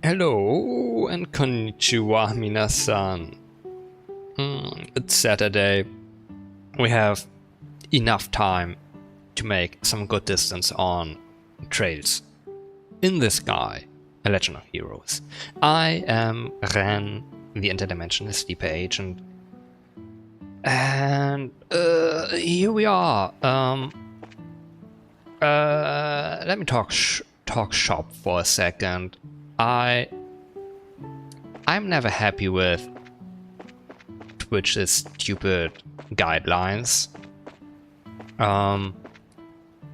Hello and konnichiwa minasan. It's Saturday. We have enough time to make some good distance on trails. In the sky, a legend of heroes. I am Ren, the interdimensional sleeper agent. And here we are. Let me talk shop for a second. I'm never happy with Twitch's stupid guidelines.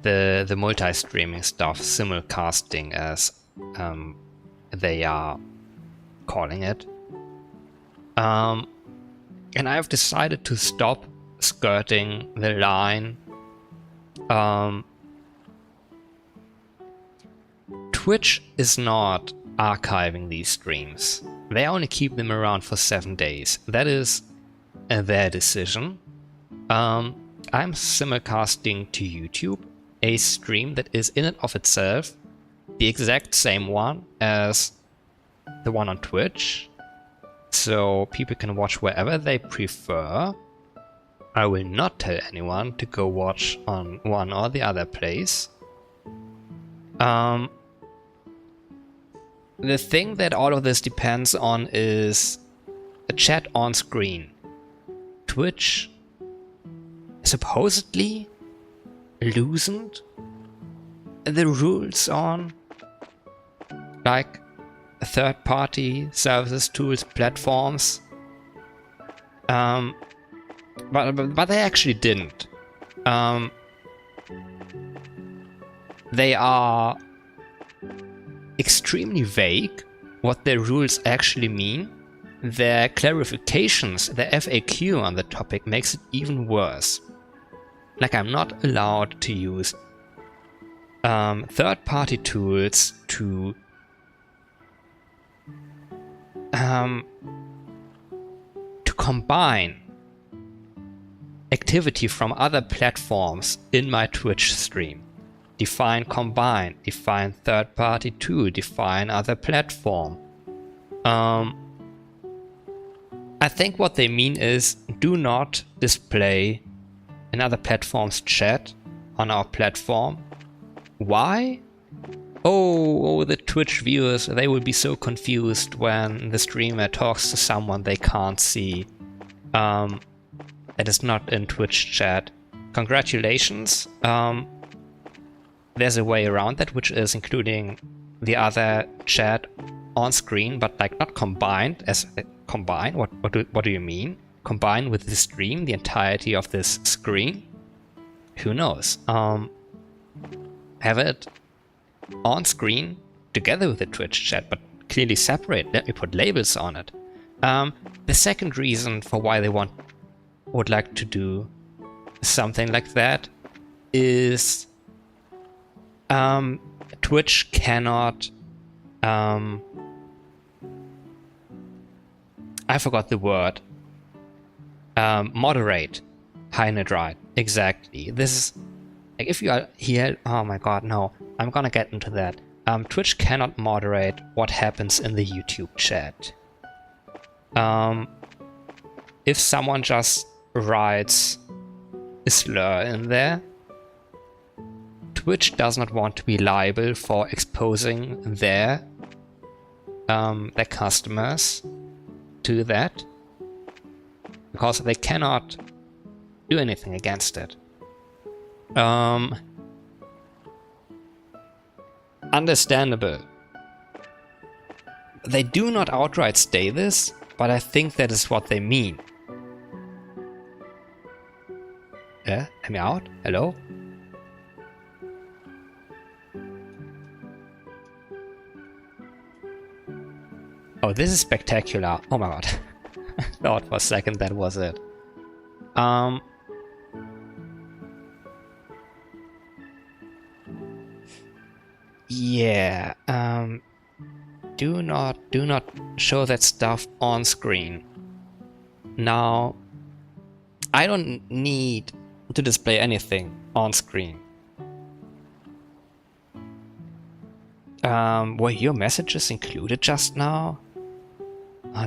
The multi-streaming stuff, simulcasting as they are calling it. And I've decided to stop skirting the line. Twitch is not archiving these streams. They only keep them around for 7 days. That is their decision. I'm simulcasting to YouTube a stream that is in and of itself the exact same one as the one on Twitch. So people can watch wherever they prefer. I will not tell anyone to go watch on one or the other place. The thing that all of this depends on is a chat on screen. Twitch supposedly loosened the rules on like third-party services, tools, platforms. But they actually didn't. They are extremely vague what their rules actually mean. Their clarifications, their FAQ on the topic makes it even worse. Like, I'm not allowed to use third-party tools to combine activity from other platforms in my Twitch stream. Define combine, define third-party tool, define other platform. I think what they mean is do not display another platform's chat on our platform. Why? Oh, the Twitch viewers, they will be so confused when the streamer talks to someone they can't see. That is not in Twitch chat. Congratulations. There's a way around that, which is including the other chat on screen, but like not combined as combine. What do you mean? Combine with the stream, the entirety of this screen? Who knows? Have it on screen together with the Twitch chat, but clearly separate. Let me put labels on it. The second reason for why they would like to do something like that is Twitch cannot I forgot the word. Moderate high nitrite. Exactly. This is like if you are here. Oh my god, no. I'm gonna get into that. Twitch cannot moderate what happens in the YouTube chat. If someone just writes a slur in there, Twitch does not want to be liable for exposing their customers to that, because they cannot do anything against it. Understandable. They do not outright say this, but I think that is what they mean. Yeah, let me out. Hello? Oh, this is spectacular. Oh my god. I thought for a second that was it. Yeah. Do not show that stuff on screen. Now, I don't need to display anything on screen. Were your messages included just now?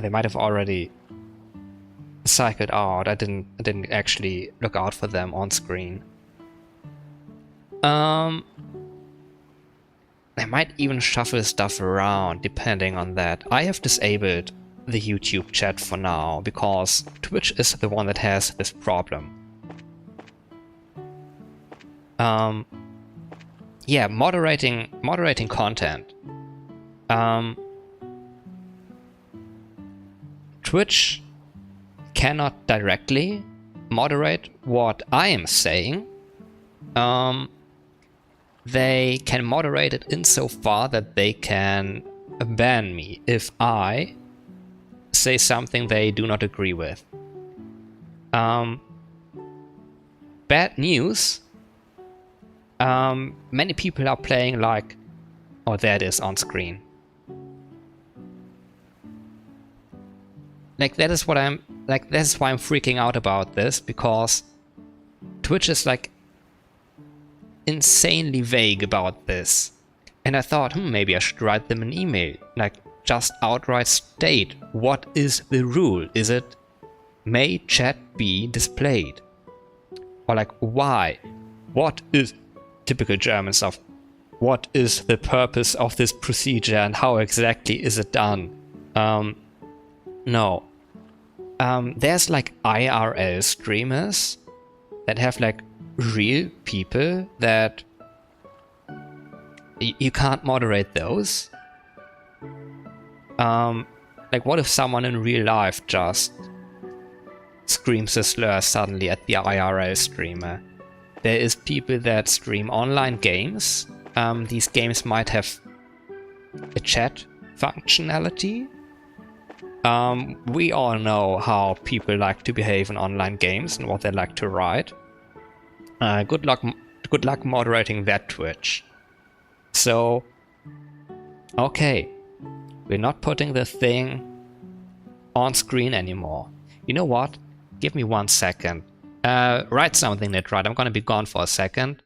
They might have already cycled out. I didn't actually look out for them on screen. They might even shuffle stuff around depending on that. I have disabled the YouTube chat for now because Twitch is the one that has this problem. Yeah, moderating content. Twitch cannot directly moderate what I am saying. They can moderate it insofar that they can ban me if I say something they do not agree with. Bad news. Many people are playing like... Oh, there it is on screen. Like, that is what I'm... Like, that's why I'm freaking out about this, because Twitch is, like, insanely vague about this. And I thought, maybe I should write them an email. Like, just outright state, what is the rule? Is it, may chat be displayed? Or like, why? What is... Typical German stuff. What is the purpose of this procedure and how exactly is it done? No. There's like IRL streamers that have like real people that you can't moderate those. Like, what if someone in real life just screams a slur suddenly at the IRL streamer? There is people that stream online games. These games might have a chat functionality. We all know how people like to behave in online games and what they like to write. Good luck moderating that Twitch. So, okay, we're not putting the thing on screen anymore. You know what? Give me 1 second. Write something, NetRide. I'm gonna be gone for a second.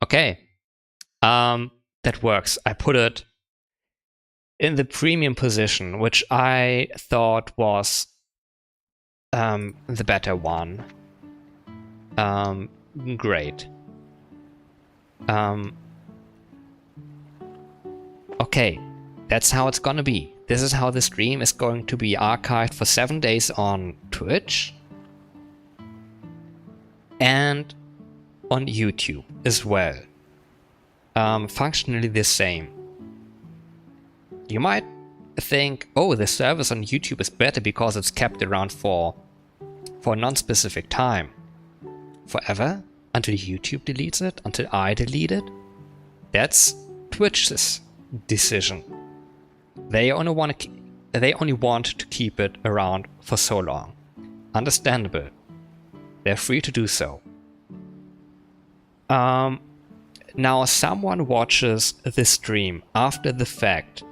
Okay. That works. I put it in the premium position, which I thought was the better one. Great. Okay, that's how it's gonna be. This is how the stream is going to be archived for 7 days on Twitch and on YouTube as well. Functionally the same. You might think, oh, the service on YouTube is better because it's kept around for a non-specific time. Forever? Until YouTube deletes it? Until I delete it? That's Twitch's decision. They only want to keep it around for so long. Understandable. They're free to do so. Now someone watches the stream after the fact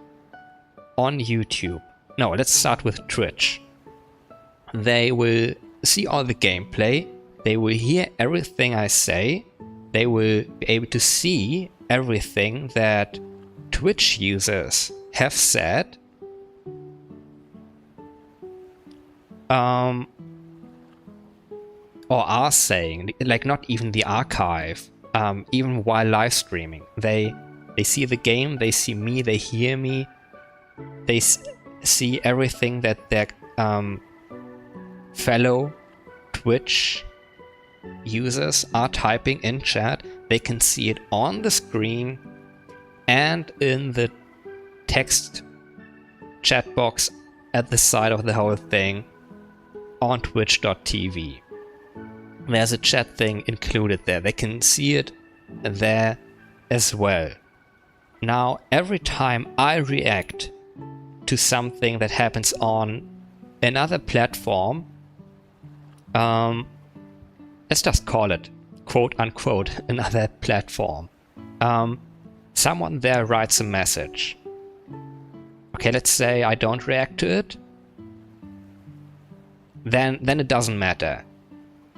on YouTube. No, let's start with Twitch. They will see all the gameplay. They will hear everything I say. They will be able to see everything that Twitch users have said. Or are saying, like, not even the archive, even while live streaming. They see the game, they see me, they hear me, they see everything that their fellow Twitch users are typing in chat. They can see it on the screen and in the text chat box at the side of the whole thing on twitch.tv. There's a chat thing included there. They can see it there as well. Now, every time I react to something that happens on another platform, let's just call it, quote unquote, another platform. Someone there writes a message. Okay, let's say I don't react to it. Then it doesn't matter.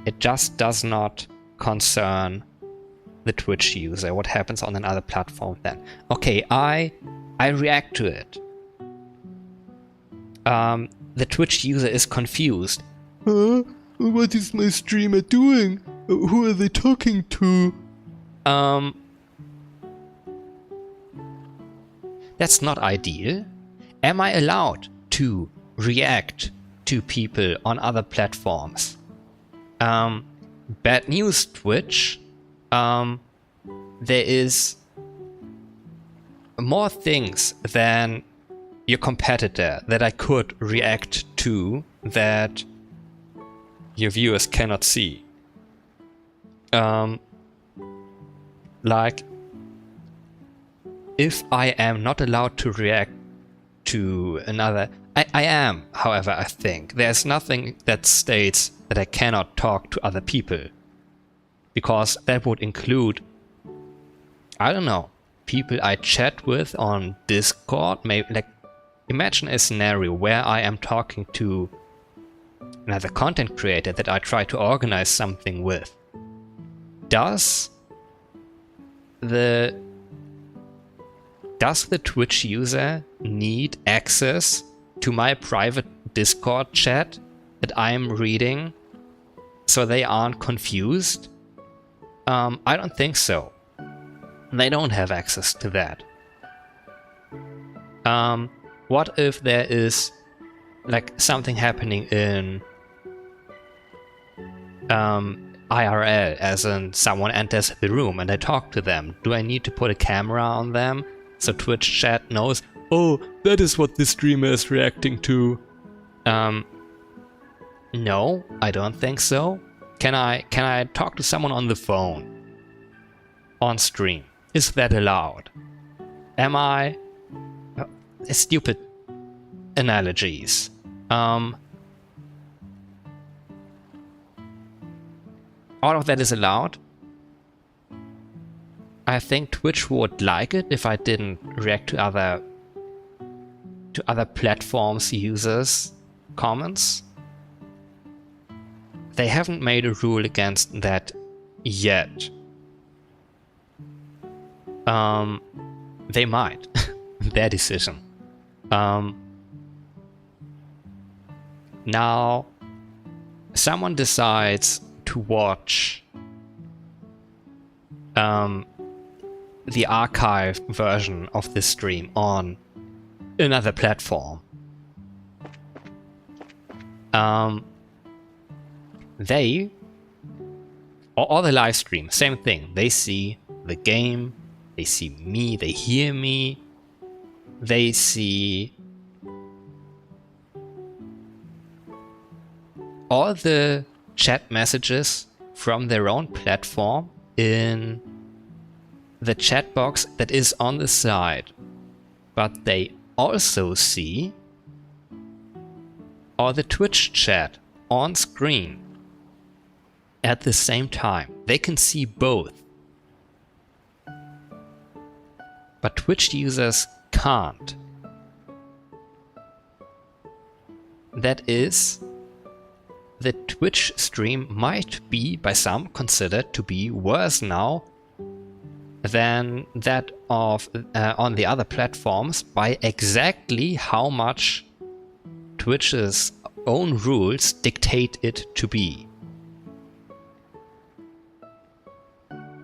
It just does not concern the Twitch user. What happens on another platform then? Okay, I react to it. The Twitch user is confused. What is my streamer doing? Who are they talking to? That's not ideal. Am I allowed to react to people on other platforms? Bad news, Twitch. There is more things than your competitor that I could react to that your viewers cannot see. Like, if I am not allowed to react to another... I am, however, I think. There's nothing that states that I cannot talk to other people. Because that would include, I don't know, people I chat with on Discord. Maybe, like, imagine a scenario where I am talking to another content creator that I try to organize something with. Does the Twitch user need access to my private Discord chat that I'm reading so they aren't confused? I don't think so. They don't have access to that. What if there is like something happening in IRL, as in someone enters the room and I talk to them? Do I need to put a camera on them so Twitch chat knows, oh, that is what the streamer is reacting to? No, I don't think so. Can I talk to someone on the phone on stream? Is that allowed? Am I... stupid analogies. All of that is allowed. I think Twitch would like it if I didn't react to other platforms' users' comments. They haven't made a rule against that yet. They might. Their decision. Now, someone decides to watch the archive version of this stream on another platform. They, or the live stream, same thing. They see the game, they see me, they hear me, they see all the chat messages from their own platform in the chat box that is on the side. But they also see all the Twitch chat on screen at the same time. They can see both. But Twitch users can't. That is, the Twitch stream might be by some considered to be worse now than that of on the other platforms by exactly how much Twitch's own rules dictate it to be.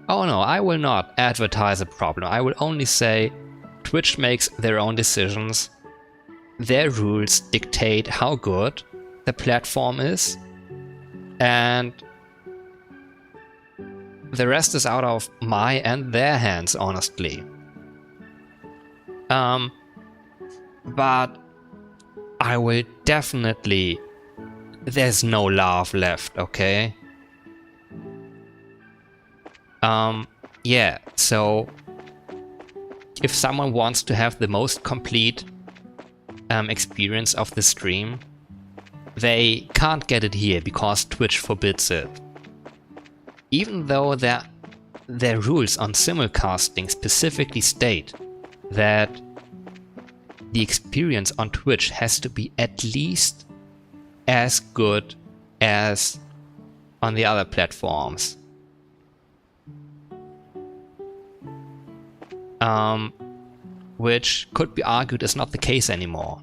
Oh no, I will not advertise a problem. I will only say Twitch makes their own decisions. Their rules dictate how good the platform is, and the rest is out of my and their hands, honestly. But I will definitely... There's no love left, okay? Yeah, so if someone wants to have the most complete experience of the stream, they can't get it here because Twitch forbids it. Even though their rules on simulcasting specifically state that the experience on Twitch has to be at least as good as on the other platforms. Which could be argued is not the case anymore.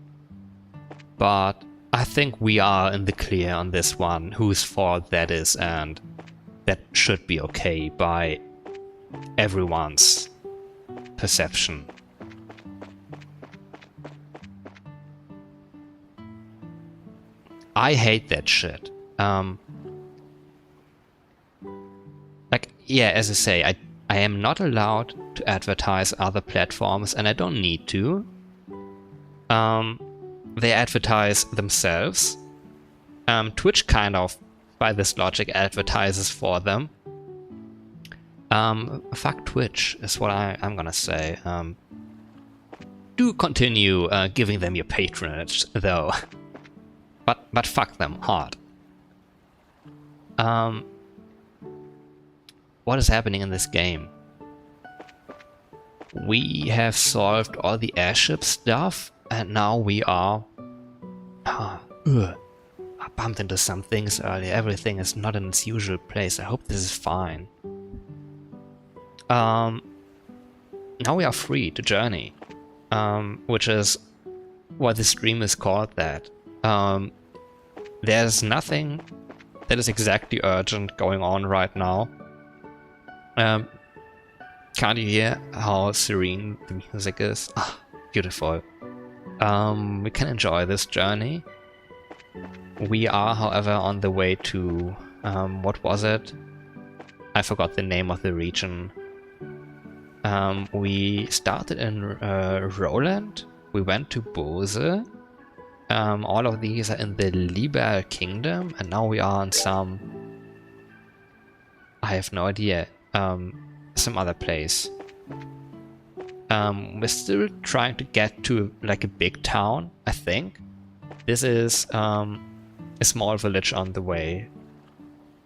But I think we are in the clear on this one, whose fault that is, and that should be okay by everyone's perception. I hate that shit. Like, yeah, as I say, I am not allowed to advertise other platforms, and I don't need to. They advertise themselves. Twitch kind of, by this logic, advertises for them. Fuck Twitch is what I'm gonna say. Do continue giving them your patronage, though. But fuck them hard. What is happening in this game? We have solved all the airship stuff, and now we are... I bumped into some things earlier. Everything is not in its usual place. I hope this is fine. Now we are free to journey, which is why the stream is called that. There's nothing that is exactly urgent going on right now. Can't you hear how serene the music is? Ah, beautiful. We can enjoy this journey. We are, however, on the way to... what was it? I forgot the name of the region. We started in Roland. We went to Bose. All of these are in the Liberal Kingdom, and now we are on some... I have no idea. Some other place. We're still trying to get to like a big town, I think. This is a small village on the way.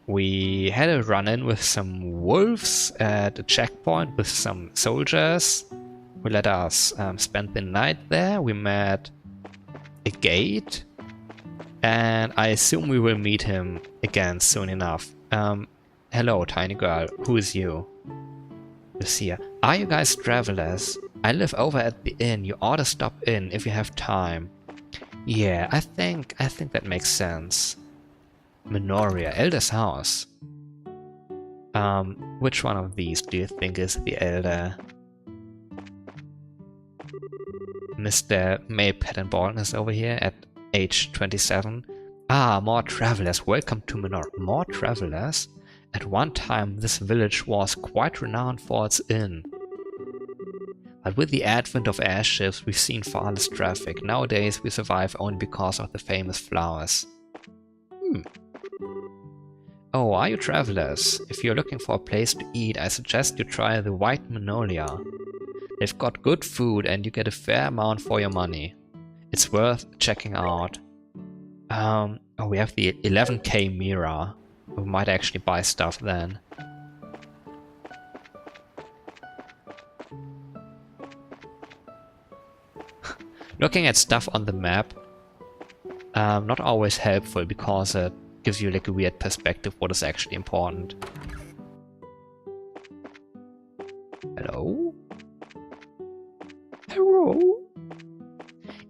We had a run-in with some wolves at a checkpoint with some soldiers who let us spend the night there. We met a gate, and I assume we will meet him again soon enough. Hello, tiny girl. Who is you? Lucia. Are you guys travelers? I live over at the inn. You ought to stop in if you have time. Yeah, I think that makes sense. Minoria, Elder's house. Which one of these do you think is the elder? Mr. May Patton Baldwin is over here at age 27. Ah, more travelers. Welcome to Minoria. More travelers? At one time, this village was quite renowned for its inn. But with the advent of airships, we've seen far less traffic. Nowadays, we survive only because of the famous flowers. Oh, are you travelers? If you're looking for a place to eat, I suggest you try the White Magnolia. They've got good food and you get a fair amount for your money. It's worth checking out. Oh, we have the 11k Mira. We might actually buy stuff then. Looking at stuff on the map, not always helpful because it gives you like a weird perspective what is actually important. Hello? Hello?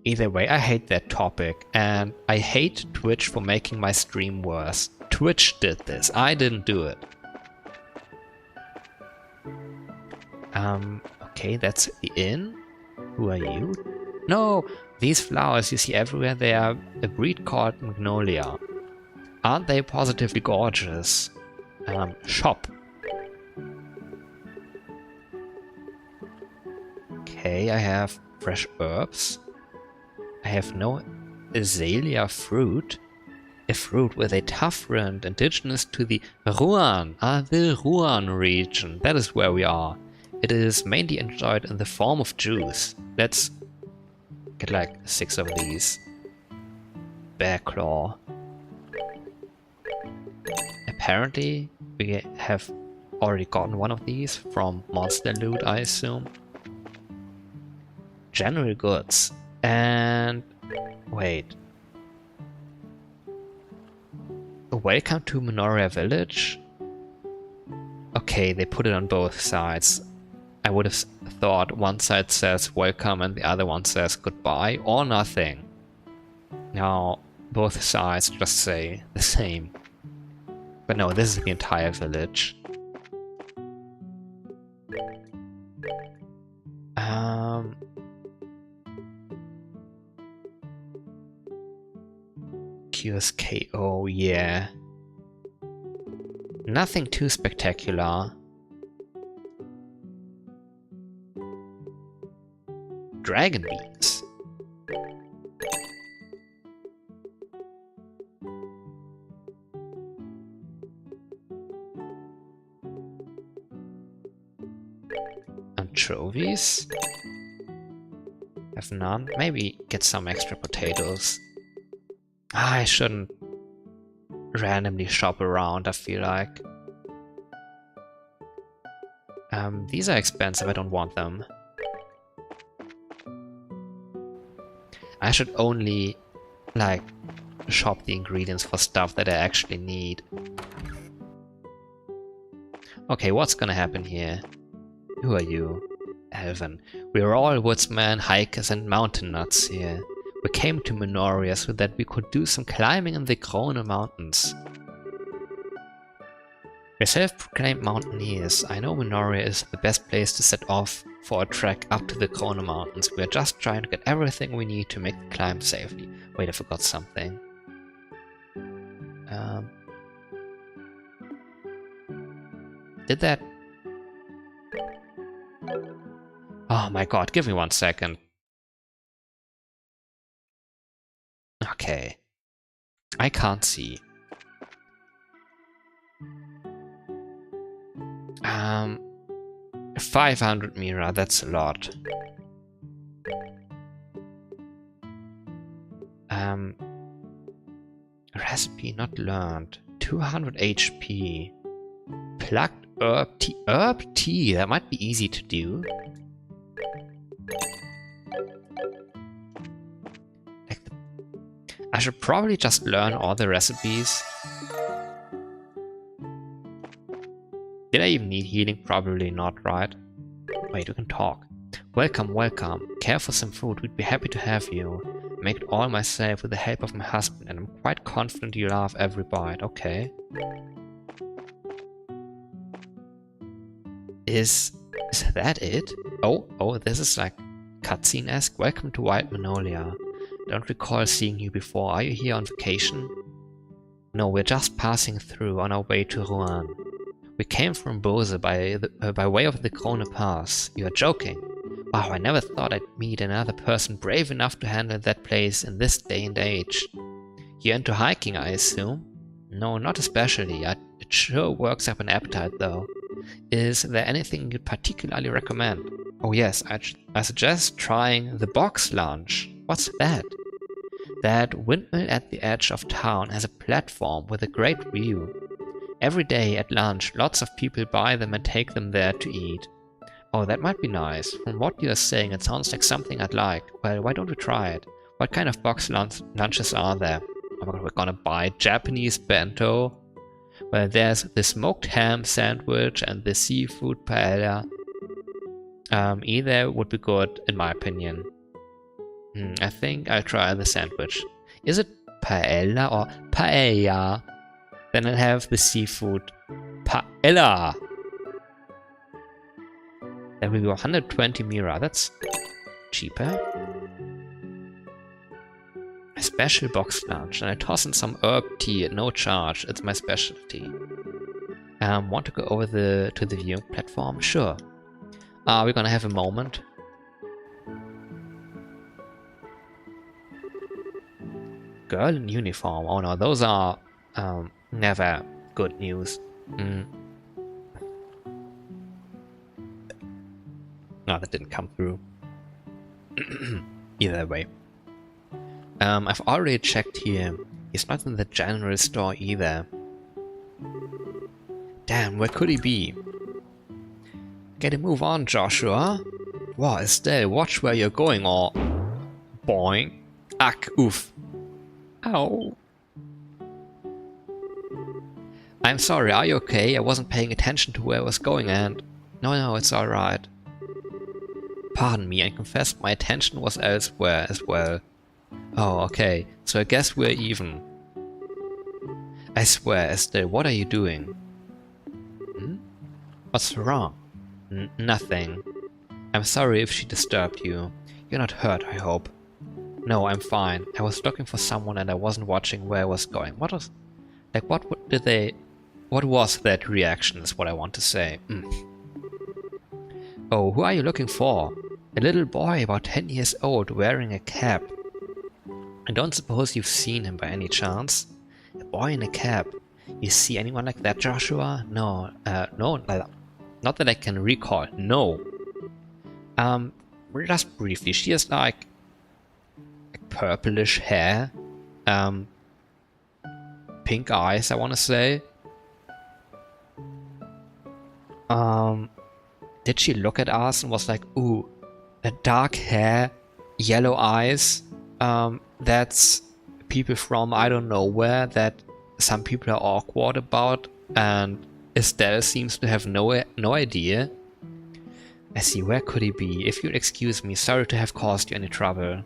Either way, I hate that topic, and I hate Twitch for making my stream worse. Twitch did this, I didn't do it. Okay, that's the inn. Who are you? No, these flowers you see everywhere, they are a breed called Magnolia. Aren't they positively gorgeous? Shop. Okay, I have fresh herbs. I have no azalea fruit. A fruit with a tough rind indigenous to the Rouen, the Rouen region. That is where we are. It is mainly enjoyed in the form of juice. Let's get like 6 of these. Bear claw. Apparently, we have already gotten one of these from monster loot, I assume. General goods. And wait. Welcome to Minoria Village? Okay, they put it on both sides. I would have thought one side says welcome and the other one says goodbye or nothing. Now, both sides just say the same. But no, this is the entire village. Cures KO, yeah. Nothing too spectacular. Dragon beans. Anchovies? Have none. Maybe get some extra potatoes. I shouldn't randomly shop around, I feel like. These are expensive, I don't want them. I should only, like, shop the ingredients for stuff that I actually need. Okay, what's gonna happen here? Who are you? Elven. We're all woodsmen, hikers, and mountain nuts here. We came to Minoria so that we could do some climbing in the Krono Mountains. We're self-proclaimed mountaineers. I know Minoria is the best place to set off for a trek up to the Krono Mountains. We're just trying to get everything we need to make the climb safely. Wait, I forgot something. Did that... Oh my god, give me 1 second. Okay. I can't see. 500 Mira, that's a lot. Recipe not learned. 200 HP. Plucked herb tea. Herb tea, that might be easy to do. I should probably just learn all the recipes. Did I even need healing? Probably not, right? Wait, we can talk. Welcome, welcome. Care for some food? We'd be happy to have you. I make it all myself with the help of my husband, and I'm quite confident you'll love every bite. Okay. Is that it? Oh, this is like cutscene-esque. Welcome to Wild Minolia. Don't recall seeing you before. Are you here on vacation? No, we're just passing through on our way to Rouen. We came from Bose by way of the Krono Pass. You are joking. Wow, I never thought I'd meet another person brave enough to handle that place in this day and age. You're into hiking, I assume? No, not especially. It sure works up an appetite, though. Is there anything you'd particularly recommend? Oh yes, I suggest trying the box lunch. What's that? That windmill at the edge of town has a platform with a great view. Every day at lunch, lots of people buy them and take them there to eat. Oh, that might be nice. From what you're saying, it sounds like something I'd like. Well, why don't we try it? What kind of box lunches are there? Oh my god, we're gonna buy Japanese bento. Well, there's the smoked ham sandwich and the seafood paella. Either would be good, in my opinion. I think I'll try the sandwich. Is it paella or paella? Then I'll have the seafood paella. That will be 120 Mira. That's cheaper. A special box lunch, and I toss in some herb tea at no charge. It's my specialty. Want to go over to the viewing platform? Sure. We're gonna have a moment. Girl in uniform. Oh no, those are never good news. No, that didn't come through. Either way. I've already checked here. He's not in the general store either. Damn, where could he be? Get a move on, Joshua. Wow, Estelle, watch where you're going, or... Boing. Ach, oof. Ow. I'm sorry, are you okay? I wasn't paying attention to where I was going and... No, it's alright. Pardon me, I confess my attention was elsewhere as well. Oh, okay, so I guess we're even. I swear, Estelle, what are you doing? Hmm? What's wrong? Nothing. I'm sorry if she disturbed you. You're not hurt, I hope. No, I'm fine. I was looking for someone and I wasn't watching where I was going. What was... Like, what was that reaction is what I want to say. Oh, who are you looking for? A little boy about 10 years old wearing a cap. I don't suppose you've seen him by any chance? A boy in a cap. You see anyone like that, Joshua? No, no, not that I can recall. No. Just briefly, she has like purplish hair, pink eyes, I want to say. Did she look at us and was like, ooh, a dark hair, yellow eyes, that's people from I don't know where that some people are awkward about, and Estelle seems to have no idea. I see, where could he be? If you'll excuse me, sorry to have caused you any trouble.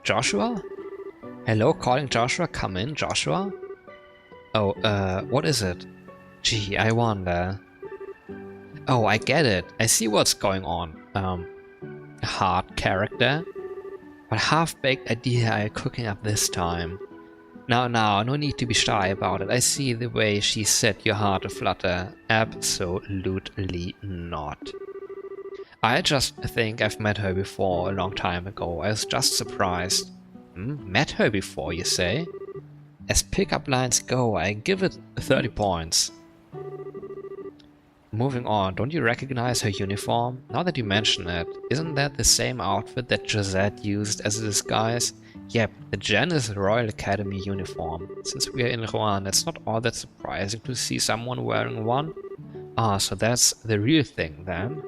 Joshua? Hello, calling Joshua. Come in, Joshua. Oh, what is it? Gee, I wonder. Oh, I get it. I see what's going on. A hard character. What half-baked idea are you cooking up this time? Now, no need to be shy about it. I see the way she set your heart aflutter. Absolutely not. I just think I've met her before a long time ago. I was just surprised. Met her before, you say? As pickup lines go, I give it 30 points. Moving on, don't you recognize her uniform? Now that you mention it, isn't that the same outfit that Josette used as a disguise? Yep, the Janus Royal Academy uniform. Since we are in Rouen, it's not all that surprising to see someone wearing one. Ah, so that's the real thing then.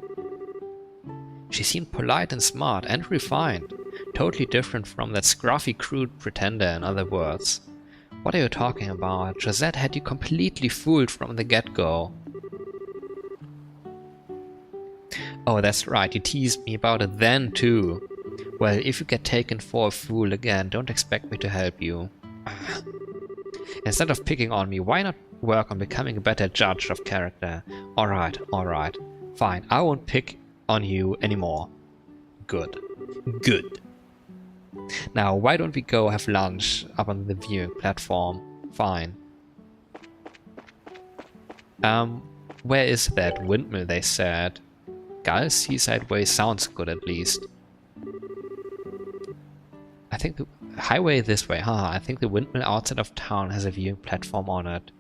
She seemed polite and smart and refined. Totally different from that scruffy, crude pretender, in other words. What are you talking about? Josette had you completely fooled from the get-go. Oh, that's right, you teased me about it then too. Well, if you get taken for a fool again, don't expect me to help you. Instead of picking on me, why not work on becoming a better judge of character? Alright, fine, I won't pick on you anymore. Good. Now, why don't we go have lunch up on the viewing platform? Fine. Where is that windmill they said? Gull's Seaside Way sounds good at least. I think the highway this way, I think the windmill outside of town has a viewing platform on it.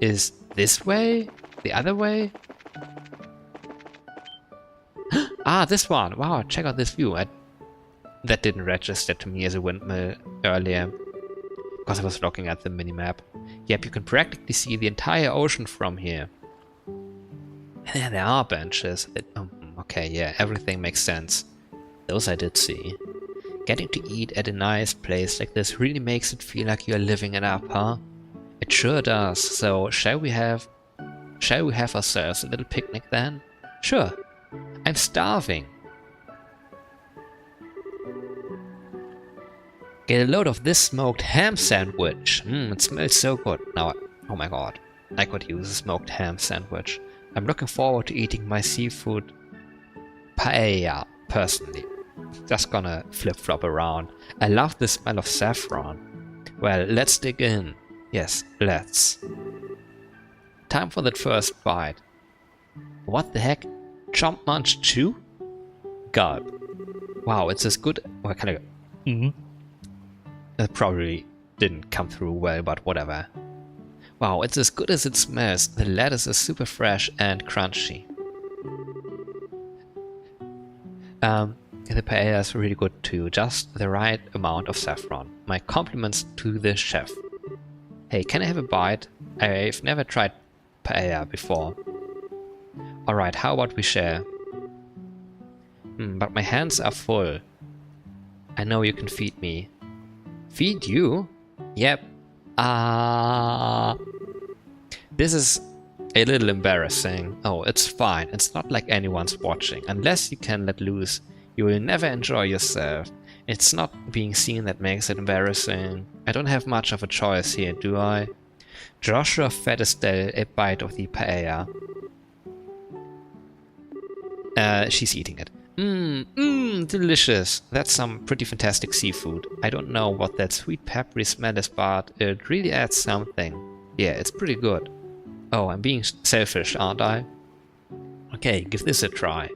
Is this way? The other way? Ah, this one! Wow, check out this view. That didn't register to me as a windmill earlier, because I was looking at the minimap. Yep, you can practically see the entire ocean from here. And there are benches. Okay, yeah, everything makes sense. Those I did see. Getting to eat at a nice place like this really makes it feel like you're living it up, huh? It sure does. So, shall we have ourselves a little picnic then? Sure. I'm starving. Get a load of this smoked ham sandwich. It smells so good. Now, oh my god, I could use a smoked ham sandwich. I'm looking forward to eating my seafood paella, personally. Just gonna flip-flop around. I love the smell of saffron. Well, let's dig in. Yes, let's. Time for that first bite. What the heck? Chomp Munch 2? Gulp. Wow, it's as good... Well, kind of... That probably didn't come through well, but whatever. Wow, it's as good as it smells. The lettuce is super fresh and crunchy. The paella is really good too, just the right amount of saffron. My compliments to the chef. Hey, can I have a bite? I've never tried paella before. Alright, how about we share? But my hands are full. I know you can feed me. Feed you? Yep. This is a little embarrassing. Oh, it's fine. It's not like anyone's watching. Unless you can let loose, you will never enjoy yourself. It's not being seen that makes it embarrassing. I don't have much of a choice here, do I? Joshua fed Estelle a bite of the paella. She's eating it. Delicious. That's some pretty fantastic seafood. I don't know what that sweet peppery smell is, but it really adds something. Yeah, it's pretty good. Oh, I'm being selfish, aren't I? Okay, give this a try.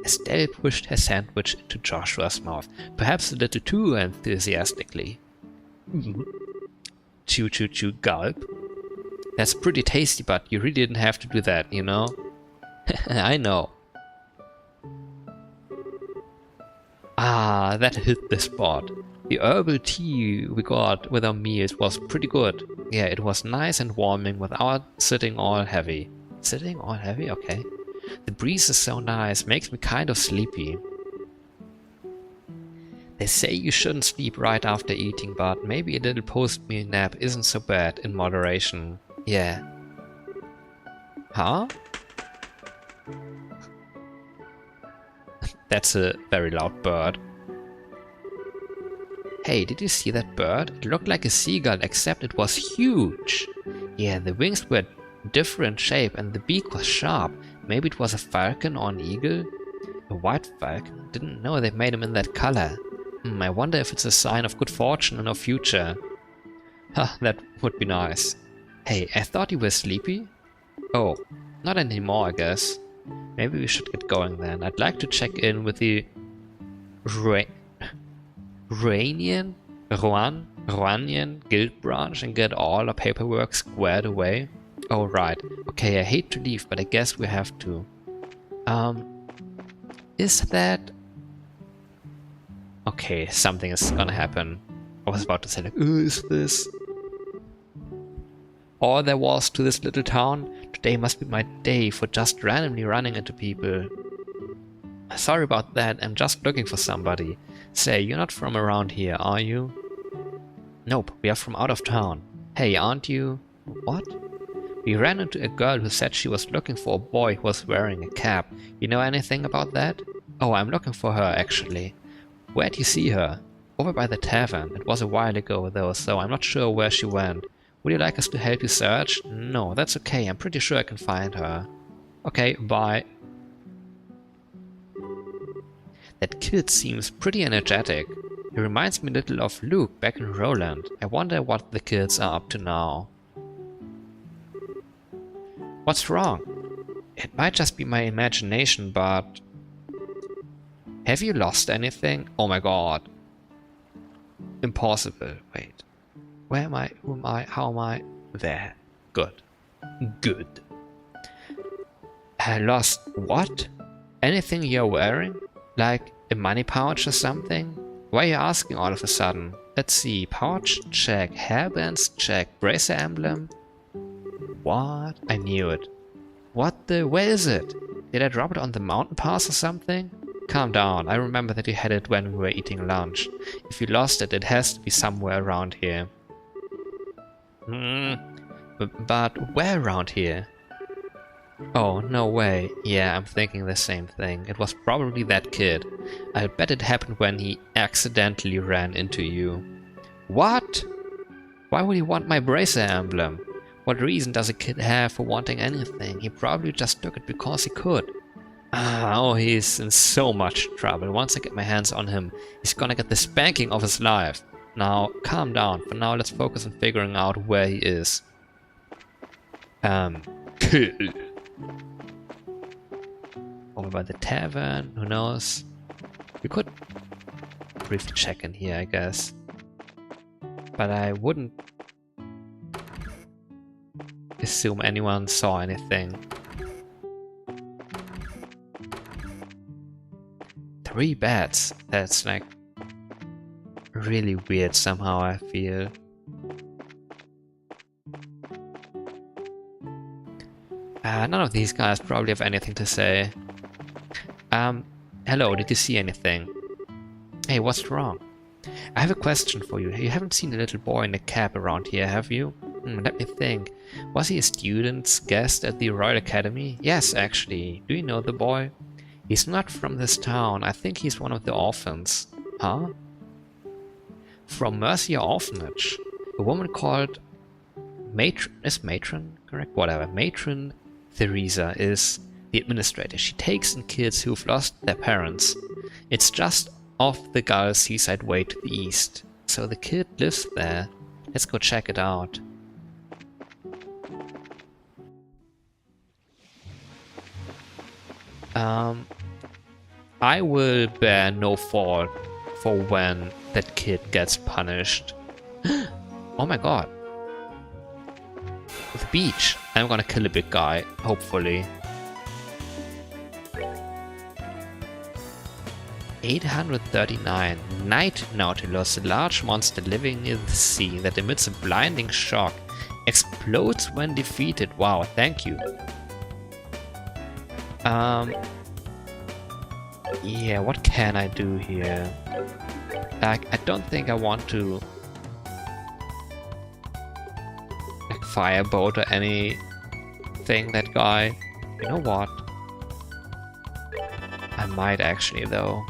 Estelle pushed her sandwich into Joshua's mouth, perhaps a little too enthusiastically. Chew, chew, chew, gulp. That's pretty tasty, but you really didn't have to do that, you know? I know. That hit the spot. The herbal tea we got with our meals was pretty good. Yeah, it was nice and warming without sitting all heavy. Sitting all heavy? Okay. The breeze is so nice, makes me kind of sleepy. They say you shouldn't sleep right after eating, but maybe a little post-meal nap isn't so bad in moderation. Yeah. Huh? That's a very loud bird. Hey, did you see that bird? It looked like a seagull, except it was huge. Yeah, the wings were different shape and the beak was sharp. Maybe it was a falcon or an eagle? A white falcon? Didn't know they made them in that color. I wonder if it's a sign of good fortune in our future. Huh, that would be nice. Hey, I thought you were sleepy? Oh, not anymore, I guess. Maybe we should get going then. I'd like to check in with the Ruanian Guild branch and get all our paperwork squared away. Oh, right. Okay, I hate to leave, but I guess we have to. Is that... Okay, something is gonna happen. I was about to say like, is this all there was to this little town? Today must be my day for just randomly running into people. Sorry about that, I'm just looking for somebody. Say, you're not from around here, are you? Nope, we are from out of town. Hey, aren't you? What? We ran into a girl who said she was looking for a boy who was wearing a cap. You know anything about that? Oh, I'm looking for her, actually. Where'd you see her? Over by the tavern. It was a while ago, though, so I'm not sure where she went. Would you like us to help you search? No, that's okay. I'm pretty sure I can find her. Okay, bye. That kid seems pretty energetic. He reminds me a little of Luke back in Roland. I wonder what the kids are up to now. What's wrong? It might just be my imagination, but... Have you lost anything? Oh my god. Impossible. Wait. Where am I? Who am I? How am I? There. Good. Good. I lost what? Anything you're wearing? Like a money pouch or something? Why are you asking all of a sudden? Let's see. Pouch? Check. Hairbands? Check. Bracer emblem? What? I knew it. What the? Where is it? Did I drop it on the mountain pass or something? Calm down. I remember that you had it when we were eating lunch. If you lost it, it has to be somewhere around here. But where around here? Oh, no way. Yeah, I'm thinking the same thing. It was probably that kid. I bet it happened when he accidentally ran into you. What? Why would he want my bracer emblem? What reason does a kid have for wanting anything? He probably just took it because he could. Oh, he's in so much trouble. Once I get my hands on him, he's gonna get the spanking of his life. Now, calm down. For now, let's focus on figuring out where he is. Kill. Over by the tavern, who knows? We could briefly check in here, I guess. But I wouldn't assume anyone saw anything. 3 bats. That's like really weird somehow, I feel. None of these guys probably have anything to say. Hello, did you see anything? Hey, what's wrong? I have a question for you. You haven't seen a little boy in a cap around here, have you? Let me think. Was he a student's guest at the Royal Academy? Yes, actually. Do you know the boy? He's not from this town. I think he's one of the orphans. Huh? From Mercia Orphanage. A woman called Matron... Is Matron correct? Whatever. Matron Theresa is the administrator. She takes in kids who've lost their parents. It's just off the Gull seaside way to the east. So the kid lives there. Let's go check it out. I will bear no fault for when that kid gets punished. Oh my god. The beach. I'm gonna kill a big guy, hopefully. 839. Night Nautilus, a large monster living in the sea that emits a blinding shock. Explodes when defeated. Wow, thank you. Yeah, what can I do here? Like, I don't think I want to like firebolt or anything that guy. You know what? I might actually though.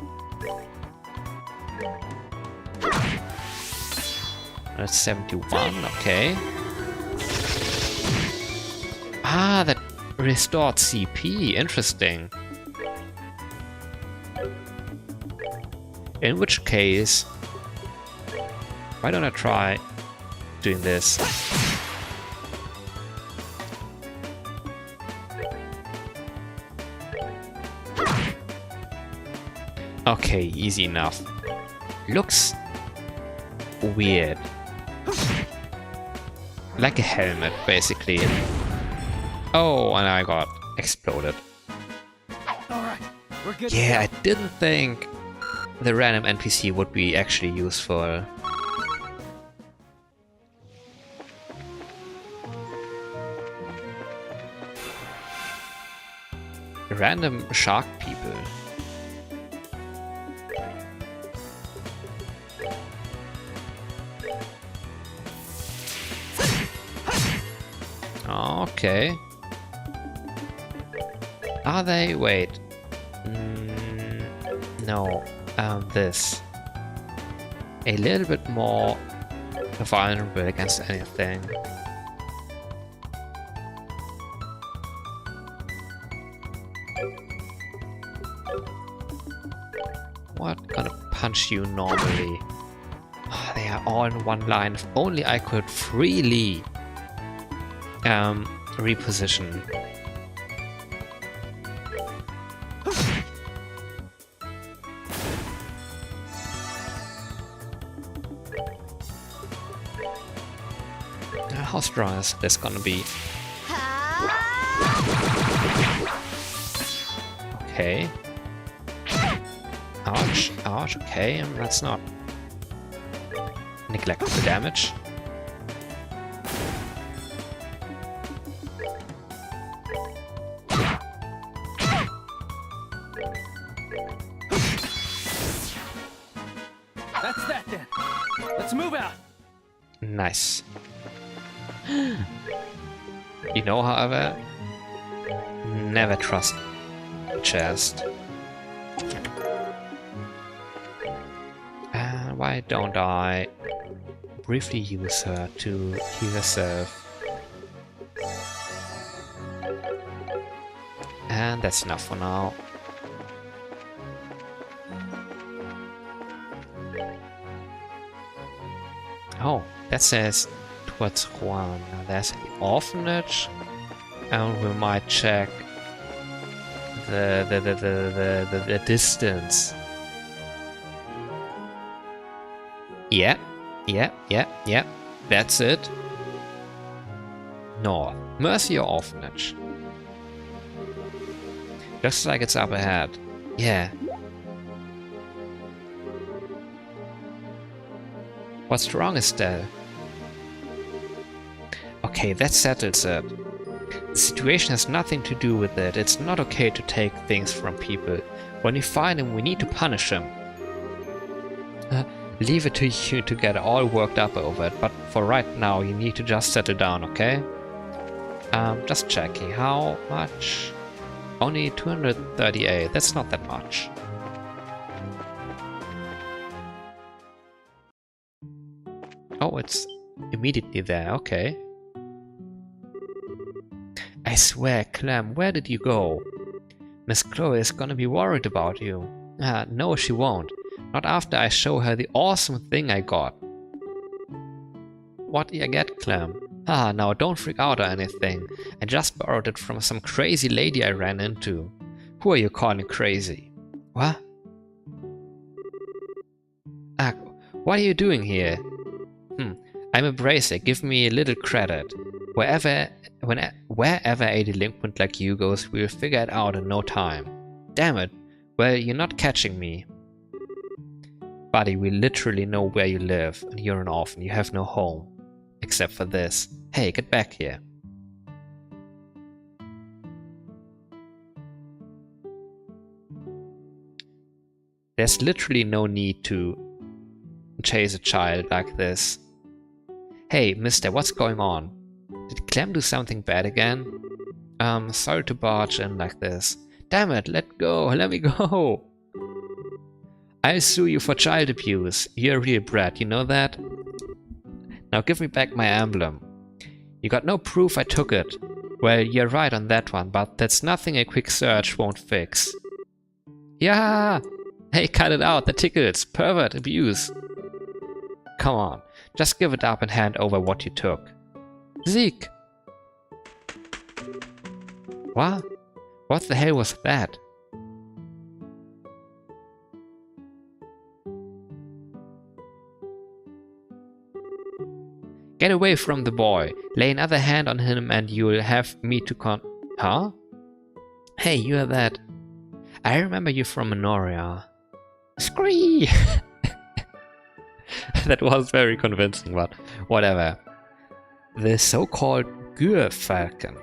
That's 71, okay. Ah, that restored CP, interesting. In which case, why don't I try doing this? Okay, easy enough. Looks weird. Like a helmet, basically. Oh, and I got exploded. Alright, we're good. Yeah, I didn't think the random NPC would be actually useful. Random shark people. Okay. Are they? Wait. No. This. A little bit more vulnerable against anything. What? Gonna punch you normally. Oh, they are all in one line. If only I could freely reposition. How strong is this gonna be? Okay. Ouch, ouch, okay, let's not neglect the damage. That's that then. Let's move out. Nice. You know, however, never trust chest. And why don't I briefly use her to heal herself? And that's enough for now. Oh, that says towards Juan. Now there's the orphanage, and we might check the distance. Yeah, that's it. North, Mercia Orphanage. Looks like it's up ahead. Yeah. What's wrong, Estelle? Okay, that settles it. The situation has nothing to do with it. It's not okay to take things from people. When we find him, we need to punish him. Leave it to you to get all worked up over it, but for right now you need to just settle down, okay? Just checking. How much? Only 238. That's not that much. Oh, it's immediately there. Okay. I swear, Clem, where did you go? Miss Chloe is gonna be worried about you. No, she won't. Not after I show her the awesome thing I got. What did I get, Clem? Now don't freak out or anything. I just borrowed it from some crazy lady I ran into. Who are you calling crazy? What? What are you doing here? I'm a bracer, give me a little credit. Wherever a delinquent like you goes, we'll figure it out in no time. Damn it, well, you're not catching me. Buddy, we literally know where you live, and you're an orphan, you have no home. Except for this. Hey, get back here. There's literally no need to chase a child like this. Hey, mister, what's going on? Did Clem do something bad again? Sorry to barge in like this. Damn it, let go, let me go! I'll sue you for child abuse. You're a real brat, you know that? Now give me back my emblem. You got no proof I took it. Well, you're right on that one, but that's nothing a quick search won't fix. Yeah! Hey, cut it out, that tickles. Pervert abuse. Come on, just give it up and hand over what you took. Zeke! What? What the hell was that? Get away from the boy. Lay another hand on him and you'll have me to Huh? Hey, you are that. I remember you from Minoria. Scree! That was very convincing, but whatever. The so-called Falcon.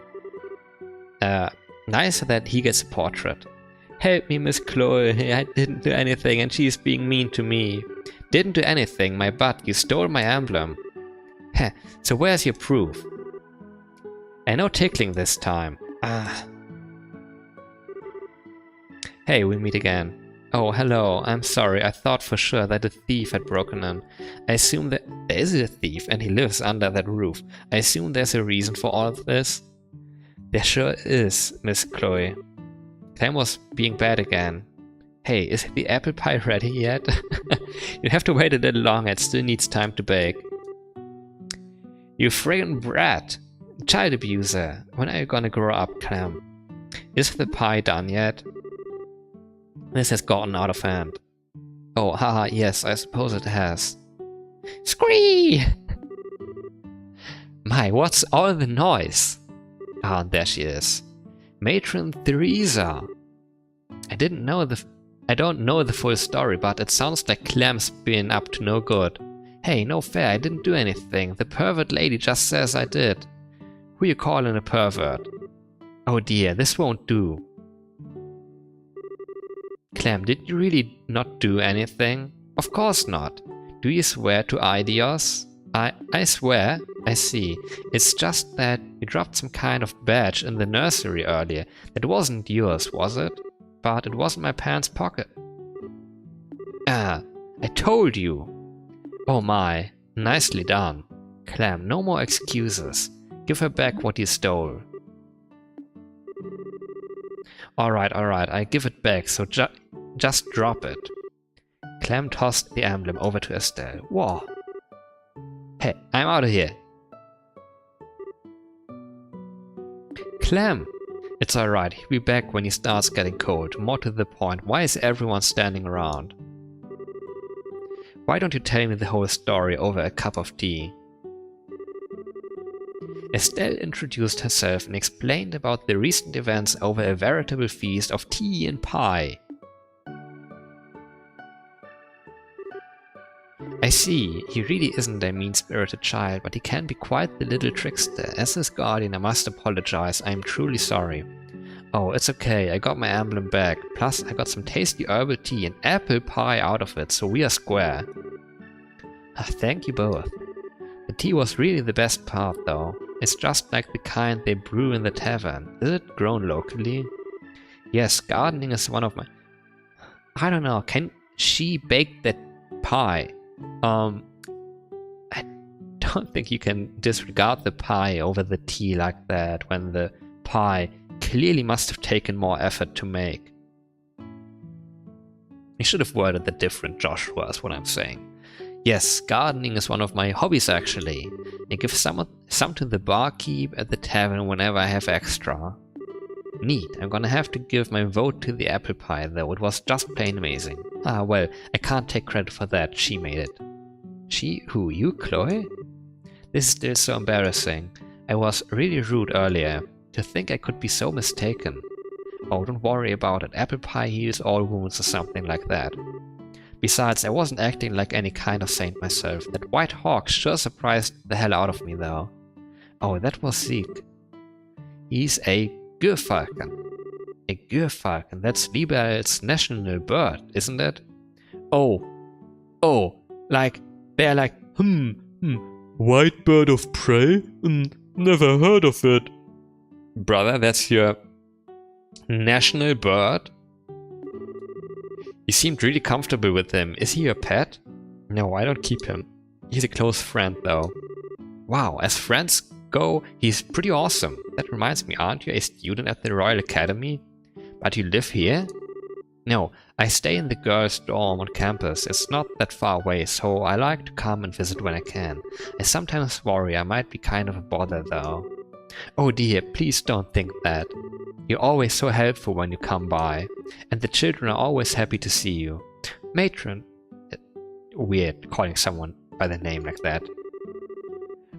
Nice that he gets a portrait. Help me, Miss Chloe. I didn't do anything and she's being mean to me. Didn't do anything, my butt. You stole my emblem. Heh, so where's your proof? And no tickling this time. Hey, we meet again. Oh, hello, I'm sorry, I thought for sure that a thief had broken in. I assume that there is a thief and he lives under that roof. I assume there's a reason for all of this. There sure is, Miss Chloe. Clem was being bad again. Hey, is the apple pie ready yet? You have to wait a little longer, it still needs time to bake. You friggin' brat! Child abuser! When are you gonna grow up, Clem? Is the pie done yet? This has gotten out of hand. Oh, haha, yes, I suppose it has. Scree! My, what's all the noise? Ah, there she is. Matron Theresa. I don't know the full story, but it sounds like Clem's been up to no good. Hey, no fair, I didn't do anything. The pervert lady just says I did. Who you calling a pervert? Oh dear, this won't do. Clem, did you really not do anything? Of course not. Do you swear to Idios? I swear. I see. It's just that you dropped some kind of badge in the nursery earlier. That wasn't yours, was it? But it was in my pants pocket. I told you. Oh my, nicely done. Clem, no more excuses. Give her back what you stole. Alright, I give it back, so just drop it. Clem tossed the emblem over to Estelle. Whoa. Hey, I'm out of here. Clem! It's alright, he'll be back when he starts getting cold. More to the point, why is everyone standing around? Why don't you tell me the whole story over a cup of tea? Estelle introduced herself and explained about the recent events over a veritable feast of tea and pie. I see, he really isn't a mean-spirited child, but he can be quite the little trickster. As his guardian, I must apologize. I am truly sorry. Oh, it's okay, I got my emblem back. Plus, I got some tasty herbal tea and apple pie out of it, so we are square. Thank you both. The tea was really the best part, though. It's just like the kind they brew in the tavern. Is it grown locally? Yes, gardening is one of my... I don't know, can she bake that pie? I don't think you can disregard the pie over the tea like that, when the pie clearly must have taken more effort to make. I should have worded that different, Joshua, is what I'm saying. Yes, gardening is one of my hobbies actually. I give some to the barkeep at the tavern whenever I have extra. Neat, I'm gonna have to give my vote to the apple pie though, it was just plain amazing. Ah well, I can't take credit for that, she made it. She? Who, you, Chloe? This is still so embarrassing. I was really rude earlier. To think I could be so mistaken. Oh, don't worry about it, apple pie heals all wounds or something like that. Besides, I wasn't acting like any kind of saint myself. That white hawk sure surprised the hell out of me though. Oh, that was Zeke. He's a Gürfalken. A Gürfalken, that's Liberal's national bird, isn't it? Oh, like, they're like, white bird of prey? Never heard of it. Brother, that's your national bird? You seemed really comfortable with him. Is he your pet? No, I don't keep him. He's a close friend though. Wow, as friends go, he's pretty awesome. That reminds me, aren't you a student at the Royal Academy? But you live here? No, I stay in the girls' dorm on campus. It's not that far away, so I like to come and visit when I can. I sometimes worry I might be kind of a bother though. Oh dear, please don't think that. You're always so helpful when you come by, and the children are always happy to see you. Matron... Weird calling someone by the name like that.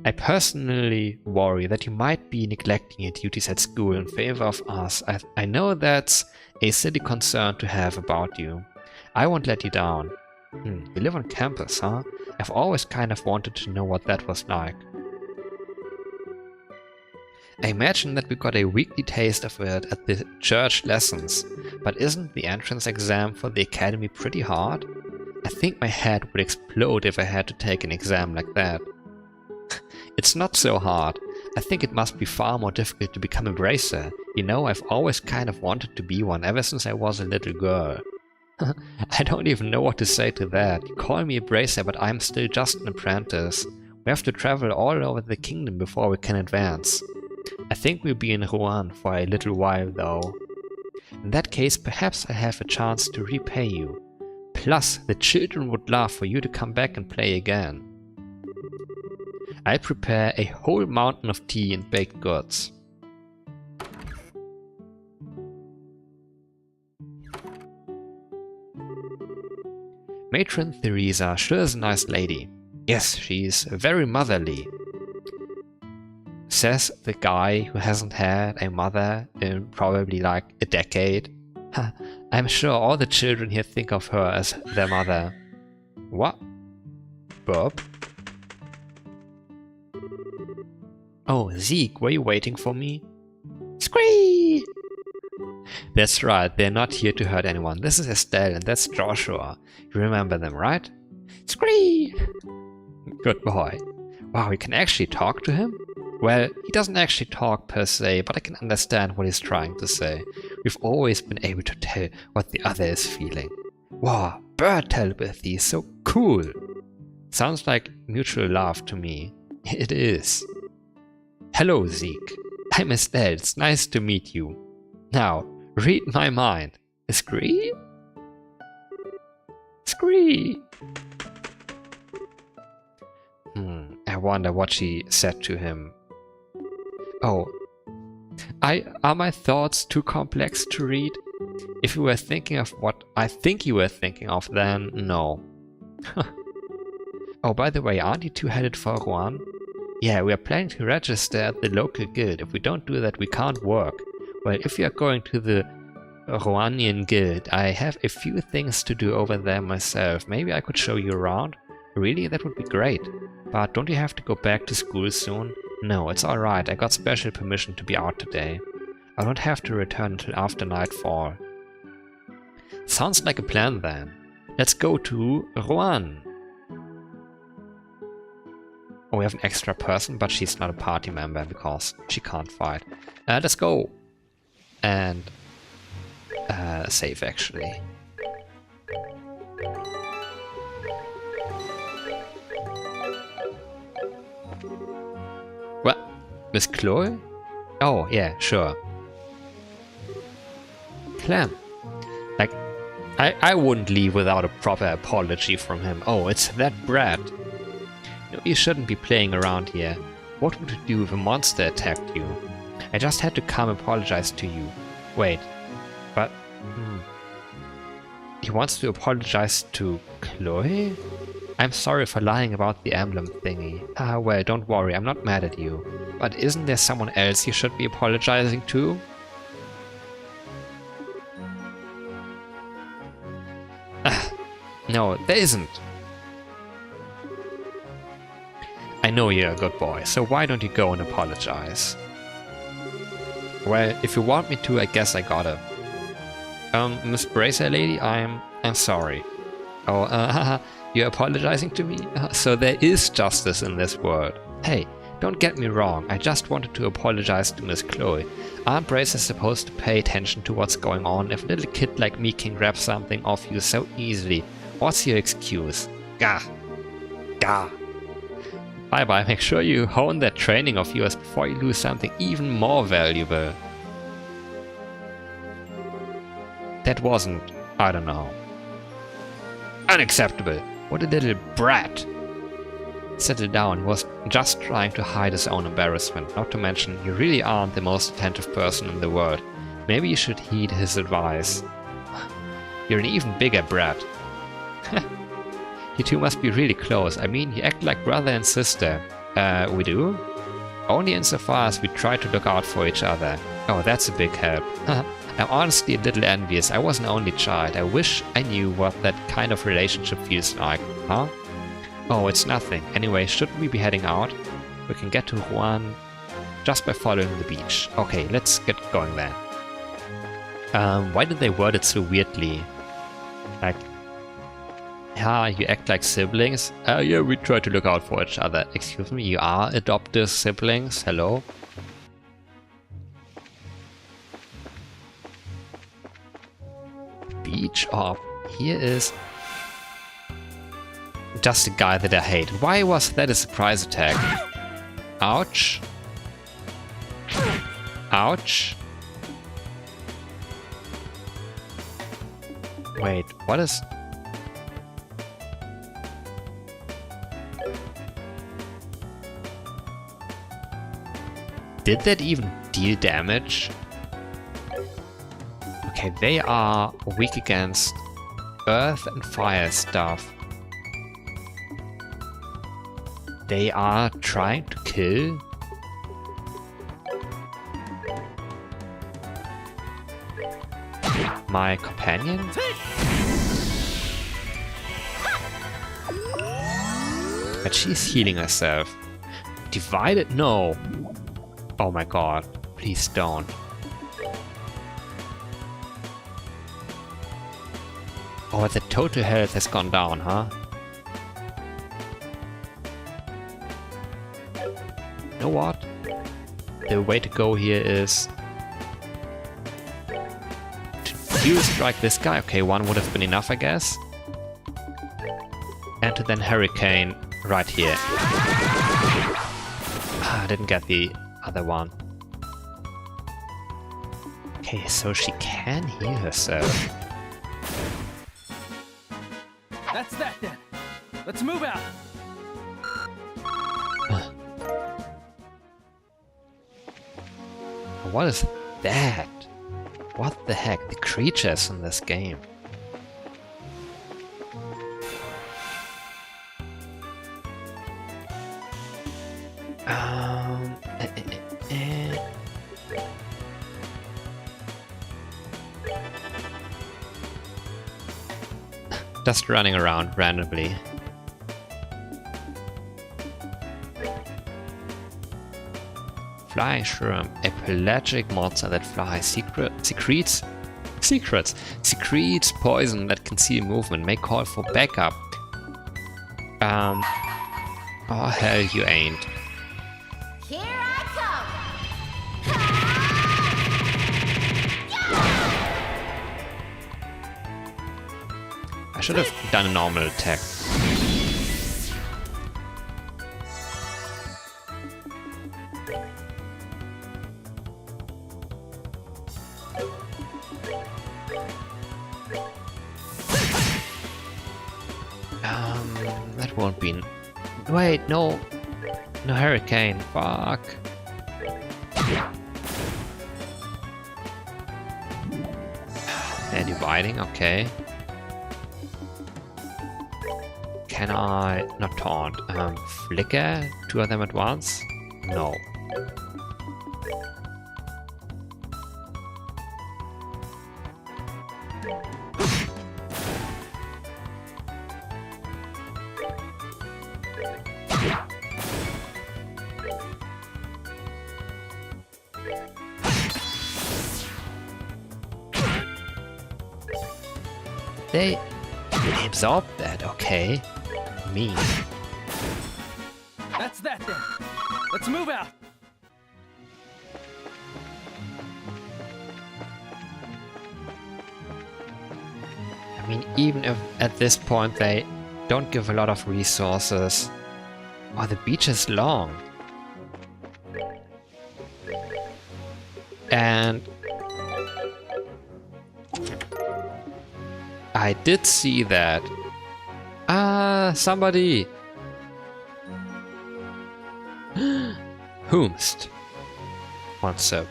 I personally worry that you might be neglecting your duties at school in favor of us. I know that's a silly concern to have about you. I won't let you down. You live on campus, huh? I've always kind of wanted to know what that was like. I imagine that we got a weekly taste of it at the church lessons, but isn't the entrance exam for the academy pretty hard? I think my head would explode if I had to take an exam like that. It's not so hard. I think it must be far more difficult to become a bracer. You know, I've always kind of wanted to be one ever since I was a little girl. I don't even know what to say to that. You call me a bracer, but I'm still just an apprentice. We have to travel all over the kingdom before we can advance. I think we'll be in Rouen for a little while though. In that case, perhaps I have a chance to repay you. Plus, the children would love for you to come back and play again. I'll prepare a whole mountain of tea and baked goods. Matron Theresa sure is a nice lady. Yes, she's very motherly. Says the guy who hasn't had a mother in probably like a decade. I'm sure all the children here think of her as their mother. What? Bob? Oh, Zeke, were you waiting for me? Scree! That's right, they're not here to hurt anyone. This is Estelle and that's Joshua. You remember them, right? Scree! Good boy. Wow, you can actually talk to him? Well, he doesn't actually talk per se, but I can understand what he's trying to say. We've always been able to tell what the other is feeling. Wow, bird telepathy is so cool! Sounds like mutual love to me. It is. Hello, Zeke. I'm Estelle, it's nice to meet you. Now, read my mind. Scree? Scree! I wonder what she said to him. Oh, are my thoughts too complex to read? If you were thinking of what I think you were thinking of, then no. Oh, by the way, aren't you two headed for Rouen? Yeah, we are planning to register at the local guild. If we don't do that, we can't work. Well, if you are going to the Rouenian guild, I have a few things to do over there myself. Maybe I could show you around? Really? That would be great. But don't you have to go back to school soon? No, it's alright. I got special permission to be out today. I don't have to return until after nightfall. Sounds like a plan then. Let's go to Rouen. Oh, we have an extra person, but she's not a party member because she can't fight. Let's go. And save actually. What? Miss Chloe? Oh, yeah, sure. Clem. Like, I wouldn't leave without a proper apology from him. Oh, it's that brat. No, you shouldn't be playing around here. What would you do if a monster attacked you? I just had to come apologize to you. Wait, but... He wants to apologize to Chloe? I'm sorry for lying about the emblem thingy. Ah, well, don't worry, I'm not mad at you. But isn't there someone else you should be apologizing to? No, there isn't. I know you're a good boy, so why don't you go and apologize? Well, if you want me to, I guess I gotta. Miss Bracer lady, I'm sorry. Oh, you're apologizing to me? So there is justice in this world. Hey, don't get me wrong, I just wanted to apologize to Miss Chloe. Aren't Bracers supposed to pay attention to what's going on if a little kid like me can grab something off you so easily? What's your excuse? Gah. Gah. Bye-bye, make sure you hone that training of yours before you lose something even more valuable. That wasn't, I don't know. Unacceptable. What a little brat. Settle down, he was just trying to hide his own embarrassment. Not to mention, you really aren't the most attentive person in the world. Maybe you should heed his advice. You're an even bigger brat. You two must be really close. I mean, you act like brother and sister. We do? Only insofar as we try to look out for each other. Oh, that's a big help. I'm honestly a little envious. I was an only child. I wish I knew what that kind of relationship feels like. Huh? Oh, it's nothing. Anyway, shouldn't we be heading out? We can get to Rouen just by following the beach. Okay, let's get going then. Why did they word it so weirdly? Like, yeah, you act like siblings? Yeah, we try to look out for each other. Excuse me, you are adoptive siblings? Hello? Beach? Oh, here is just a guy that I hate. Why was that a surprise attack? Ouch. Ouch. Wait, what is... Did that even deal damage? Okay, they are weak against earth and fire stuff. They are trying to kill? My companion? But she's healing herself. Divided? No. Oh my god. Please don't. Oh, the total health has gone down, huh? You know what? The way to go here is to dual strike this guy. Okay, one would have been enough, I guess. And to then hurricane right here. I didn't get the other one. Okay, so she can heal herself. That's that then. Let's move out. What is that? What the heck? The creatures in this game. Just running around randomly. Flying shrimp, a pelagic monster that flies, secretes poison that conceal movement, may call for backup. Oh hell you ain't. Here I come. I should have done a normal attack. That won't be... Wait, no! No hurricane, fuck! They're dividing, okay. Can I... not taunt. Flicker? Two of them at once? No. They absorbed that, okay. Me. That's that then. Let's move out. I mean, even if at this point they don't give a lot of resources. Oh, the beach is long. And I did see that. Somebody. Whomst. What's up?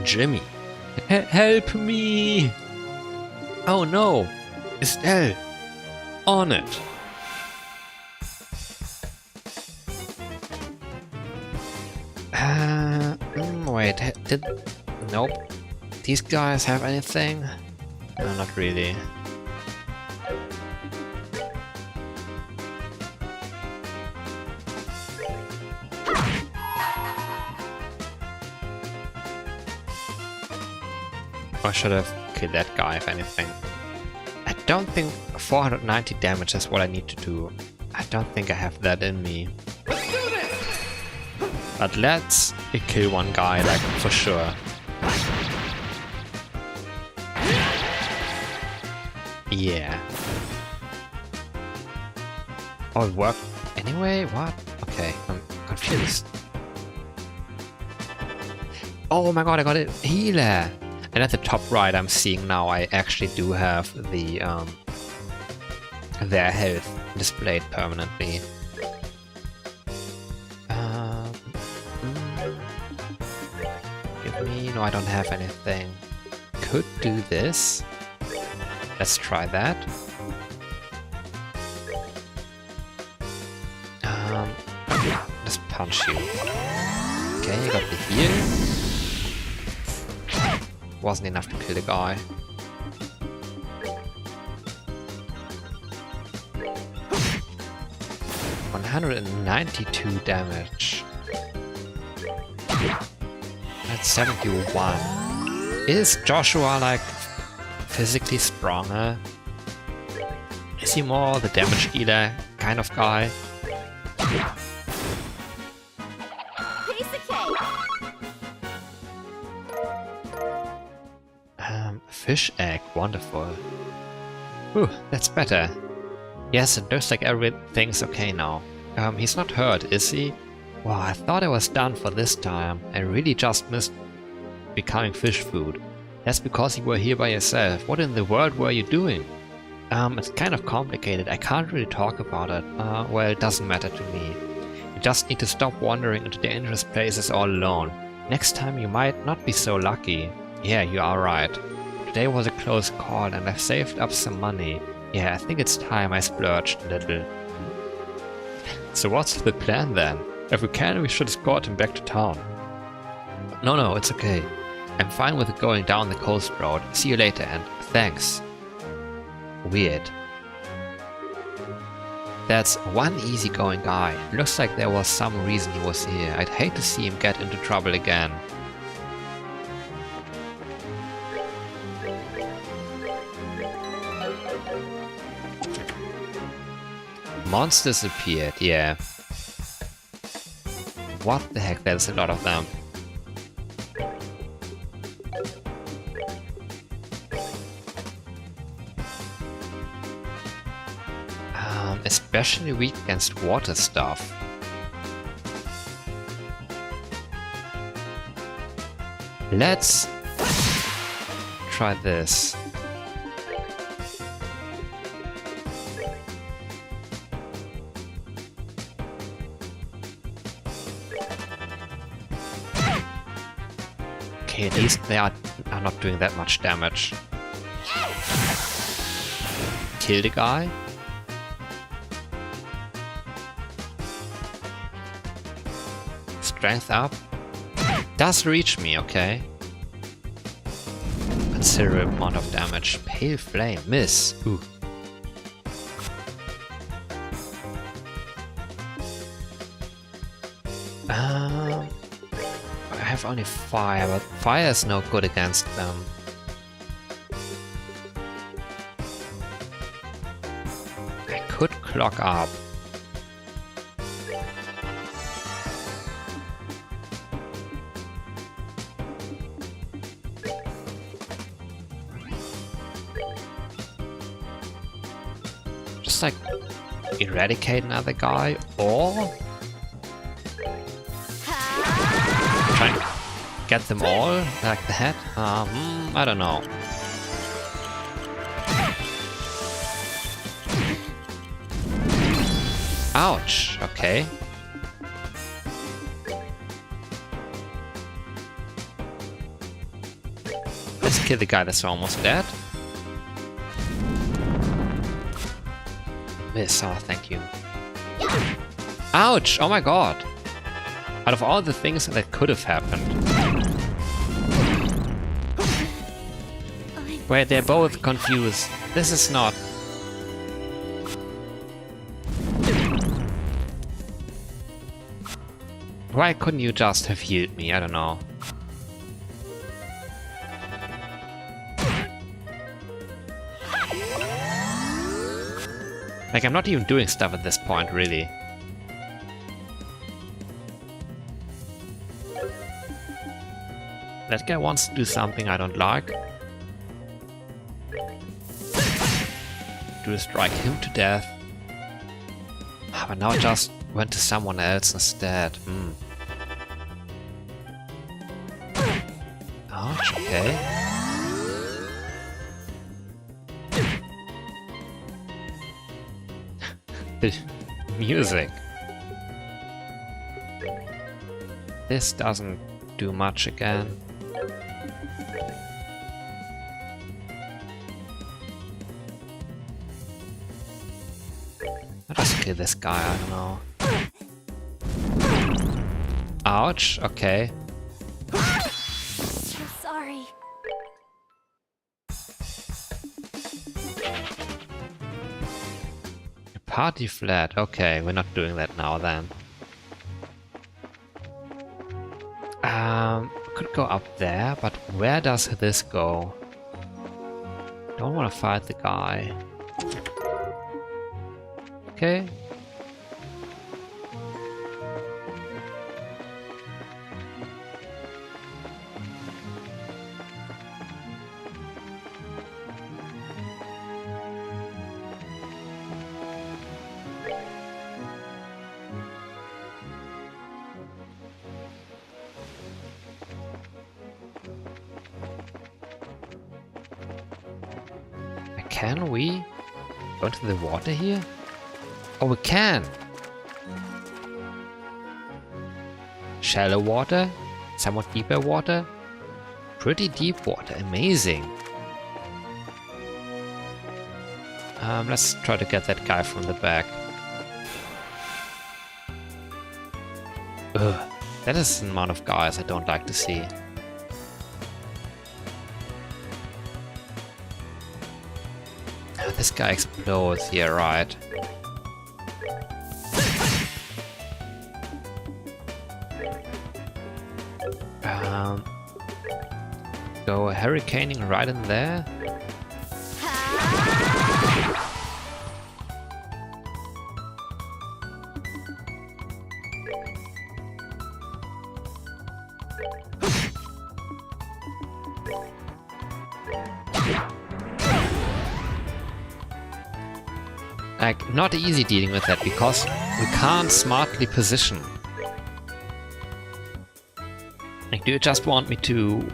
Jimmy. Help me! Oh no! Estelle! On it! Wait, did... Nope. These guys have anything? No, not really. I should have killed that guy, if anything. I don't think 490 damage is what I need to do. I don't think I have that in me. But let's kill one guy, like, for sure. Yeah. Oh, it worked anyway? What? Okay, I'm confused. Oh my god, I got a healer! And at the top right, I'm seeing now I actually do have the their health displayed permanently. Give me... no, I don't have anything. Could do this. Let's try that. Just punch you. Okay, you got the heal. Wasn't enough to kill the guy. $192 damage. That's 71. Is Joshua like physically stronger? Is he more the damage dealer kind of guy? Piece of cake. Fish egg, wonderful. Whew, that's better. Yes, it looks like everything's okay now. He's not hurt, is he? Wow, I thought I was done for this time. I really just missed becoming fish food. That's because you were here by yourself. What in the world were you doing? It's kind of complicated. I can't really talk about it. Well, it doesn't matter to me. You just need to stop wandering into dangerous places all alone. Next time you might not be so lucky. Yeah, you are right. Today was a close call and I've saved up some money. Yeah, I think it's time I splurged a little. So what's the plan then? If we can, we should escort him back to town. No, it's okay. I'm fine with going down the coast road. See you later and thanks. Weird. That's one easygoing guy. Looks like there was some reason he was here. I'd hate to see him get into trouble again. Monsters appeared, yeah. What the heck, there's a lot of them. Especially weak against water stuff. Let's try this. Okay, at least they are not doing that much damage. Kill the guy. Strength up. Does reach me, okay. Considerable amount of damage. Pale flame, miss. Ooh. I have only fire, but fire is no good against them. I could clog up. Like eradicate another guy, or try and get them all like that. I don't know. Ouch. Okay. Let's kill the guy that's almost dead. Miss, oh, thank you. Ouch! Oh my god! Out of all the things that could have happened. Wait, they're both confused. This is not... Why couldn't you just have healed me? I don't know. Like, I'm not even doing stuff at this point, really. That guy wants to do something I don't like. Do strike him to death. But now I just went to someone else instead. Ouch, okay. The music. This doesn't do much again. I'll just kill this guy, I don't know. Ouch, okay. So sorry. Party flat. Okay, we're not doing that now then. Could go up there, but where does this go? Don't want to fight the guy. Okay. Can we go into the water here? Oh, we can! Shallow water? Somewhat deeper water? Pretty deep water, amazing! Let's try to get that guy from the back. Ugh, that is an amount of guys I don't like to see. This guy explodes, yeah, right. Go hurricaning right in there. Like, not easy dealing with that because we can't smartly position. Like, do you just want me to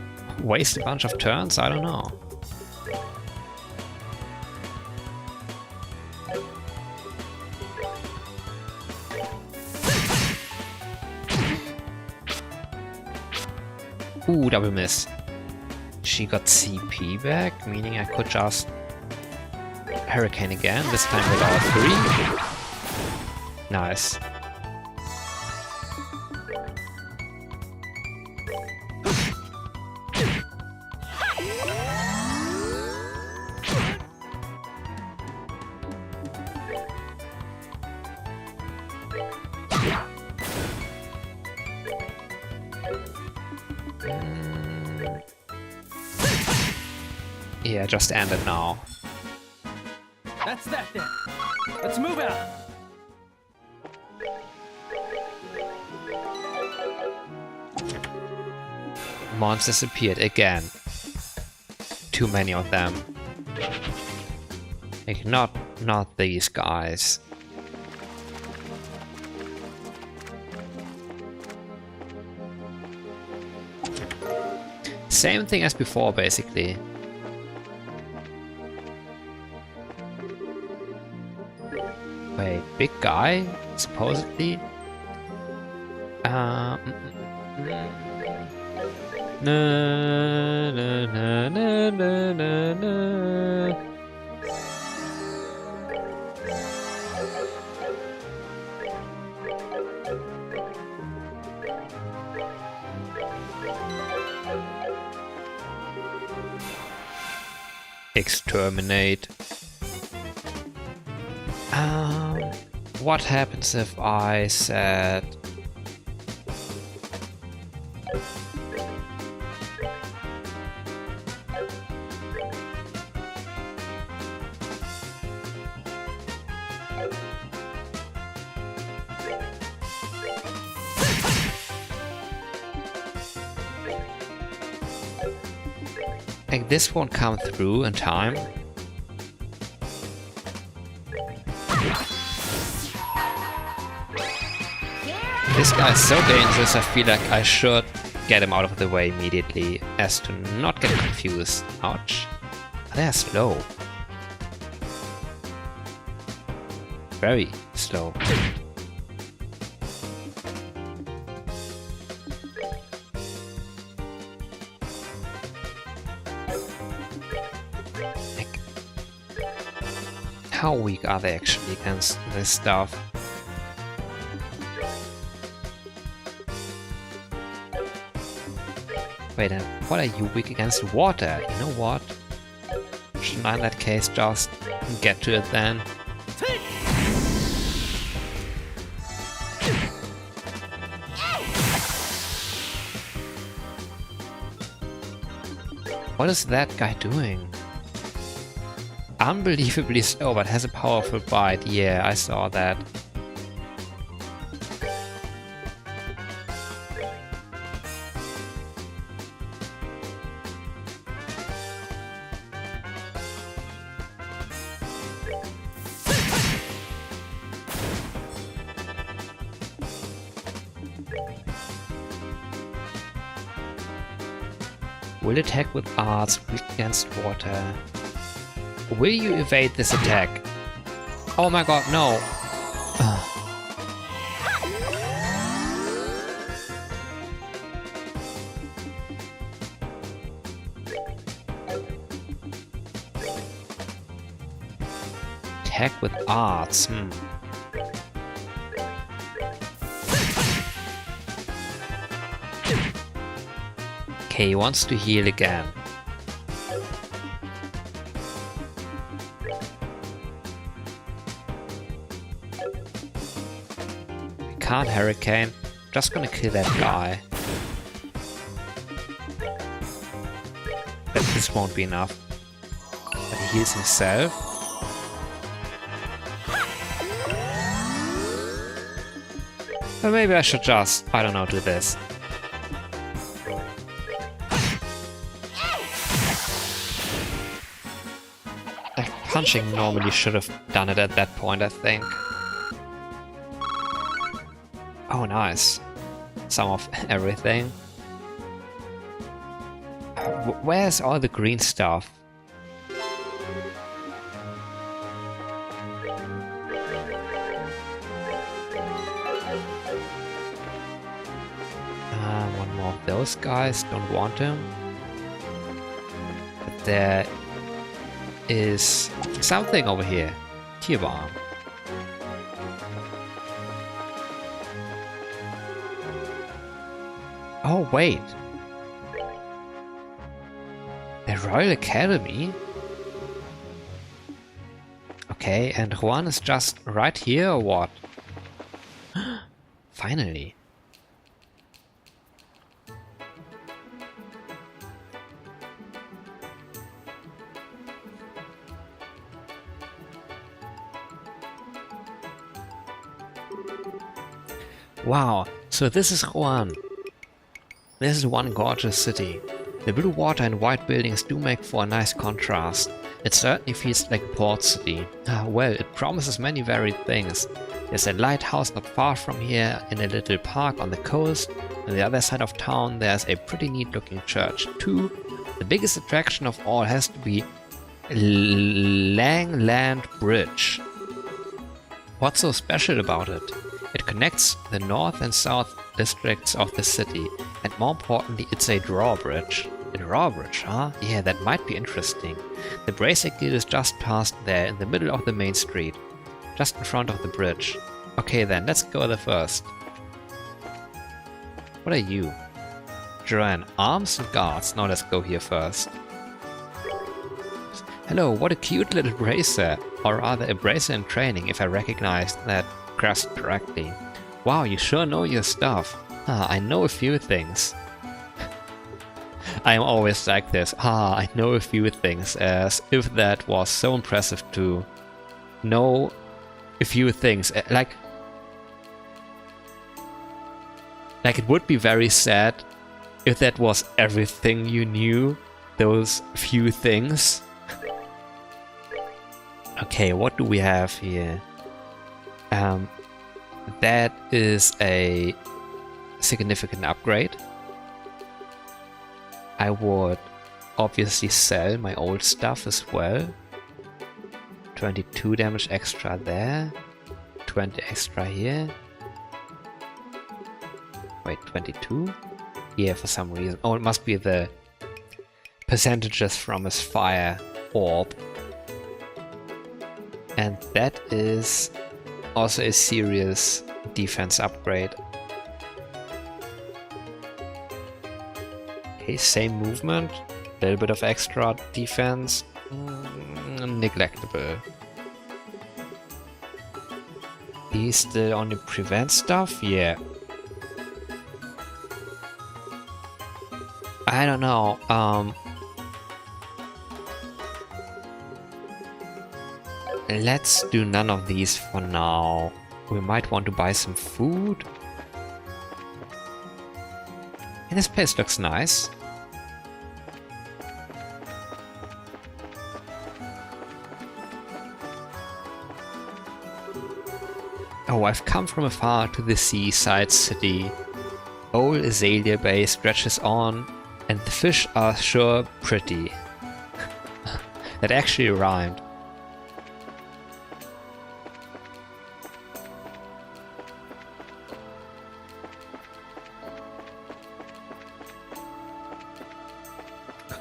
waste a bunch of turns? I don't know. Ooh, double miss. She got CP back, meaning I could just hurricane again, this time with all 3. Nice. Yeah, just end it now. That's that then. Let's move out. Monsters appeared again. Too many of them. Like, not these guys. Same thing as before, basically. Wait, big guy, supposedly? No, no, no, no, no, no. Exterminate. What happens if I said... Like, this won't come through in time. This guy is so dangerous, I feel like I should get him out of the way immediately, as to not get confused. Ouch. They're slow. Very slow. Like, how weak are they actually against this stuff? Wait, and what are you weak against water? You know what? Shouldn't I in that case just get to it then? What is that guy doing? Unbelievably slow, but has a powerful bite. Yeah, I saw that. Will attack with arts, weak against water. Will you evade this attack? Oh my god, no! Attack with arts, Okay, he wants to heal again. can't hurricane. Just gonna kill that guy. But this won't be enough. But he heals himself. But maybe I should just, I don't know, do this. Like, punching normally should have done it at that point, I think. Oh, nice. Some of everything. Where's all the green stuff? One more of those guys, don't want him. But there is something over here. Tierbarm. Oh, wait. The Royal Academy? Okay, and Juan is just right here or what? Finally. Wow, so this is Juan. This is one gorgeous city. The blue water and white buildings do make for a nice contrast. It certainly feels like a port city. Well, it promises many varied things. There's a lighthouse not far from here in a little park on the coast. On the other side of town there's a pretty neat looking church too. The biggest attraction of all has to be Langland Bridge. What's so special about it? It connects the north and south districts of the city, and more importantly, it's a drawbridge. A drawbridge, huh? Yeah, that might be interesting. The Bracer Guild is just past there, in the middle of the main street. Just in front of the bridge. Okay then, let's go there first. What are you? Joanne, arms and guards. Now let's go here first. Hello, what a cute little bracer. Or rather, a bracer in training, if I recognize that crest correctly. Wow, you sure know your stuff. I know a few things. I am always like this. I know a few things, as if that was so impressive to know a few things. Like it would be very sad if that was everything you knew, those few things. Okay, what do we have here? That is a significant upgrade. I would obviously sell my old stuff as well. 22 damage extra there. 20 extra here. Wait, 22? Yeah, for some reason. Oh, it must be the percentages from his fire orb. And that is also a serious defense upgrade. Okay, same movement, a little bit of extra defense, neglectable. He still only prevents stuff? Yeah. I don't know, let's do none of these for now. We might want to buy some food. And this place looks nice. Oh, I've come from afar to the seaside city. Old Azalea Bay stretches on, and the fish are sure pretty. That actually rhymed.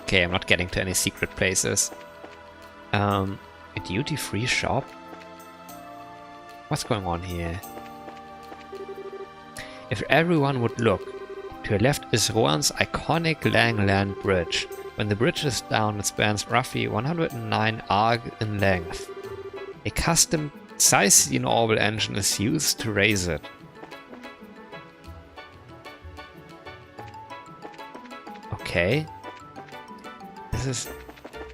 Okay, I'm not getting to any secret places. A duty-free shop? What's going on here? If everyone would look, to your left is Rohan's iconic Langland Bridge. When the bridge is down, it spans roughly 109 arc in length. A custom Cyclone orbital engine is used to raise it. Okay. This is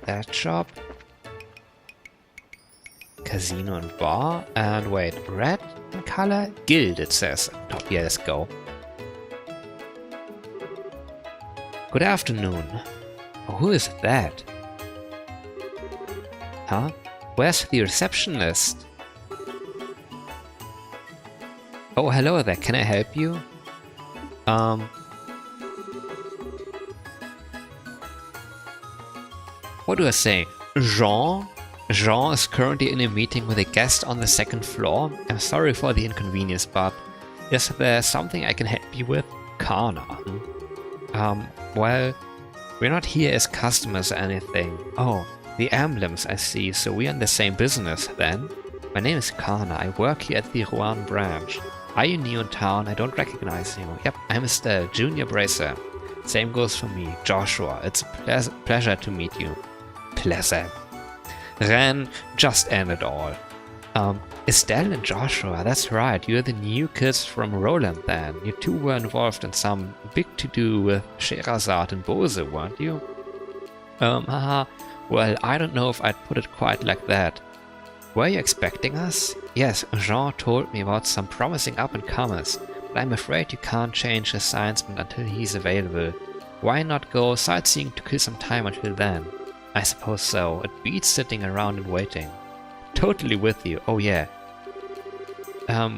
that shop. Casino and bar. And wait, red in color? Guild, it says. Oh, yeah, let's go. Good afternoon. Oh, who is that? Huh? Where's the receptionist? Oh, hello there. Can I help you? What do I say? Jean? Jean is currently in a meeting with a guest on the second floor. I'm sorry for the inconvenience, but is there something I can help you with? Kana. Well, we're not here as customers or anything. Oh, the emblems, I see. So we're in the same business then? My name is Kana. I work here at the Rouen branch. Are you new in town? I don't recognize you. Yep, I'm Estelle, junior bracer. Same goes for me, Joshua. It's a pleasure to meet you. Pleasure. Ren just ended all. Estelle and Joshua, that's right. You're the new kids from Roland then. You two were involved in some big to-do with Sherazade and Bose, weren't you? Haha. Well, I don't know if I'd put it quite like that. Were you expecting us? Yes, Jean told me about some promising up-and-comers, but I'm afraid you can't change his assignment until he's available. Why not go sightseeing to kill some time until then? I suppose so. It beats sitting around and waiting. Totally with you. Oh yeah.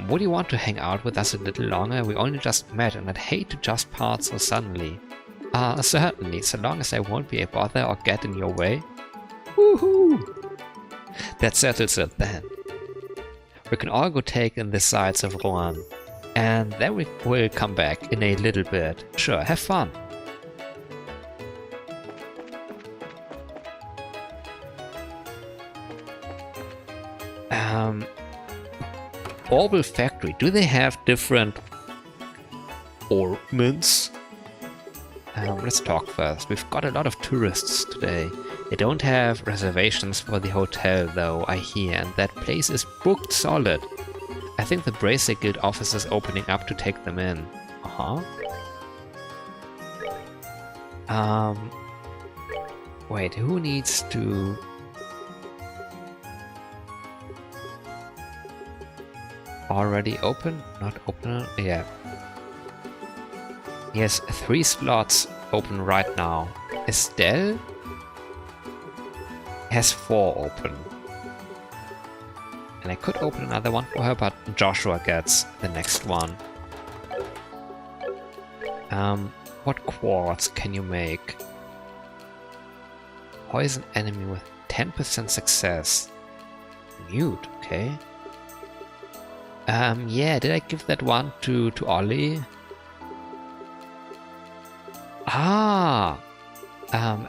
Would you want to hang out with us a little longer? We only just met and I'd hate to just part so suddenly. Certainly, so long as I won't be a bother or get in your way. Woohoo! That settles it then. We can all go take in the sights of Rouen. And then we will come back in a little bit. Sure, have fun. Orbital Factory. Do they have different ornaments? Let's talk first. We've got a lot of tourists today. They don't have reservations for the hotel though, I hear, and that place is booked solid. I think the Bracer Guild office is opening up to take them in. Wait, who needs to... Already open? Not open? Yeah. Yes, 3 slots open right now. Estelle has 4 open. And I could open another one for her, but Joshua gets the next one. What quartz can you make? Poison enemy with 10% success. Mute, okay. Yeah, did I give that one to Ollie?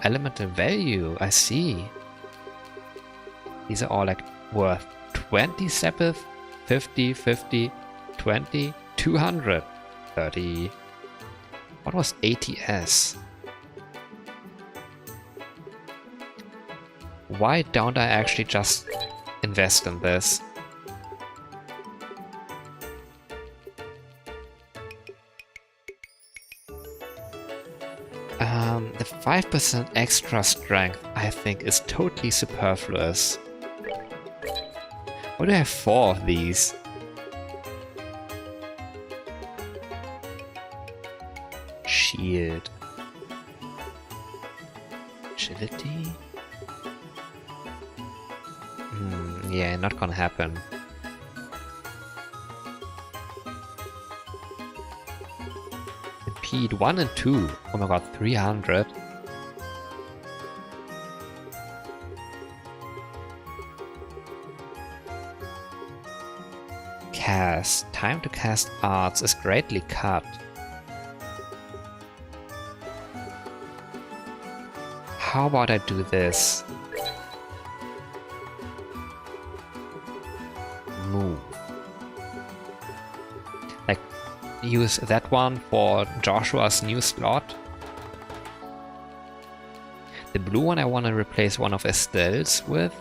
Elemental value, I see. These are all like worth 20 Sepith, 50, 50, 20, 200, 30. What was ATS? Why don't I actually just invest in this? The 5% extra strength, I think, is totally superfluous. Why do I have 4 of these? Shield. Agility? Yeah, not gonna happen. Impede 1 and 2. Oh my god, 300. Cast. Time to cast arts is greatly cut. How about I do this? Move. Like, use that one for Joshua's new slot. The blue one I want to replace one of Estelle's with.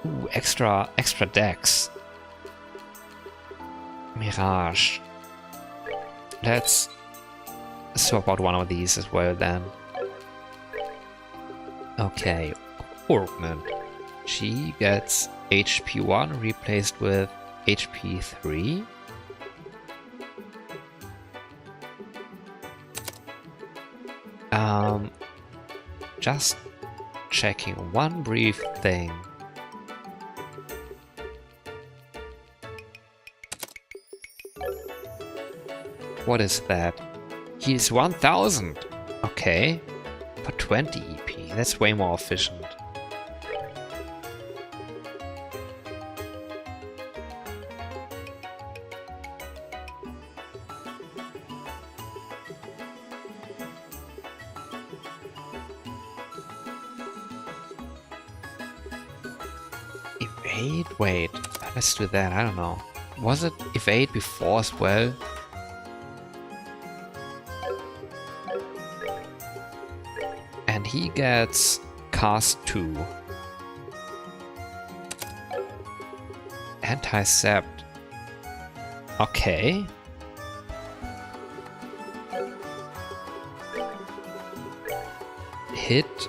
Ooh, extra decks. Mirage. Let's swap out one of these as well then. Okay, Orkman. She gets HP 1 replaced with HP 3. Just checking one brief thing. What is that? He's 1000! Okay. For 20 EP. That's way more efficient. Evade? Wait. Let's do that. I don't know. Was it evade before as well? And he gets cast 2. Anti-sept. Okay. Hit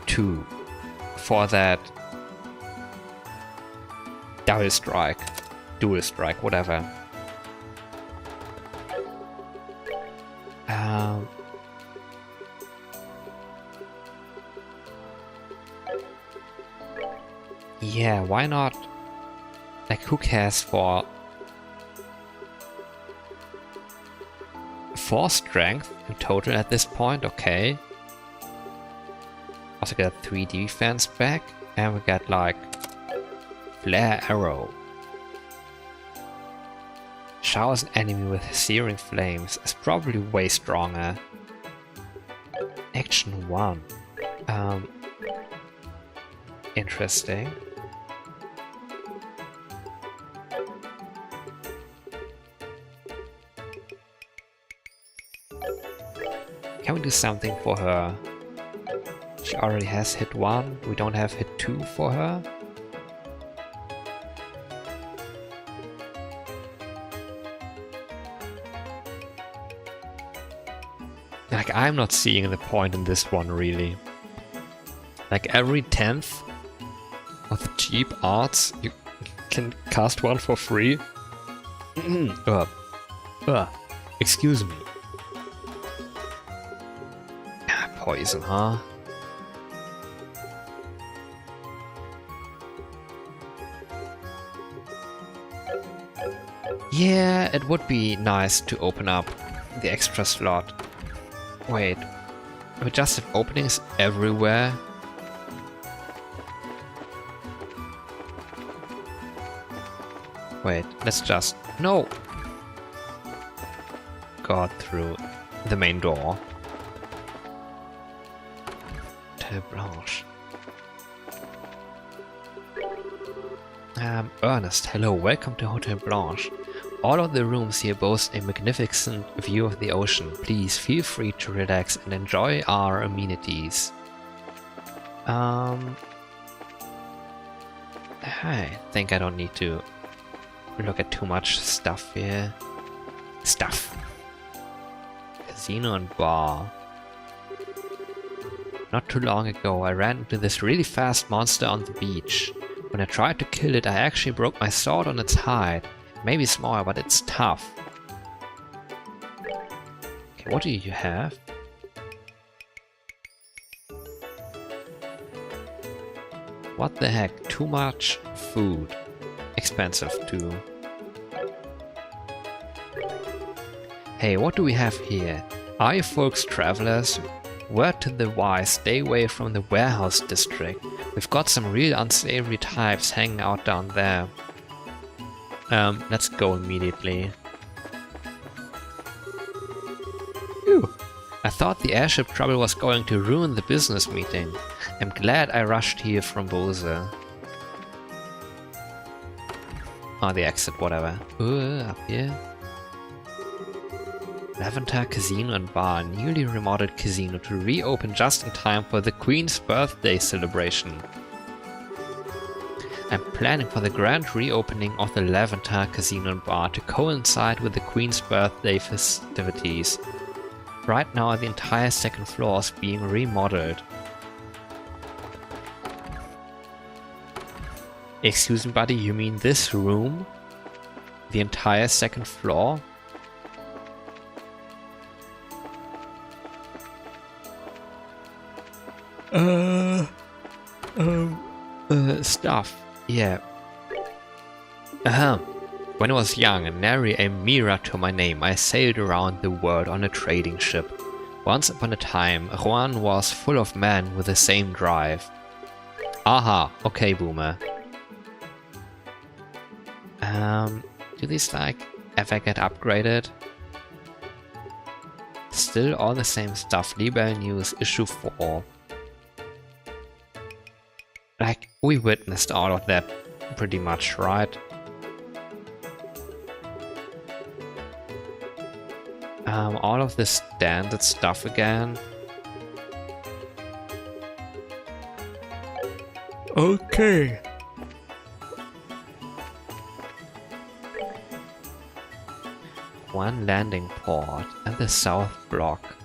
2 for that double strike, dual strike, whatever. Yeah, why not? Like, who cares for 4 strength in total at this point? Okay. Also get 3 defense back, and we get like flare arrow. Showers an enemy with searing flames is probably way stronger. Action 1. Interesting. Can we do something for her? She already has hit 1. We don't have hit 2 for her. Like, I'm not seeing the point in this one, really. Like, every 10th of the cheap arts, you can cast one for free. Excuse me. Poison, huh? Yeah, it would be nice to open up the extra slot. Wait, we just have openings everywhere? Wait, let's just... No! Got through the main door. Blanche. Ernest, hello, welcome to Hotel Blanche. All of the rooms here boast a magnificent view of the ocean. Please feel free to relax and enjoy our amenities. I think I don't need to look at too much stuff here. Casino and bar. Not too long ago, I ran into this really fast monster on the beach. When I tried to kill it, I actually broke my sword on its hide. Maybe small, but it's tough. Okay, what do you have? What the heck? Too much food. Expensive too. Hey, what do we have here? Are you folks travelers? Word to the wise, stay away from the warehouse district. We've got some real unsavory types hanging out down there. Let's go immediately. Phew. I thought the airship trouble was going to ruin the business meeting. I'm glad I rushed here from Bose. Oh, the exit, whatever. Up here. Lavender Casino and Bar, a newly remodeled casino to reopen just in time for the Queen's birthday celebration. I'm planning for the grand reopening of the Lavender Casino and Bar to coincide with the Queen's birthday festivities. Right now the entire second floor is being remodeled. Excuse me, buddy, you mean this room? The entire second floor? Stuff. Yeah. When I was young and nary a mirror to my name, I sailed around the world on a trading ship. Once upon a time, Rouen was full of men with the same drive. Aha, okay, boomer. Do these like ever get upgraded? Still all the same stuff. Libel News issue 4. Like, we witnessed all of that pretty much, right? All of this standard stuff again. Okay. One landing port at the south block.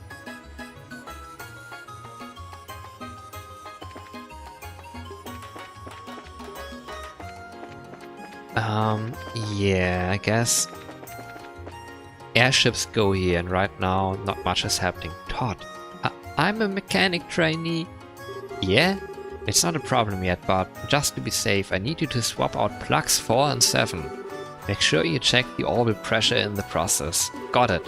Yeah, I guess airships go here, and right now not much is happening. Todd, I'm a mechanic trainee. Yeah? It's not a problem yet, but just to be safe, I need you to swap out plugs 4 and 7. Make sure you check the orbit pressure in the process. Got it.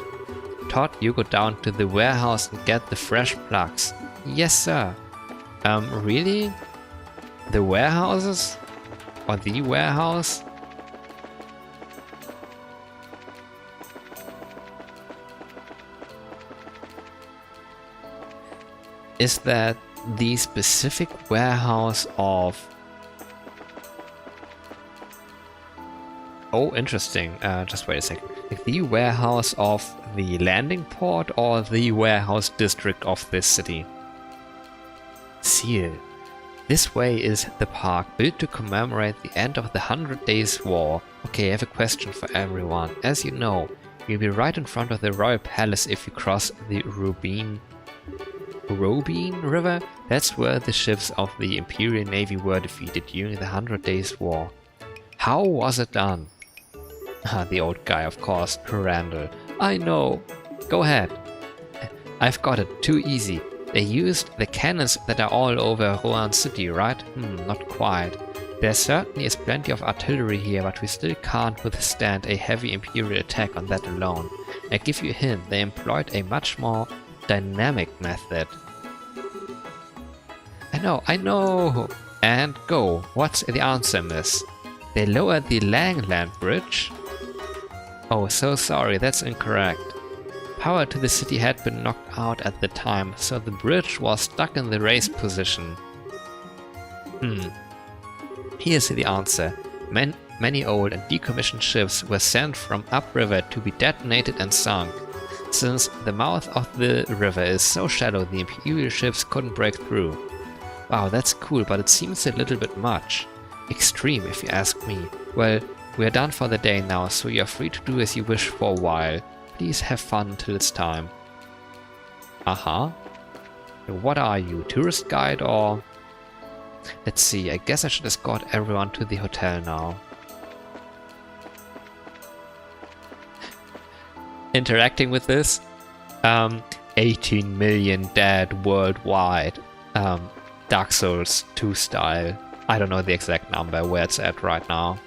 Todd, you go down to the warehouse and get the fresh plugs. Yes, sir. Really? The warehouses? Or the warehouse? Is that the specific warehouse of... Oh, interesting. Just wait a second. Like the warehouse of the landing port or the warehouse district of this city? Seal. This way is the park, built to commemorate the end of the 100 Days War. Okay, I have a question for everyone. As you know, you'll be right in front of the Royal Palace if you cross the Robine River. That's where the ships of the Imperial Navy were defeated during the 100 Days War. How was it done? The old guy, of course, Randall. I know. Go ahead. I've got it. Too easy. They used the cannons that are all over Rouen City, right? Not quite. There certainly is plenty of artillery here, but we still can't withstand a heavy Imperial attack on that alone. I give you a hint, they employed a much more dynamic method. I know! And go. What's the answer, miss? They lowered the Langland Bridge? Oh, so sorry, that's incorrect. Power to the city had been knocked out at the time, so the bridge was stuck in the raised position. Here's the answer. Many old and decommissioned ships were sent from upriver to be detonated and sunk. Since the mouth of the river is so shallow, the Imperial ships couldn't break through. Wow, that's cool, but it seems a little bit much. Extreme, if you ask me. Well, we're done for the day now, so you're free to do as you wish for a while. Please have fun until it's time. Aha. What are you, tourist guide or... Let's see, I guess I should escort everyone to the hotel now. Interacting with this? 18 million dead worldwide. Dark Souls 2 style. I don't know the exact number where it's at right now.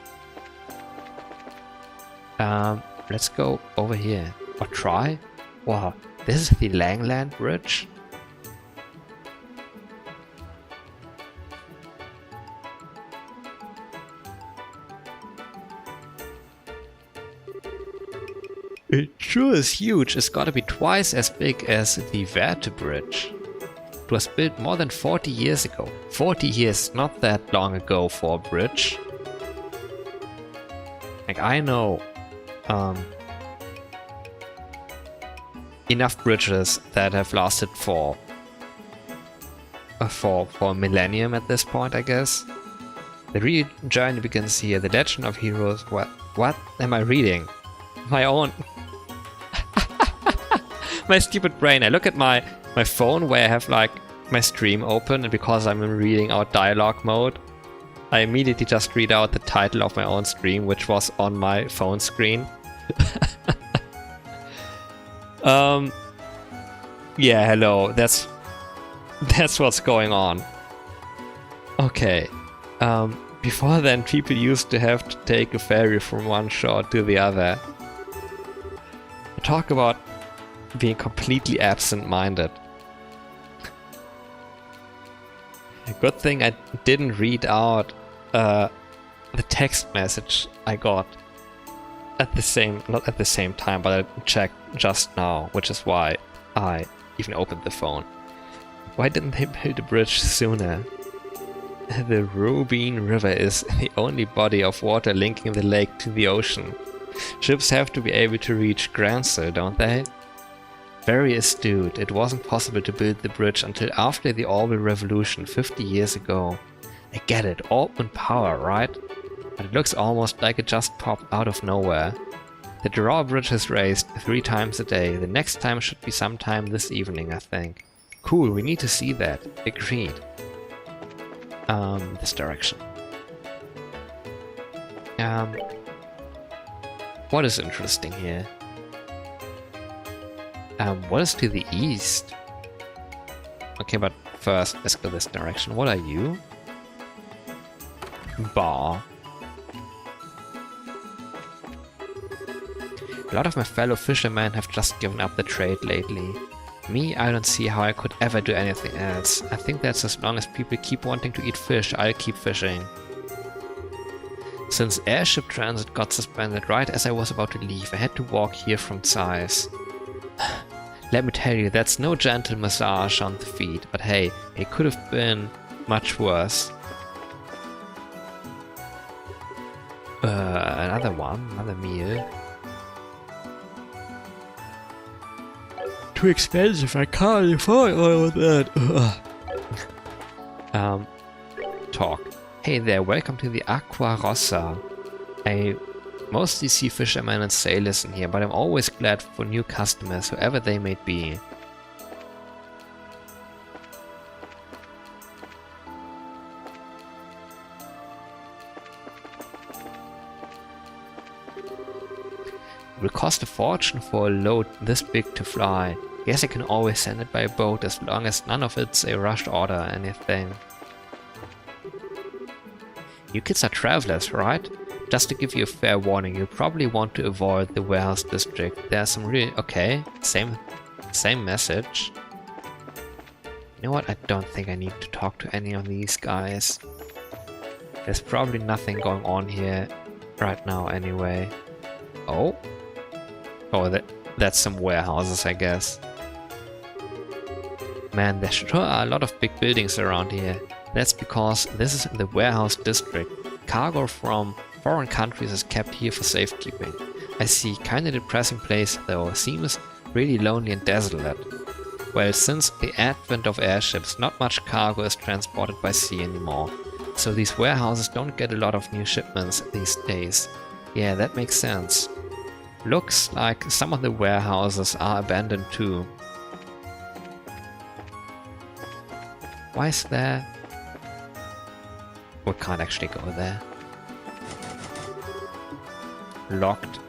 Let's go over here. Or try? Wow, this is the Langland Bridge? It sure is huge. It's gotta be twice as big as the Verte Bridge. It was built more than 40 years ago. 40 years, not that long ago for a bridge. Like, I know enough bridges that have lasted for a millennium at this point, I guess. The real journey begins here. The legend of heroes. What am I reading? My own. My stupid brain. I look at my phone where I have like my stream open, and because I'm in reading out dialogue mode, I immediately just read out the title of my own stream, which was on my phone screen. Yeah, hello. That's what's going on. Okay. Before then, people used to have to take a ferry from one shore to the other. Talk about being completely absent-minded. Good thing I didn't read out the text message I got at the same, not at the same time, but I checked just now, which is why I even opened the phone. Why didn't they build a bridge sooner? The Rubine River is the only body of water linking the lake to the ocean. Ships have to be able to reach Gransil, don't they? Very astute. It wasn't possible to build the bridge until after the Orbital Revolution 50 years ago. I get it, Altman power, right? But it looks almost like it just popped out of nowhere. The drawbridge is raised 3 times a day. The next time should be sometime this evening, I think. Cool, we need to see that. Agreed. This direction. What is interesting here? What is to the east? Okay, but first, let's go this direction. What are you? Bar. A lot of my fellow fishermen have just given up the trade lately. Me, I don't see how I could ever do anything else. I think that's as long as people keep wanting to eat fish, I'll keep fishing. Since airship transit got suspended right as I was about to leave, I had to walk here from Zeiss. Let me tell you, that's no gentle massage on the feet, but hey, it could have been much worse. Another one, another meal. Too expensive, I can't afford all of that. Talk. Hey there, welcome to the Aqua Rossa. I mostly see fishermen and sailors in here, but I'm always glad for new customers, whoever they may be. It will cost a fortune for a load this big to fly. Guess I can always send it by boat as long as none of it's a rushed order or anything. You kids are travelers, right? Just to give you a fair warning, you'll probably want to avoid the warehouse district. There's some really... okay, same message. You know what, I don't think I need to talk to any of these guys. There's probably nothing going on here right now anyway. Oh? Oh, that's some warehouses, I guess. Man, there sure are a lot of big buildings around here. That's because this is the warehouse district. Cargo from foreign countries is kept here for safekeeping. I see, kinda depressing place though. Seems really lonely and desolate. Well, since the advent of airships, not much cargo is transported by sea anymore. So these warehouses don't get a lot of new shipments these days. Yeah, that makes sense. Looks like some of the warehouses are abandoned too. Why is there... we can't actually go there. Locked.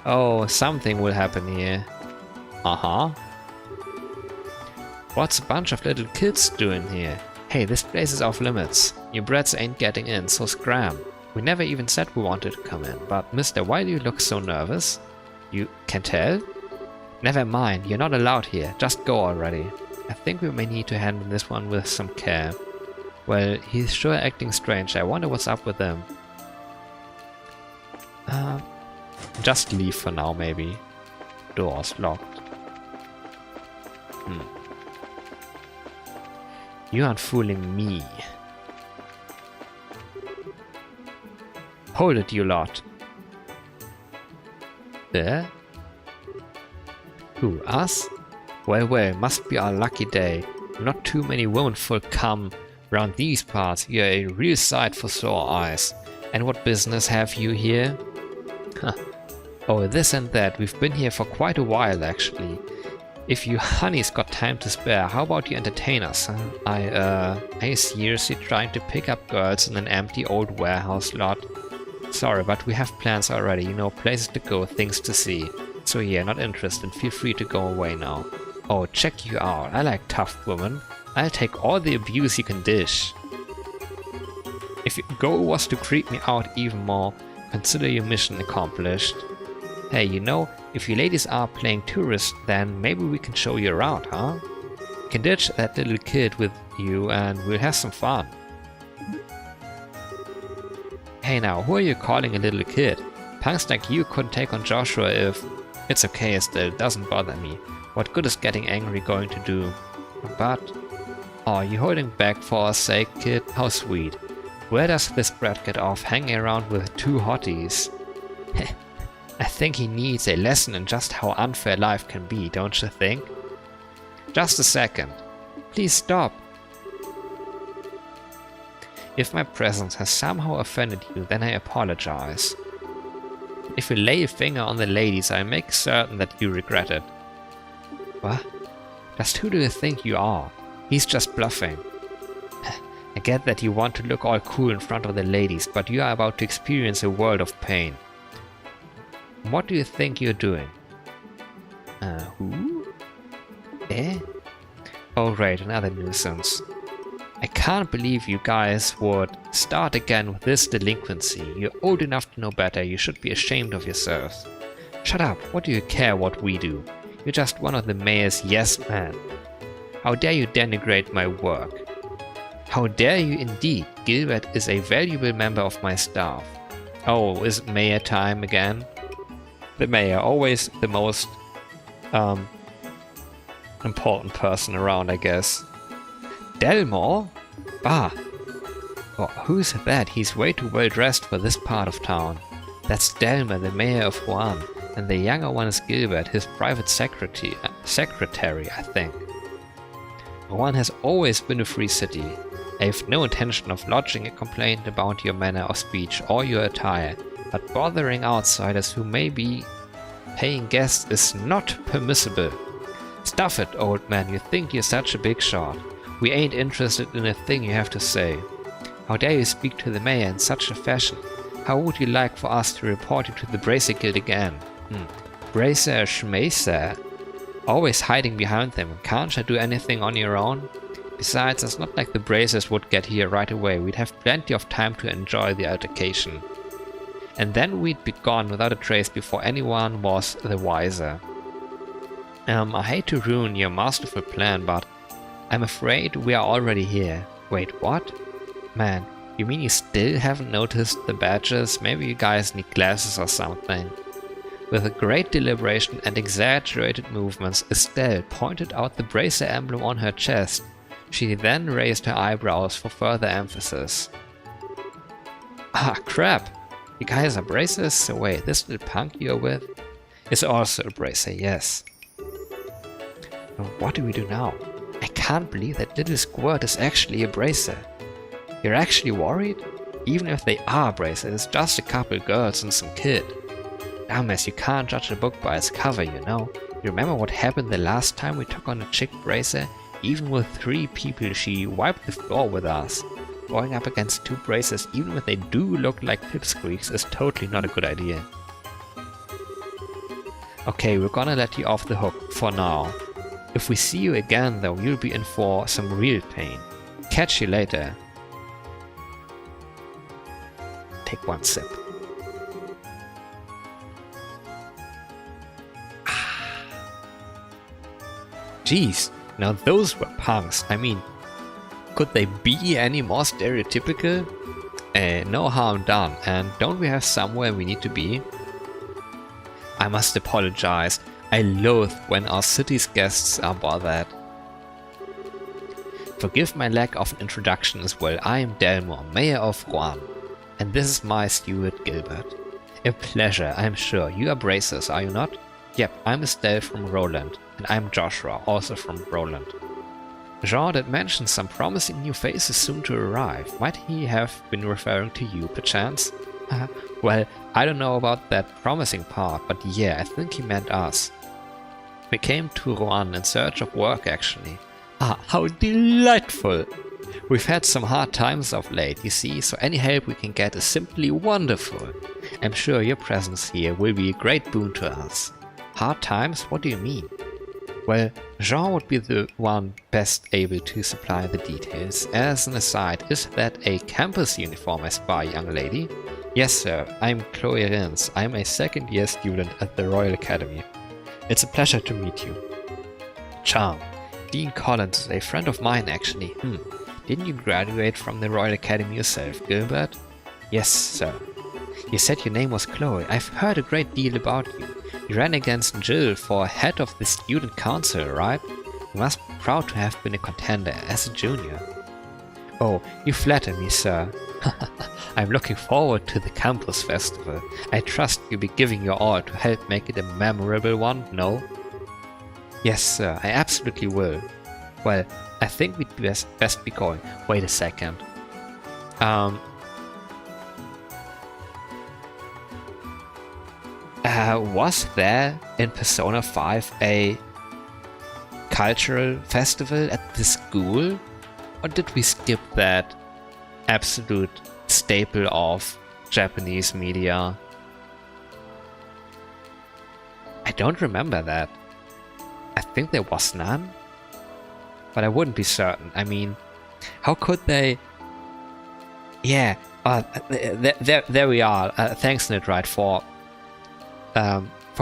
Oh, something will happen here. Uh-huh. What's a bunch of little kids doing here? Hey, this place is off limits. You brats ain't getting in, so scram. We never even said we wanted to come in, but mister, why do you look so nervous? You can tell? Never mind, you're not allowed here. Just go already. I think we may need to handle this one with some care. Well, he's sure acting strange. I wonder what's up with him. Just leave for now, maybe. Door's locked. You aren't fooling me. Hold it, you lot. There? Who, us? Well, well, must be our lucky day. Not too many womenfolk come Round these parts, you're a real sight for sore eyes. And what business have you here? Huh. Oh, this and that. We've been here for quite a while, actually. If you honeys got time to spare, how about you entertain us, huh? Are you seriously trying to pick up girls in an empty old warehouse lot? Sorry, but we have plans already, you know, places to go, things to see. So yeah, not interested, feel free to go away now. Oh, check you out, I like tough women. I'll take all the abuse you can dish. If your goal was to creep me out even more, consider your mission accomplished. Hey, you know, if you ladies are playing tourist, then maybe we can show you around, huh? You can ditch that little kid with you and we'll have some fun. Hey now, who are you calling a little kid? Punks like you couldn't take on Joshua if... It's okay, still, doesn't bother me. What good is getting angry going to do? But... Oh, you holding back for our sake, kid? How sweet. Where does this brat get off hanging around with two hotties? I think he needs a lesson in just how unfair life can be, don't you think? Just a second. Please stop. If my presence has somehow offended you, then I apologize. If you lay a finger on the ladies, I make certain that you regret it. What? Just who do you think you are? He's just bluffing. I get that you want to look all cool in front of the ladies, but you are about to experience a world of pain. What do you think you're doing? Who? Eh? Oh right, another nuisance. I can't believe you guys would start again with this delinquency. You're old enough to know better, you should be ashamed of yourselves. Shut up, what do you care what we do? You're just one of the mayor's yes men. How dare you denigrate my work? How dare you indeed? Gilbert is a valuable member of my staff. Oh, is it mayor time again? The mayor, always the most important person around, I guess. Delmore? Bah! Oh, who's that? He's way too well dressed for this part of town. That's Delmer, the mayor of Juan, and the younger one is Gilbert, his private secretary, I think. Juan has always been a free city. I have no intention of lodging a complaint about your manner of speech or your attire, but bothering outsiders who may be paying guests is not permissible. Stuff it, old man, you think you're such a big shot. We ain't interested in a thing you have to say. How dare you speak to the mayor in such a fashion? How would you like for us to report you to the Bracer Guild again? Bracer Schmacer? Always hiding behind them, can't you do anything on your own? Besides, it's not like the Bracers would get here right away, we'd have plenty of time to enjoy the altercation. And then we'd be gone without a trace before anyone was the wiser. I hate to ruin your masterful plan, but I'm afraid we are already here. Wait, what? Man, you mean you still haven't noticed the badges? Maybe you guys need glasses or something. With a great deliberation and exaggerated movements, Estelle pointed out the Bracer emblem on her chest. She then raised her eyebrows for further emphasis. Ah, crap! You guys are Bracers? So wait, this little punk you're with is also a Bracer, yes. What do we do now? I can't believe that little squirt is actually a Bracer. You're actually worried? Even if they are Bracers, it's just a couple girls and some kid. Dumbass, you can't judge a book by its cover, you know. You remember what happened the last time we took on a chick Bracer? Even with 3 people, she wiped the floor with us. Going up against 2 Bracers, even if they do look like pipsqueaks, is totally not a good idea. Okay, we're gonna let you off the hook for now. If we see you again though, you'll be in for some real pain. Catch you later. Take one sip. Jeez, now those were punks. I mean, could they be any more stereotypical? No harm done, and don't we have somewhere we need to be? I must apologize. I loathe when our city's guests are bothered. Forgive my lack of an introduction as well. I am Delmore, Mayor of Juan, and this is my steward Gilbert. A pleasure, I'm sure. You are Bracers, are you not? Yep, I'm Estelle from Roland, and I'm Joshua, also from Roland. Jean did mention some promising new faces soon to arrive. Might he have been referring to you, perchance? Well, I don't know about that promising part, but yeah, I think he meant us. We came to Rouen in search of work, actually. Ah, how delightful! We've had some hard times of late, you see, so any help we can get is simply wonderful. I'm sure your presence here will be a great boon to us. Hard times? What do you mean? Well, Jean would be the one best able to supply the details. As an aside, is that a campus uniform I spy, young lady? Yes, sir. I'm Chloe Rins. I'm a second-year student at the Royal Academy. It's a pleasure to meet you. Charm. Dean Collins is a friend of mine, actually. Didn't you graduate from the Royal Academy yourself, Gilbert? Yes, sir. You said your name was Chloe. I've heard a great deal about you. You ran against Jill for head of the student council, right? You must be proud to have been a contender as a junior. Oh, you flatter me, sir. I'm looking forward to the campus festival. I trust you'll be giving your all to help make it a memorable one, no? Yes, sir, I absolutely will. Well, I think we'd best be going. Wait a second. Was there in Persona 5 a cultural festival at the school? Or did we skip that absolute staple of Japanese media? I don't remember that. I think there was none, but I wouldn't be certain. I mean, how could they? Yeah, there we are. Thanks, Nitrite, for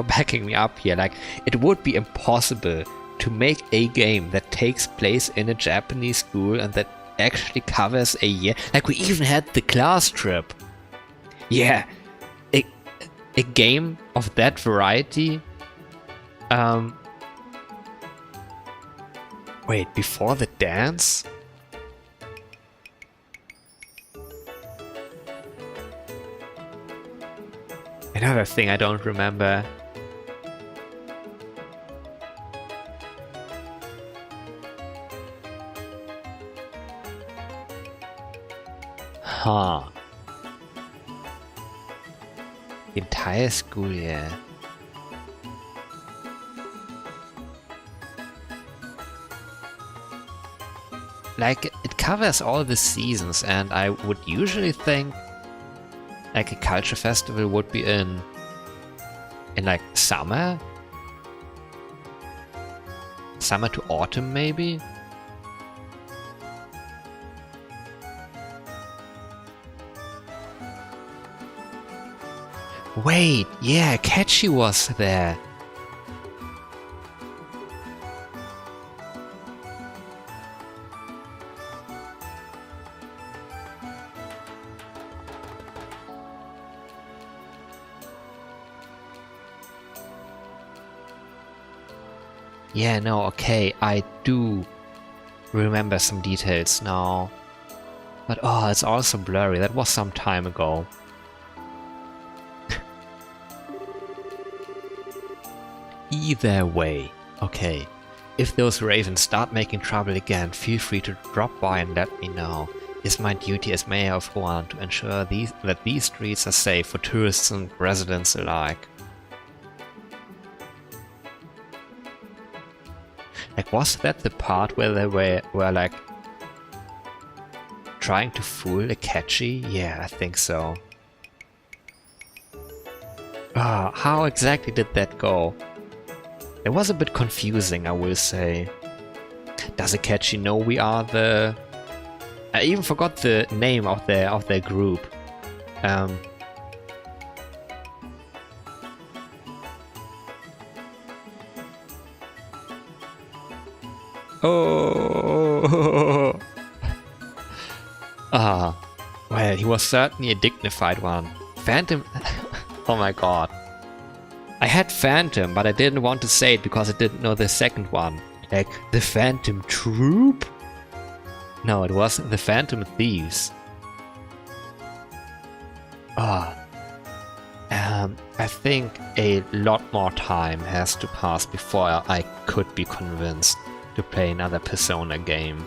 backing me up here. Like, it would be impossible to make a game that takes place in a Japanese school and that actually covers a year. Like, we even had the class trip. Yeah, a game of that variety. Wait, before the dance? Another thing I don't remember. Huh. The entire school year. Like, it covers all the seasons, and I would usually think like a culture festival would be in like summer to autumn, maybe. Wait, yeah, Catchy was there. Yeah, no, okay, I do remember some details now. But oh, it's also blurry. That was some time ago. Either way, okay. If those ravens start making trouble again, feel free to drop by and let me know. It's my duty as mayor of Rouen to ensure that these streets are safe for tourists and residents alike. Like, was that the part where they were like trying to fool a Catchy? Yeah, I think so. Ah, how exactly did that go? It was a bit confusing, I will say. Does a Catchy know we are the... I even forgot the name of their group. Oh. Well, he was certainly a dignified one. Phantom... Oh my god. I had Phantom, but I didn't want to say it because I didn't know the second one. Like, the Phantom Troop? No, it was the Phantom Thieves. I think a lot more time has to pass before I could be convinced to play another Persona game.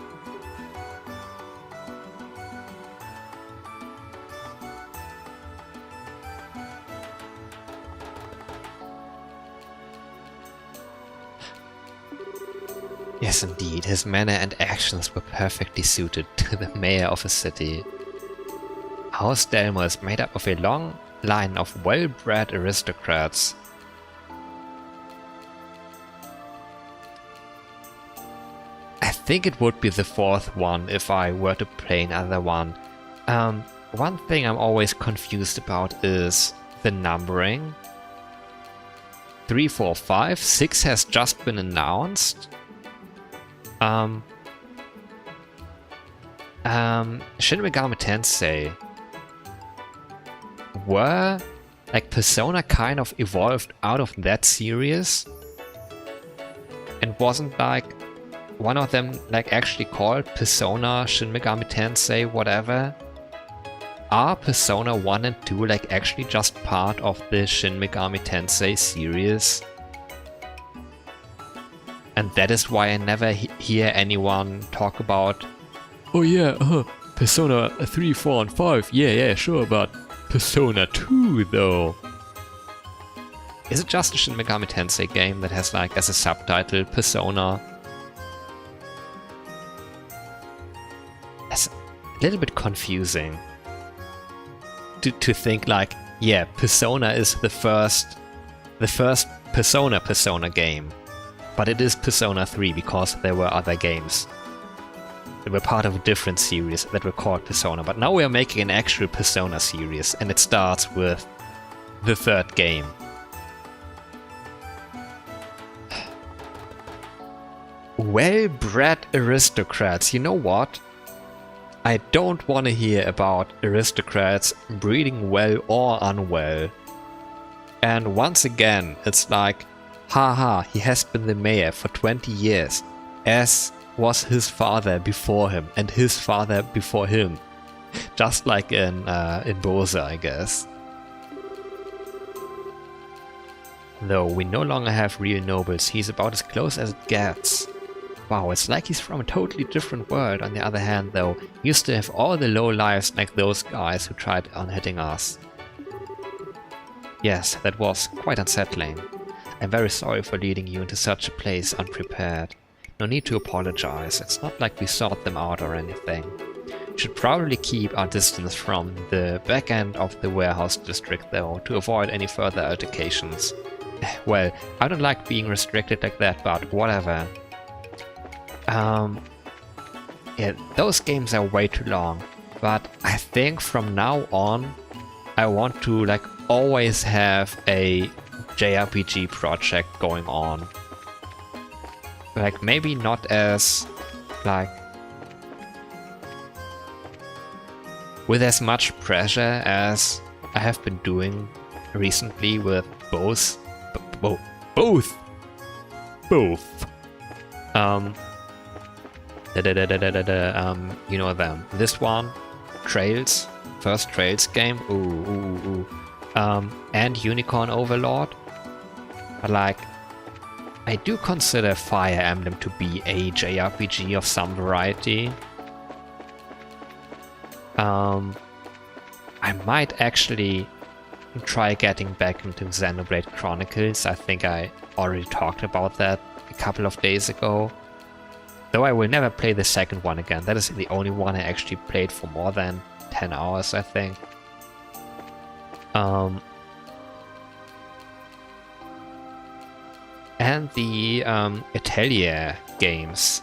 Yes, indeed, his manner and actions were perfectly suited to the mayor of a city. House Delmo is made up of a long line of well-bred aristocrats. I think it would be the fourth one if I were to play another one. One thing I'm always confused about is the numbering. 3, 4, 5, 6 has just been announced. Shin Megami Tensei were like Persona kind of evolved out of that series, and wasn't like one of them like actually called Persona Shin Megami Tensei whatever? Are Persona 1 and 2 like actually just part of the Shin Megami Tensei series? And that is why I never hear anyone talk about, oh yeah, Persona 3, 4 and 5, yeah, sure, but Persona 2 though. Is it just a Shin Megami Tensei game that has like as a subtitle Persona? That's a little bit confusing. To think like, yeah, Persona is the first Persona game. But it is Persona 3 because there were other games. They were part of a different series that were called Persona. But now we are making an actual Persona series, and it starts with the third game. Well-bred aristocrats. You know what? I don't want to hear about aristocrats breeding well or unwell. And once again, it's like, haha, he has been the mayor for 20 years, as was his father before him, and his father before him. Just like in Boza, I guess. Though we no longer have real nobles, he's about as close as it gets. Wow, it's like he's from a totally different world. On the other hand, though, he used to have all the low lives like those guys who tried on hitting us. Yes, that was quite unsettling. I'm very sorry for leading you into such a place unprepared. No need to apologize, it's not like we sought them out or anything. We should probably keep our distance from the back end of the warehouse district though, to avoid any further altercations. Well, I don't like being restricted like that, but whatever. Yeah, those games are way too long, but I think from now on I want to like always have a JRPG project going on. Like maybe not as like with as much pressure as I have been doing recently with both. You know them. This one, Trails, first Trails game, and Unicorn Overlord. But like, I do consider Fire Emblem to be a JRPG of some variety. I might actually try getting back into Xenoblade Chronicles. I think I already talked about that a couple of days ago. Though I will never play the second one again. That is the only one I actually played for more than 10 hours, I think. And the Atelier games.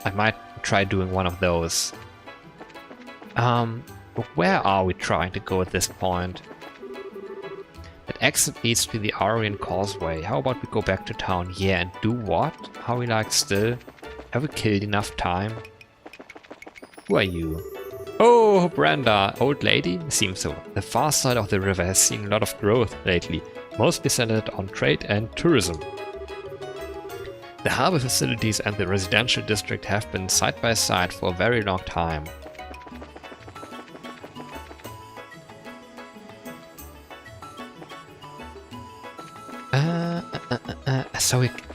I might try doing one of those. Where are we trying to go at this point? That exit leads to the Aryan Causeway. How about we go back to town? Yeah, and do what? Are we like still? Have we killed enough time? Who are you? Oh, Brenda, old lady? Seems so. The far side of the river has seen a lot of growth lately, mostly centered on trade and tourism. The harbor facilities and the residential district have been side by side for a very long time.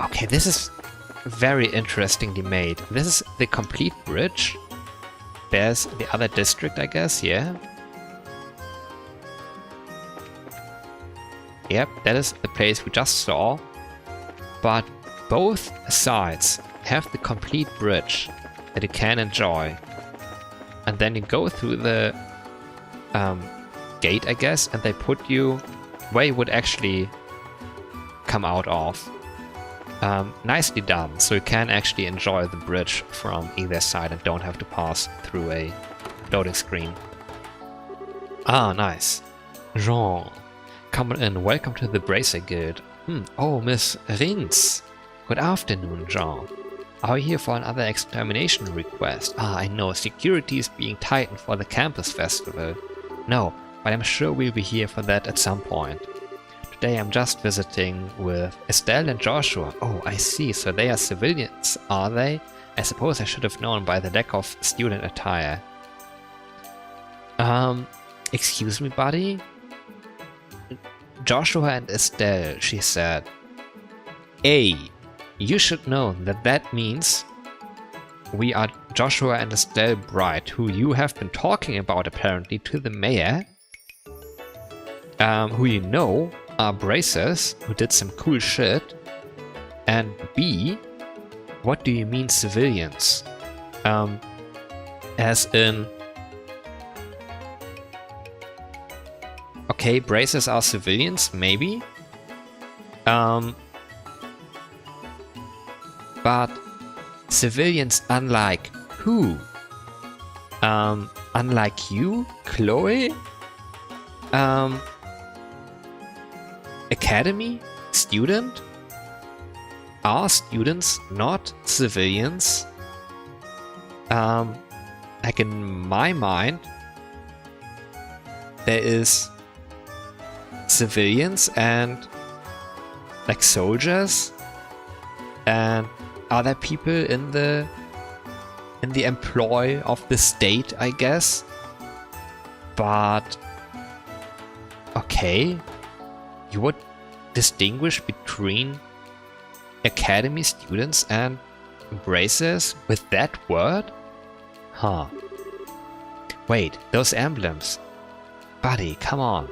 Okay, this is very interestingly made. This is the complete bridge. There's the other district, I guess, yeah? Yep, that is the place we just saw. But both sides have the complete bridge that you can enjoy. And then you go through the gate, I guess, and they put you where you would actually come out of. Nicely done, so you can actually enjoy the bridge from either side and don't have to pass through a loading screen. Ah, nice. Jean, come on in, welcome to the Bracer Guild. Oh, Miss Rins. Good afternoon, Jean. Are you here for another extermination request? Ah, I know, security is being tightened for the campus festival. No, but I'm sure we'll be here for that at some point. Today I'm just visiting with Estelle and Joshua. Oh, I see, so they are civilians, are they? I suppose I should have known by the lack of student attire. Excuse me, buddy? Joshua and Estelle, she said. Hey, you should know that that means we are Joshua and Estelle Bright, who you have been talking about apparently to the mayor, who you know are bracers who did some cool shit. And B, what do you mean civilians? As in... Okay, bracers are civilians, maybe? But civilians unlike who? Unlike you, Chloe? Academy? Student? Are students not civilians? Like in my mind, there is civilians and like soldiers and other people in the employ of the state, I guess. But okay, you would distinguish between academy students and bracers with that word? Huh. Wait, those emblems. Buddy, come on.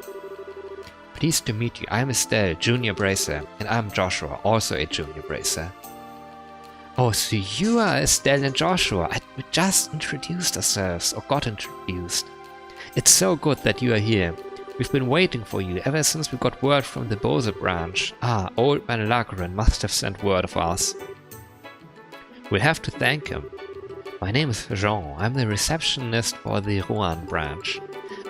Pleased to meet you. I'm Estelle, junior bracer, and I'm Joshua, also a junior bracer. Oh, so you are Estelle and Joshua. We just introduced ourselves, or got introduced. It's so good that you are here. We've been waiting for you ever since we got word from the Bose branch. Ah, old man Lagren must have sent word of us. We'll have to thank him. My name is Jean. I'm the receptionist for the Rouen branch.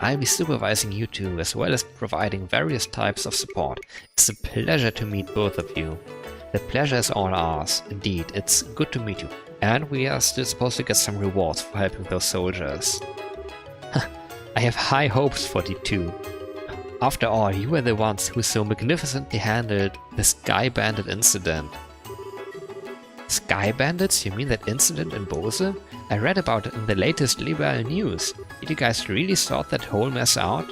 I'll be supervising you two, as well as providing various types of support. It's a pleasure to meet both of you. The pleasure is all ours. Indeed, it's good to meet you. And we are still supposed to get some rewards for helping those soldiers. I have high hopes for you two. After all, you were the ones who so magnificently handled the Sky Bandit incident. Sky Bandits? You mean that incident in Bose? I read about it in the latest liberal news. Did you guys really sort that whole mess out?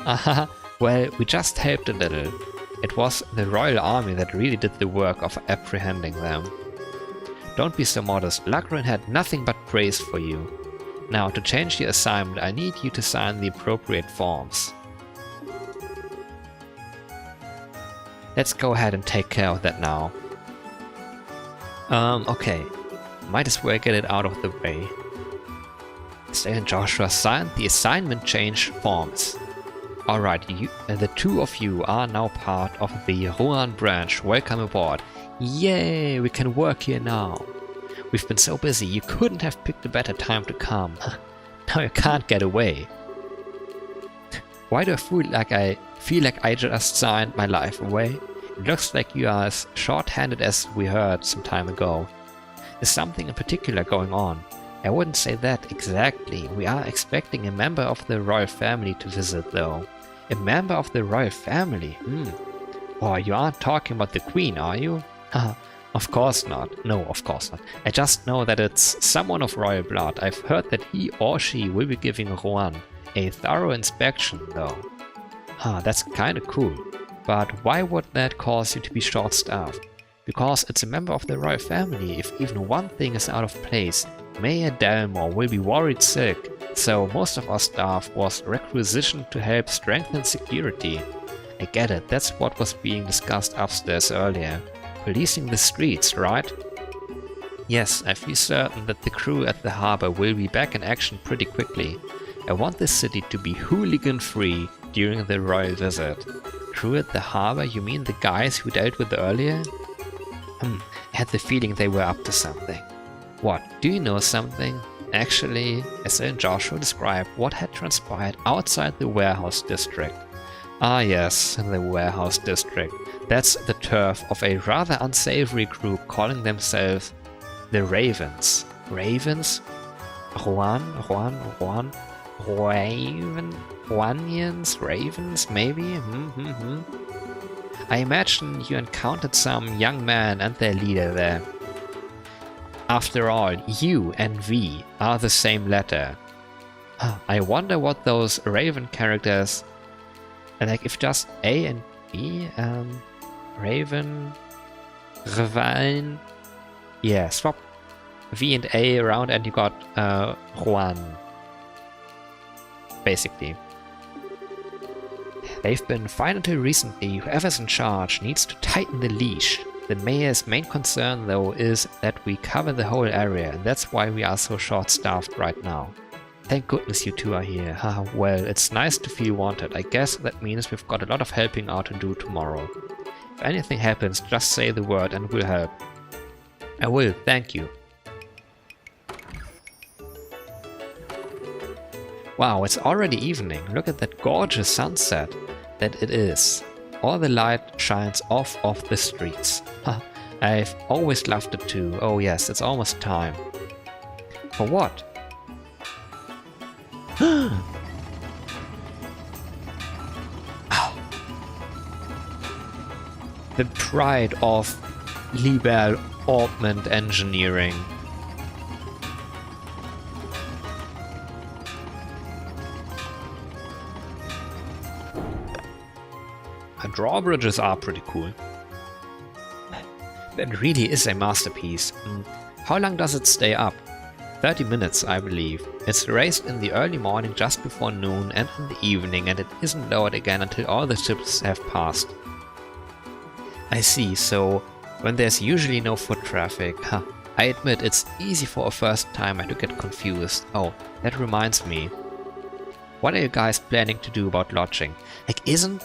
Aha, well, we just helped a little. It was the Royal Army that really did the work of apprehending them. Don't be so modest. Lagren had nothing but praise for you. Now, to change the assignment, I need you to sign the appropriate forms. Let's go ahead and take care of that now. Okay. Might as well get it out of the way. Estelle and Joshua signed the assignment change forms. Alright, the two of you are now part of the Rouen branch. Welcome aboard. Yay, we can work here now. We've been so busy, you couldn't have picked a better time to come. Now you can't get away. Why do I feel like I just signed my life away? It looks like you are as short-handed as we heard some time ago. Is something in particular going on? I wouldn't say that exactly. We are expecting a member of the royal family to visit though. A member of the royal family? Oh, you aren't talking about the queen, are you? Haha, of course not. No, of course not. I just know that it's someone of royal blood. I've heard that he or she will be giving Rouen a thorough inspection though. That's kinda cool. But why would that cause you to be short-staffed? Because it's a member of the royal family, if even one thing is out of place, Mayor Dalmor will be worried sick, so most of our staff was requisitioned to help strengthen security. I get it, that's what was being discussed upstairs earlier. Policing the streets, right? Yes, I feel certain that the crew at the harbor will be back in action pretty quickly. I want this city to be hooligan-free during the royal visit. Crew at the harbor, you mean the guys who dealt with earlier? I had the feeling they were up to something. What, do you know something? Actually, as Joshua described what had transpired outside the warehouse district. Ah yes, the warehouse district. That's the turf of a rather unsavory group calling themselves the Ravens. Ravens? Ravens, maybe? I imagine you encountered some young man and their leader there. After all, U and V are the same letter. I wonder what those Raven characters... like if just A and B... Raven... Ravine... Yeah, swap V and A around and you got Juan. Basically. They've been fine until recently. Whoever's in charge needs to tighten the leash. The mayor's main concern though is that we cover the whole area, and that's why we are so short-staffed right now. Thank goodness you two are here. Well, it's nice to feel wanted. I guess that means we've got a lot of helping out to do tomorrow. If anything happens, just say the word and we'll help. I will, thank you. Wow, it's already evening. Look at that gorgeous sunset that it is. All the light shines off of the streets. I've always loved it too. Oh yes, it's almost time. For what? The pride of liberal augment engineering. Drawbridges are pretty cool. That really is a masterpiece. How long does it stay up? 30 minutes, I believe. It's raised in the early morning just before noon and in the evening, and it isn't lowered again until all the ships have passed. I see, so when there's usually no foot traffic, I admit it's easy for a first timer to get confused. Oh, that reminds me. What are you guys planning to do about lodging? Like, isn't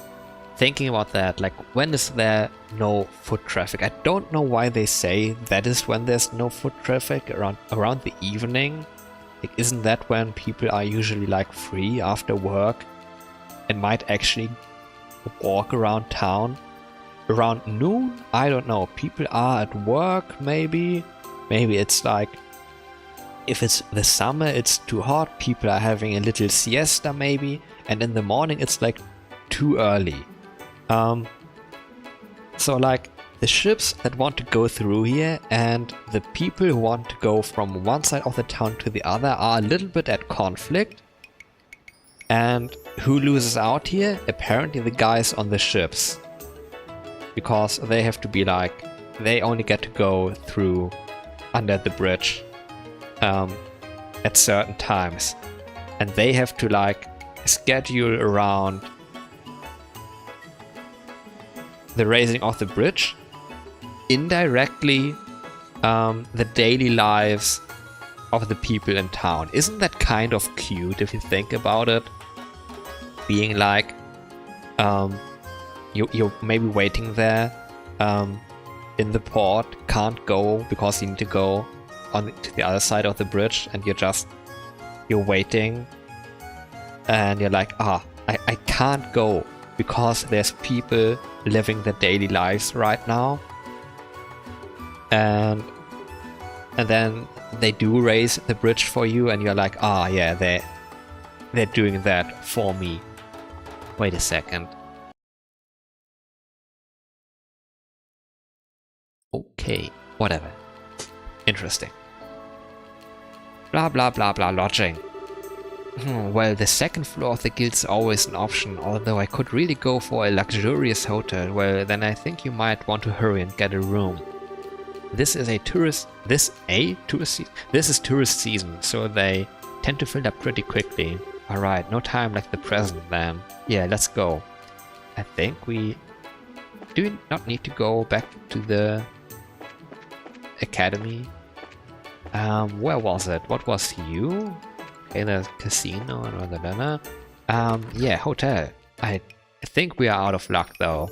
thinking about that, like, when is there no foot traffic? I don't know why they say that is when there's no foot traffic around the evening. Like, isn't that when people are usually like free after work and might actually walk around town? Around noon? I don't know. People are at work, maybe. Maybe it's like, if it's the summer, it's too hot, people are having a little siesta maybe, and in the morning it's like too early. So like the ships that want to go through here and the people who want to go from one side of the town to the other are a little bit at conflict. And who loses out here? Apparently the guys on the ships. Because they have to be like, they only get to go through under the bridge at certain times. And they have to like schedule around the raising of the bridge, indirectly the daily lives of the people in town. Isn't that kind of cute if you think about it? Being like, you're maybe waiting there in the port, can't go because you need to go to the other side of the bridge, and you're waiting, and you're like, I can't go because there's people living their daily lives right now, and then they do raise the bridge for you, and you're like, yeah, they're doing that for me. Wait a second. Okay, whatever. Interesting. Blah blah blah blah lodging. Well, the second floor of the guild's always an option, although I could really go for a luxurious hotel. Well, then I think you might want to hurry and get a room. this is tourist season, so they tend to fill up pretty quickly. Alright, no time like the present then. Yeah, let's go. I think we do not need to go back to the academy. Where was it? What was you? Okay, the casino and yeah, hotel. I think we are out of luck though.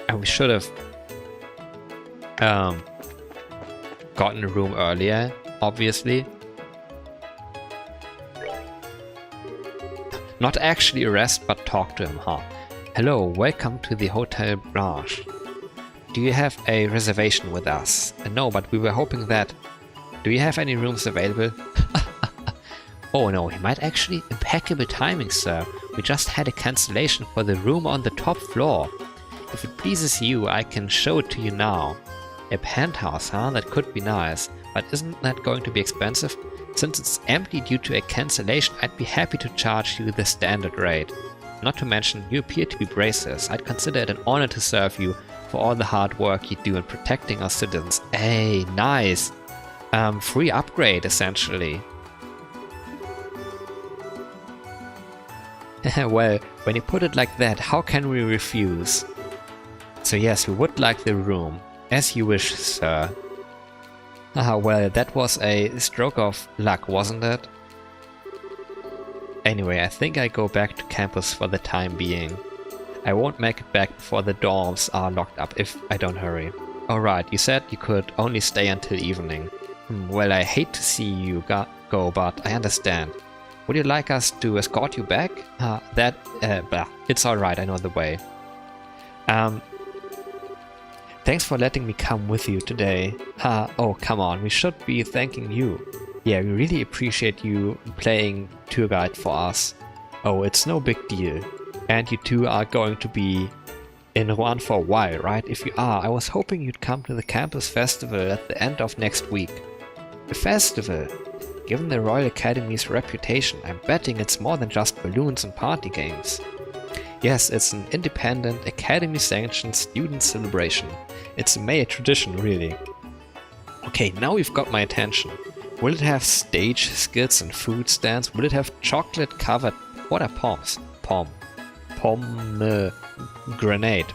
And we should have gotten a room earlier, obviously. Not actually arrest, but talk to him, huh? Hello, welcome to the Hotel Blanche. Do you have a reservation with us? No, but we were hoping that... Do you have any rooms available? Oh no, he might actually... Impeccable timing, sir. We just had a cancellation for the room on the top floor. If it pleases you, I can show it to you now. A penthouse, huh? That could be nice. But isn't that going to be expensive? Since it's empty due to a cancellation, I'd be happy to charge you the standard rate. Not to mention, you appear to be braces. I'd consider it an honor to serve you for all the hard work you do in protecting our citizens. Hey, nice! Free upgrade, essentially. Well, when you put it like that, how can we refuse? So yes, we would like the room. As you wish, sir. Well, that was a stroke of luck, wasn't it? Anyway, I think I go back to campus for the time being. I won't make it back before the dorms are locked up if I don't hurry. Alright, you said you could only stay until evening. Well, I hate to see you go, but I understand. Would you like us to escort you back? It's alright, I know the way. Thanks for letting me come with you today. Oh, come on, we should be thanking you. Yeah, we really appreciate you playing tour guide for us. Oh, it's no big deal. And you two are going to be in Rouen for a while, right? If you are, I was hoping you'd come to the campus festival at the end of next week. A festival? Given the Royal Academy's reputation, I'm betting it's more than just balloons and party games. Yes, it's an independent, academy-sanctioned student celebration. It's a May tradition, really. Okay, now you've got my attention. Will it have stage skits and food stands? Will it have chocolate-covered... What are poms? Grenade.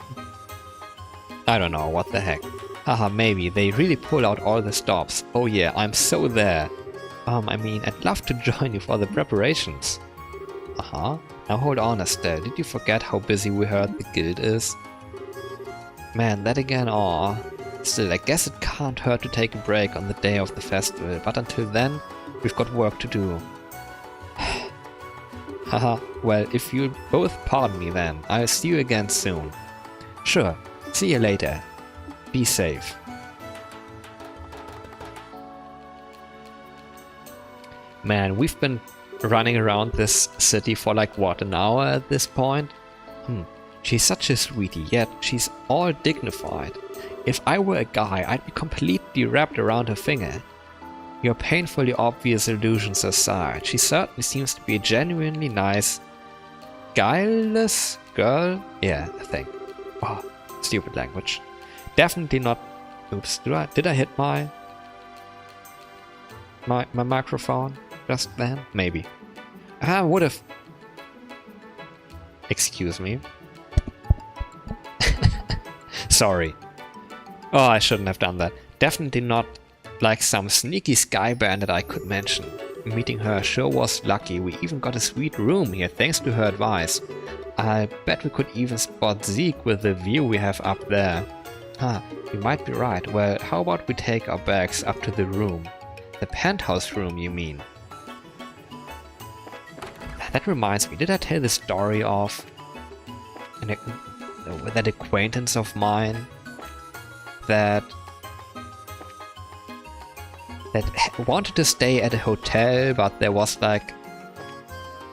I don't know, what the heck. Haha, maybe. They really pull out all the stops. Oh yeah, I'm so there. I mean, I'd love to join you for the preparations. Now hold on, Estelle. Did you forget how busy we heard the guild is? Man, that again, aw. Still, I guess it can't hurt to take a break on the day of the festival, but until then, we've got work to do. Haha, well, if you'll both pardon me then, I'll see you again soon. Sure, see you later. Be safe. Man, we've been running around this city for like, what, an hour at this point? She's such a sweetie, yet she's all dignified. If I were a guy, I'd be completely wrapped around her finger. Your painfully obvious illusions aside, she certainly seems to be a genuinely nice, guileless girl? Yeah, I think. Oh, stupid language. Definitely not... Oops, did I hit my microphone just then? Maybe. I would have... Excuse me. Sorry. Oh, I shouldn't have done that. Definitely not like some sneaky sky bandit I could mention. Meeting her sure was lucky. We even got a sweet room here thanks to her advice. I bet we could even spot Zeke with the view we have up there. You might be right. Well, how about we take our bags up to the room? The penthouse room, you mean? That reminds me, did I tell the story of that acquaintance of mine that wanted to stay at a hotel, but there was like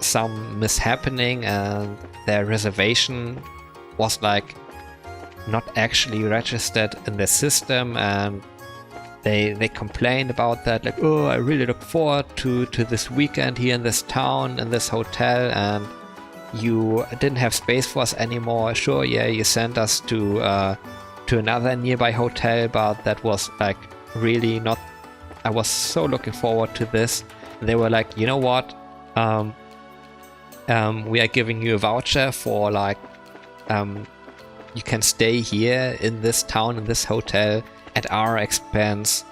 some mishappening and their reservation was like not actually registered in the system, and they complained about that, like, oh, I really look forward to this weekend here in this town, in this hotel, and you didn't have space for us anymore. Sure, yeah, you sent us to to another nearby hotel, but that was like really not. I was so looking forward to this. They were like, you know what? We are giving you a voucher for like, you can stay here in this town, in this hotel at our expense,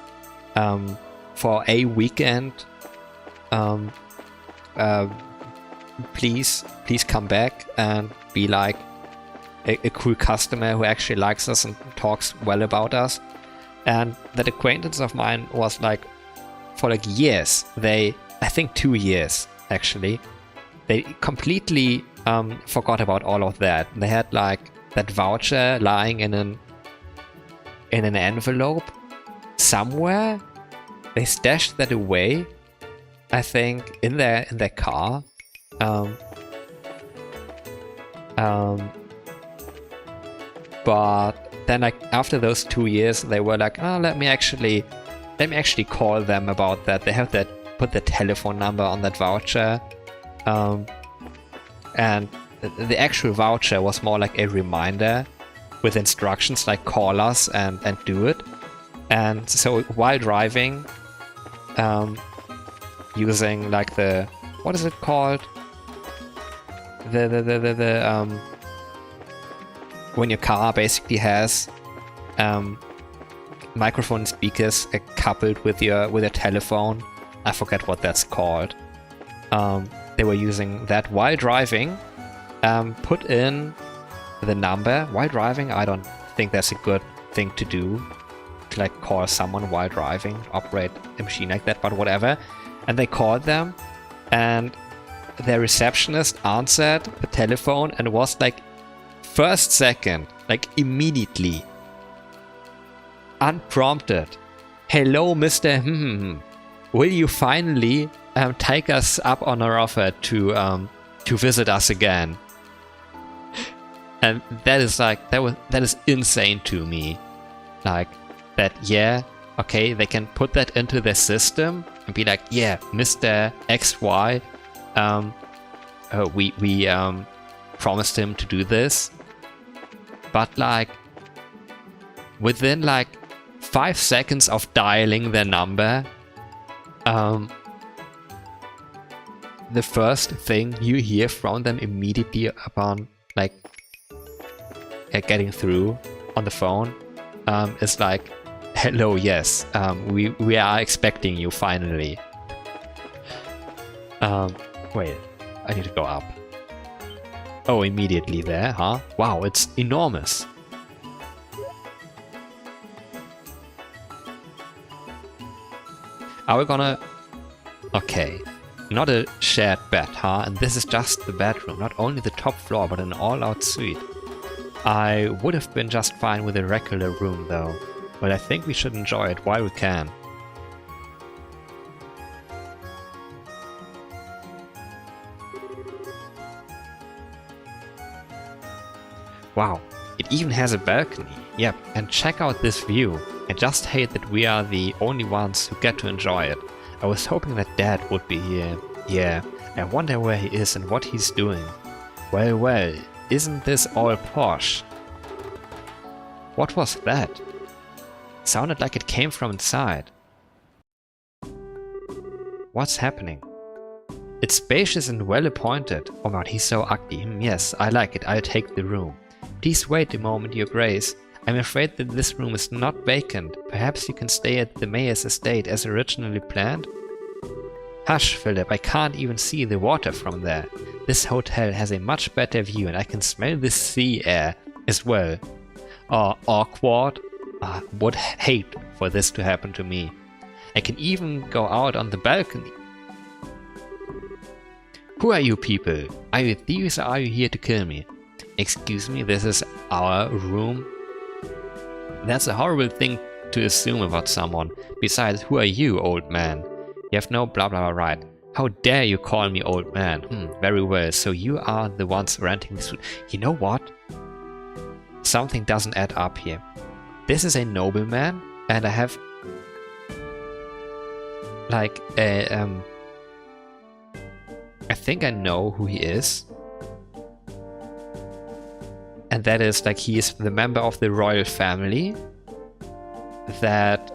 for a weekend. Please come back and be like a cool customer who actually likes us and talks well about us. And that acquaintance of mine was like, for like years, I think 2 years actually, they completely forgot about all of that. They had like that voucher lying in an envelope somewhere. They stashed that away, I think, in their car. But then, like, after those 2 years, they were like, oh, let me actually call them about that. They have put the telephone number on that voucher, and the actual voucher was more like a reminder with instructions like call us and do it. And so while driving, using like the, what is it called? When your car basically has microphone speakers coupled with your telephone. I forget what that's called. They were using that while driving. Put in the number while driving. I don't think that's a good thing to do, to like call someone while driving, operate a machine like that, but whatever. And they called them, and their receptionist answered the telephone and was like, first second, like immediately, unprompted, hello, Mr. Will you finally take us up on our offer to visit us again? And that is like, that is insane to me. Like that, yeah, okay, they can put that into their system and be like, yeah, Mr. XY, we promised him to do this. But like within like 5 seconds of dialing their number, the first thing you hear from them immediately upon like getting through on the phone is like, hello, yes, we are expecting you finally. Wait, I need to go up. Oh, immediately there, huh? Wow, it's enormous. Are we gonna... Okay, not a shared bed, huh? And this is just the bedroom, not only the top floor, but an all-out suite. I would have been just fine with a regular room, though. But I think we should enjoy it while we can. Wow, it even has a balcony. Yep, and check out this view. I just hate that we are the only ones who get to enjoy it. I was hoping that Dad would be here. Yeah, I wonder where he is and what he's doing. Well, isn't this all posh? What was that? Sounded like it came from inside. What's happening? It's spacious and well appointed. Oh god, he's so ugly. Yes, I like it. I'll take the room. Please wait a moment, Your Grace. I'm afraid that this room is not vacant. Perhaps you can stay at the mayor's estate as originally planned? Hush, Philip, I can't even see the water from there. This hotel has a much better view and I can smell the sea air as well. Oh, awkward. I would hate for this to happen to me. I can even go out on the balcony. Who are you people? Are you thieves or are you here to kill me? Excuse me, this is our room? That's a horrible thing to assume about someone. Besides, who are you, old man? You have no blah blah blah right. How dare you call me old man? Very well, so you are the ones renting this. You know what? Something doesn't add up here. This is a nobleman, and I have like a I think I know who he is. And that is like he is the member of the royal family that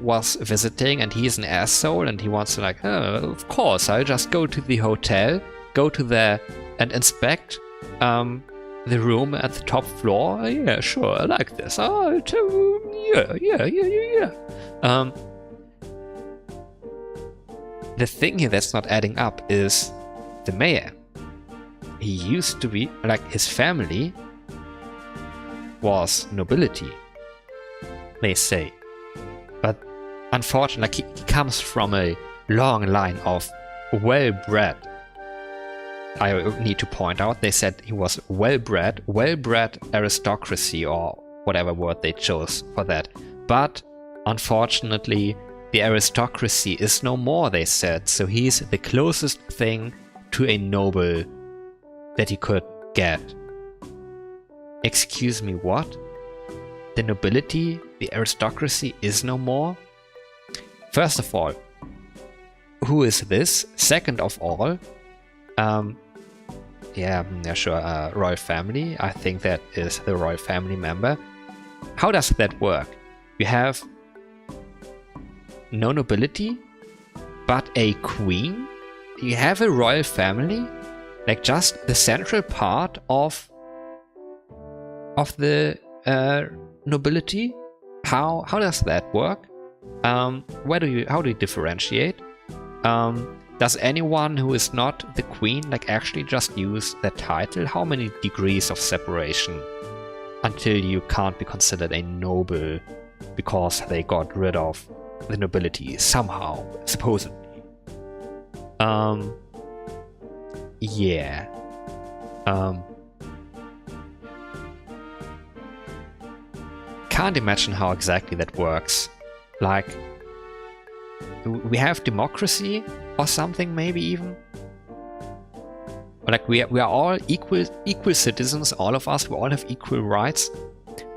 was visiting, and he's an asshole, and he wants to like, oh, of course, I'll just go to the hotel, go to there and inspect the room at the top floor. Oh, yeah, sure, I like this. Oh, yeah. The thing here that's not adding up is the mayor. He used to be, like, his family was nobility, they say. But unfortunately, like, he comes from a long line of well-bred. I need to point out, they said he was well-bred aristocracy, or whatever word they chose for that. But unfortunately, the aristocracy is no more, they said, so he's the closest thing to a noble that he could get. Excuse me, what? The nobility, the aristocracy is no more? First of all, who is this? Second of all, yeah, sure, royal family. I think that is the royal family member. How does that work? You have no nobility, but a queen? You have a royal family? Like just the central part of the nobility? How does that work? How do you differentiate? Does anyone who is not the queen like actually just use that title? How many degrees of separation until you can't be considered a noble because they got rid of the nobility somehow, supposedly? Yeah. Can't imagine how exactly that works. Like, we have democracy or something, maybe even. Like we are all equal citizens, all of us. We all have equal rights,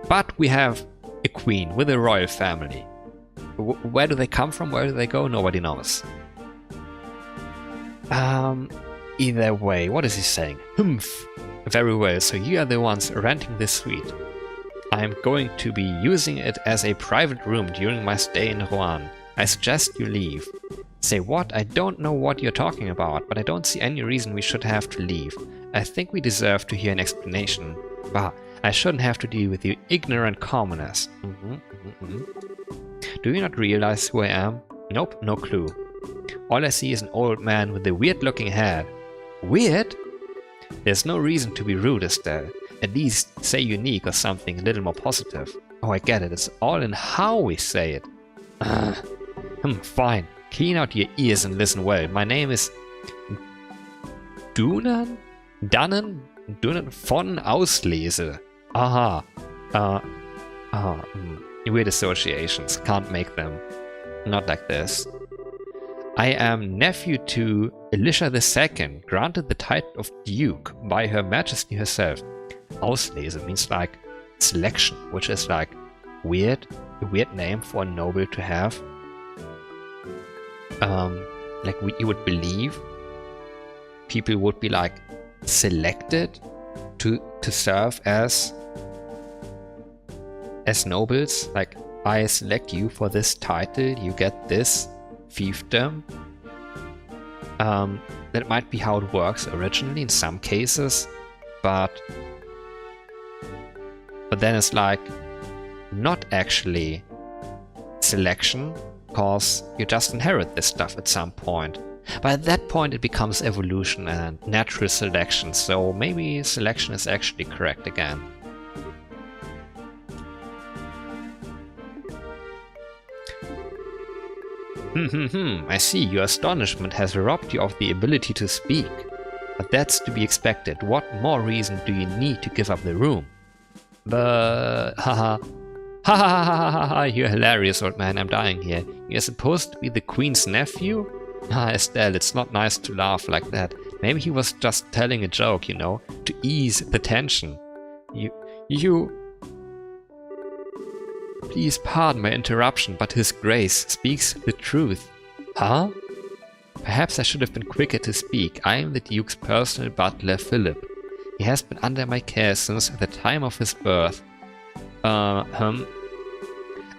but we have a queen with a royal family. Where do they come from? Where do they go? Nobody knows. Either way, what is he saying? Humph. Very well, so you are the ones renting this suite. I am going to be using it as a private room during my stay in Rouen. I suggest you leave. Say what? I don't know what you're talking about, but I don't see any reason we should have to leave. I think we deserve to hear an explanation. Bah, I shouldn't have to deal with you ignorant commoners. Do you not realize who I am? Nope, no clue. All I see is an old man with a weird-looking head. Weird? There's no reason to be rude, is there? At least say unique or something a little more positive. Oh, I get it. It's all in how we say it. Fine. Clean out your ears and listen well. My name is Dunnen von Auslese. Aha. Weird associations. Can't make them. Not like this. I am nephew to Elisha II, granted the title of Duke by Her Majesty herself. Auslese means like selection, which is like weird, a weird name for a noble to have. Like you would believe people would be like selected to serve as nobles. Like, I select you for this title, you get this fiefdom. That might be how it works originally in some cases, but then it's like not actually selection, because you just inherit this stuff at some point. But at that point it becomes evolution and natural selection, so maybe selection is actually correct again. I see, your astonishment has robbed you of the ability to speak. But that's to be expected. What more reason do you need to give up the room? But ha, you're hilarious, old man, I'm dying here. You're supposed to be the queen's nephew? Estelle, it's not nice to laugh like that. Maybe he was just telling a joke, you know, to ease the tension. You... Please pardon my interruption, but His Grace speaks the truth. Huh? Perhaps I should have been quicker to speak. I am the Duke's personal butler, Philip. He has been under my care since the time of his birth. I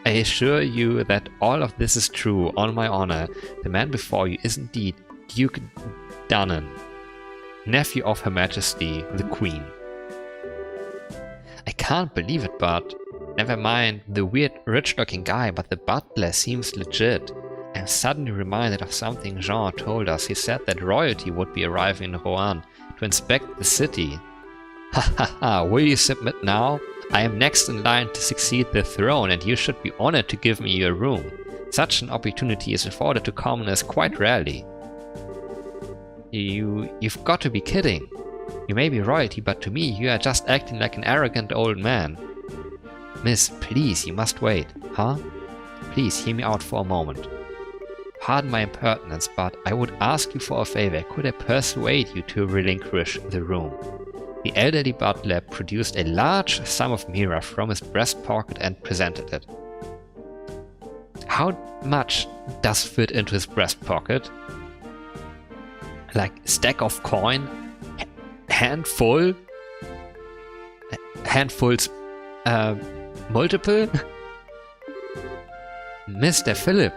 assure you that all of this is true, on my honor. The man before you is indeed Duke Dunnan, nephew of Her Majesty, the Queen. I can't believe it, but never mind the weird rich-looking guy, but the butler seems legit. I'm suddenly reminded of something Jean told us. He said that royalty would be arriving in Rouen to inspect the city. Ha ha ha, will you submit now? I am next in line to succeed the throne, and you should be honored to give me your room. Such an opportunity is afforded to commoners quite rarely. You've got to be kidding. You may be royalty, but to me you are just acting like an arrogant old man. Miss, please, you must wait. Huh? Please hear me out for a moment. Pardon my impertinence, but I would ask you for a favor. Could I persuade you to relinquish the room? The elderly butler produced a large sum of mira from his breast pocket and presented it. How much does fit into his breast pocket? Like stack of coin? Handful? Handfuls multiple? Mr. Philip,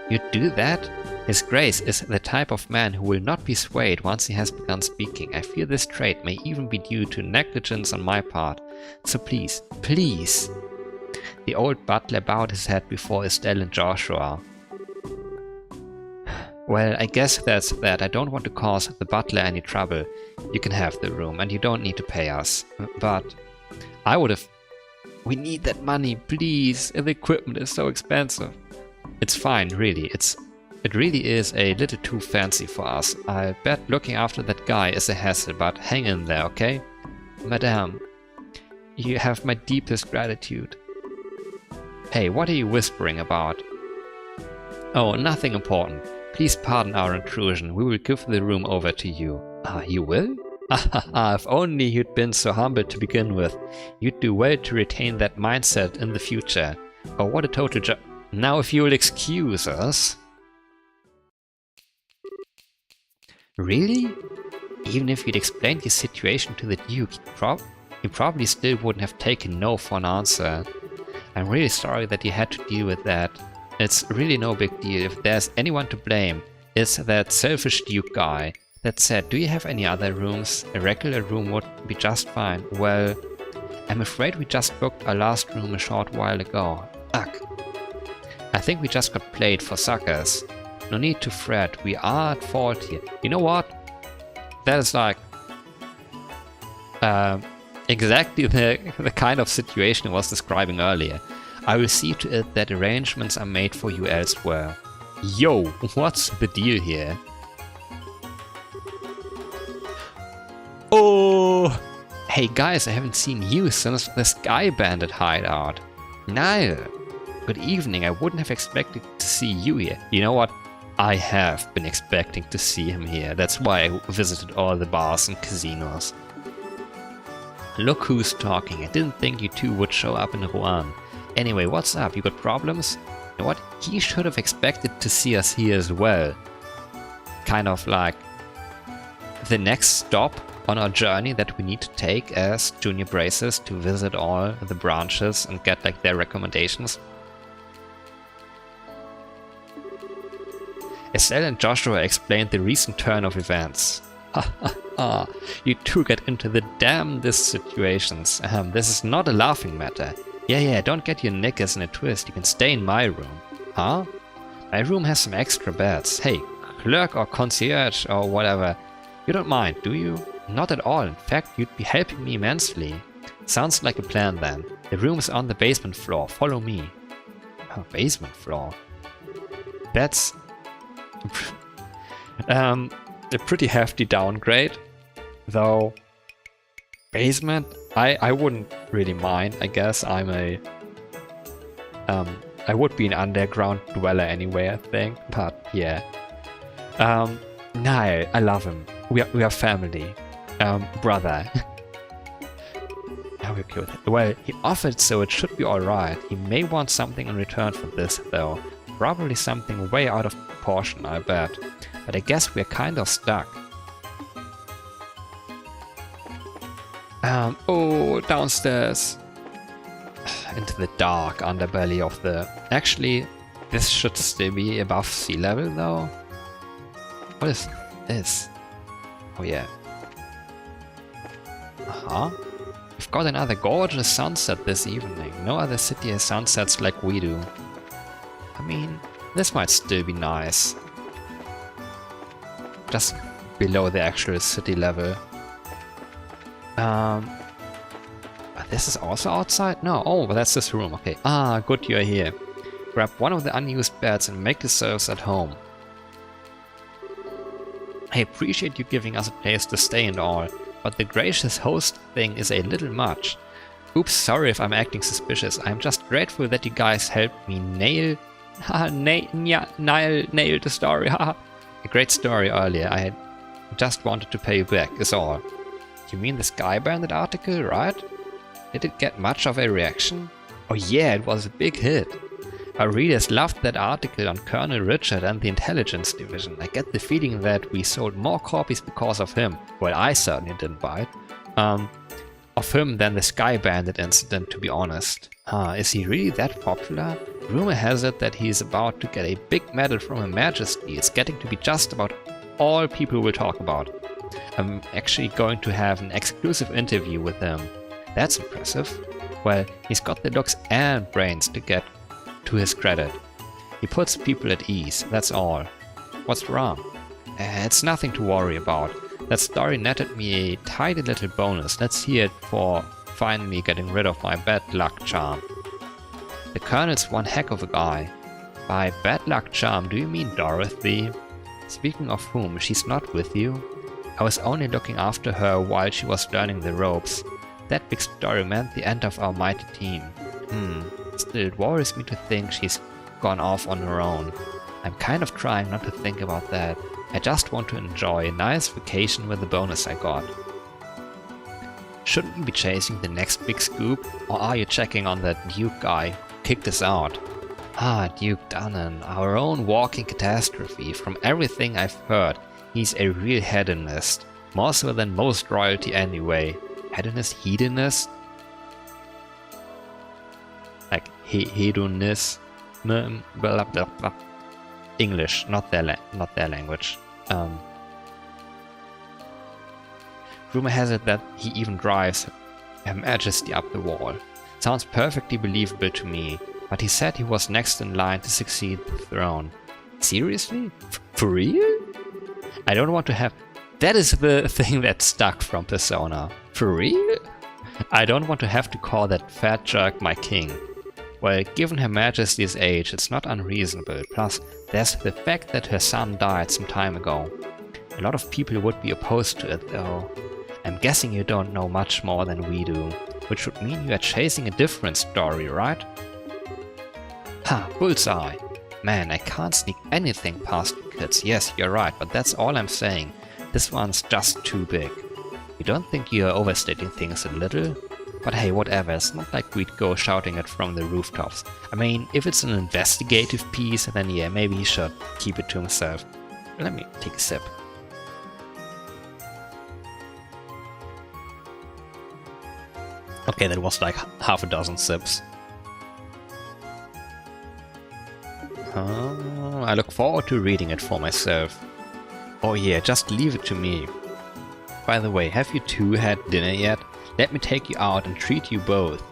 you'd do that? His Grace is the type of man who will not be swayed once he has begun speaking. I fear this trait may even be due to negligence on my part. So please, please. The old butler bowed his head before Estelle and Joshua. Well, I guess that's that. I don't want to cause the butler any trouble. You can have the room, and you don't need to pay us. But I would have... We need that money, please. The equipment is so expensive. It's fine, really. It really is a little too fancy for us. I bet looking after that guy is a hassle, but hang in there, okay? Madame, you have my deepest gratitude. Hey, what are you whispering about? Oh, nothing important. Please pardon our intrusion. We will give the room over to you. You will? If only you'd been so humble to begin with. You'd do well to retain that mindset in the future. Oh, what a total Now if you'll excuse us... Really? Even if you'd explained your situation to the Duke, you probably still wouldn't have taken no for an answer. I'm really sorry that you had to deal with that. It's really no big deal. If there's anyone to blame, it's that selfish Duke guy. That said, do you have any other rooms? A regular room would be just fine. Well, I'm afraid we just booked our last room a short while ago. Ugh. I think we just got played for suckers. No need to fret, we are at fault here. You know what? That is like exactly the kind of situation I was describing earlier. I will see to it that arrangements are made for you elsewhere. Yo, what's the deal here? Oh! Hey guys, I haven't seen you since the Sky Bandit hideout. Niall! Good evening, I wouldn't have expected to see you here. You know what? I have been expecting to see him here. That's why I visited all the bars and casinos. Look who's talking. I didn't think you two would show up in Rouen. Anyway, what's up? You got problems? You know what? He should have expected to see us here as well. Kind of like the next stop on our journey that we need to take as junior braces to visit all the branches and get like their recommendations. Estelle and Joshua explained the recent turn of events. You two get into the damnedest situations. This is not a laughing matter. Yeah, don't get your knickers in a twist. You can stay in my room. Huh? My room has some extra beds. Hey, clerk or concierge or whatever. You don't mind, do you? Not at all. In fact, you'd be helping me immensely. Sounds like a plan then. The room is on the basement floor. Follow me. Oh, basement floor. That's... a pretty hefty downgrade, though. Basement, I wouldn't really mind. I guess I'm a I would be an underground dweller anyway, I think. But yeah, Niall, I love him. We are family, brother. How we okay with it? Well, he offered, so it should be all right. He may want something in return for this, though. Probably something way out of proportion, I bet. But I guess we're kind of stuck. Oh, downstairs. Into the dark underbelly of the... Actually, this should still be above sea level though. What is this? Oh yeah. We've got another gorgeous sunset this evening. No other city has sunsets like we do. I mean, this might still be nice. Just below the actual city level. This is also outside? No. Oh, but that's this room. Okay. Ah, good you're here. Grab one of the unused beds and make yourselves at home. I appreciate you giving us a place to stay and all, but the gracious host thing is a little much. Oops, sorry if I'm acting suspicious. I'm just grateful that you guys helped me nail the story. A great story earlier. I just wanted to pay you back, is all. You mean the Sky Bandit article, right? Did it get much of a reaction? Oh yeah, it was a big hit. Our readers loved that article on Colonel Richard and the Intelligence Division. I get the feeling that we sold more copies because of him. Well, I certainly didn't buy it. Of him than the Sky Bandit incident, to be honest. Is he really that popular? Rumor has it that he is about to get a big medal from Her Majesty. It's getting to be just about all people will talk about. I'm actually going to have an exclusive interview with him. That's impressive. Well, he's got the looks and brains to get to his credit. He puts people at ease, that's all. What's wrong? It's nothing to worry about. That story netted me a tidy little bonus. Let's hear it for finally getting rid of my bad luck charm. The Colonel's one heck of a guy. By bad luck charm, do you mean Dorothy? Speaking of whom, she's not with you? I was only looking after her while she was learning the ropes. That big story meant the end of our mighty team. Still, it worries me to think she's gone off on her own. I'm kind of trying not to think about that. I just want to enjoy a nice vacation with the bonus I got. Shouldn't we be chasing the next big scoop? Or are you checking on that Duke guy who kicked us out? Duke Dunnan, our own walking catastrophe. From everything I've heard, he's a real hedonist. More so than most royalty anyway. Hedonist? Like hedonist, blah blah blah. English, not their language. Rumor has it that he even drives Her Majesty up the wall. Sounds perfectly believable to me, but he said he was next in line to succeed the throne. Seriously? For real? I don't want to have... That is the thing that stuck from Persona. For real? I don't want to have to call that fat jerk my king. Well, given Her Majesty's age, it's not unreasonable. Plus, there's the fact that her son died some time ago. A lot of people would be opposed to it, though. I'm guessing you don't know much more than we do, which would mean you are chasing a different story, right? Bullseye! Man, I can't sneak anything past you kids. Yes, you're right, but that's all I'm saying. This one's just too big. You don't think you're overstating things a little? But hey, whatever, it's not like we'd go shouting it from the rooftops. I mean, if it's an investigative piece, then yeah, maybe he should keep it to himself. Let me take a sip. Okay, that was like half a dozen sips. I look forward to reading it for myself. Oh yeah, just leave it to me. By the way, have you two had dinner yet? Let me take you out and treat you both.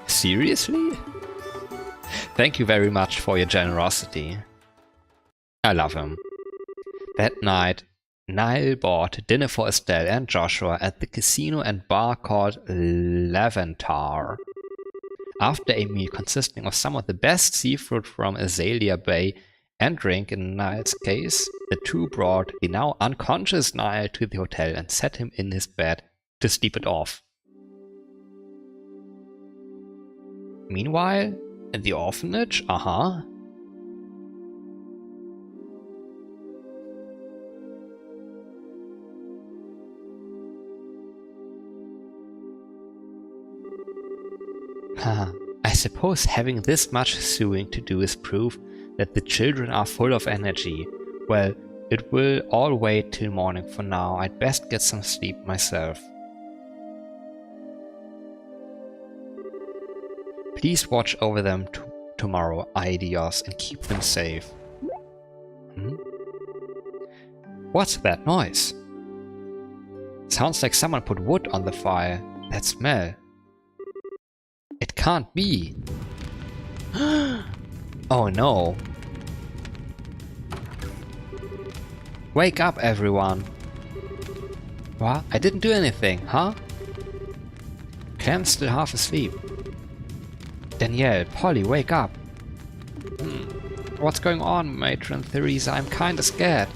Seriously? Thank you very much for your generosity. I love him. That night, Niall bought dinner for Estelle and Joshua at the casino and bar called Levantar. After a meal consisting of some of the best seafood from Azalea Bay and drink in Niall's case, the two brought the now unconscious Niall to the hotel and set him in his bed to sleep it off. Meanwhile, in the orphanage, I suppose having this much sewing to do is proof that the children are full of energy. Well, it will all wait till morning for now. I'd best get some sleep myself. Please watch over them tomorrow, Ideas, and keep them safe. What's that noise? Sounds like someone put wood on the fire. That smell. It can't be. Oh no. Wake up, everyone. What? I didn't do anything, huh? Clem's still half asleep. Danielle, Polly, wake up. What's going on, Matron Theresa? I'm kinda scared.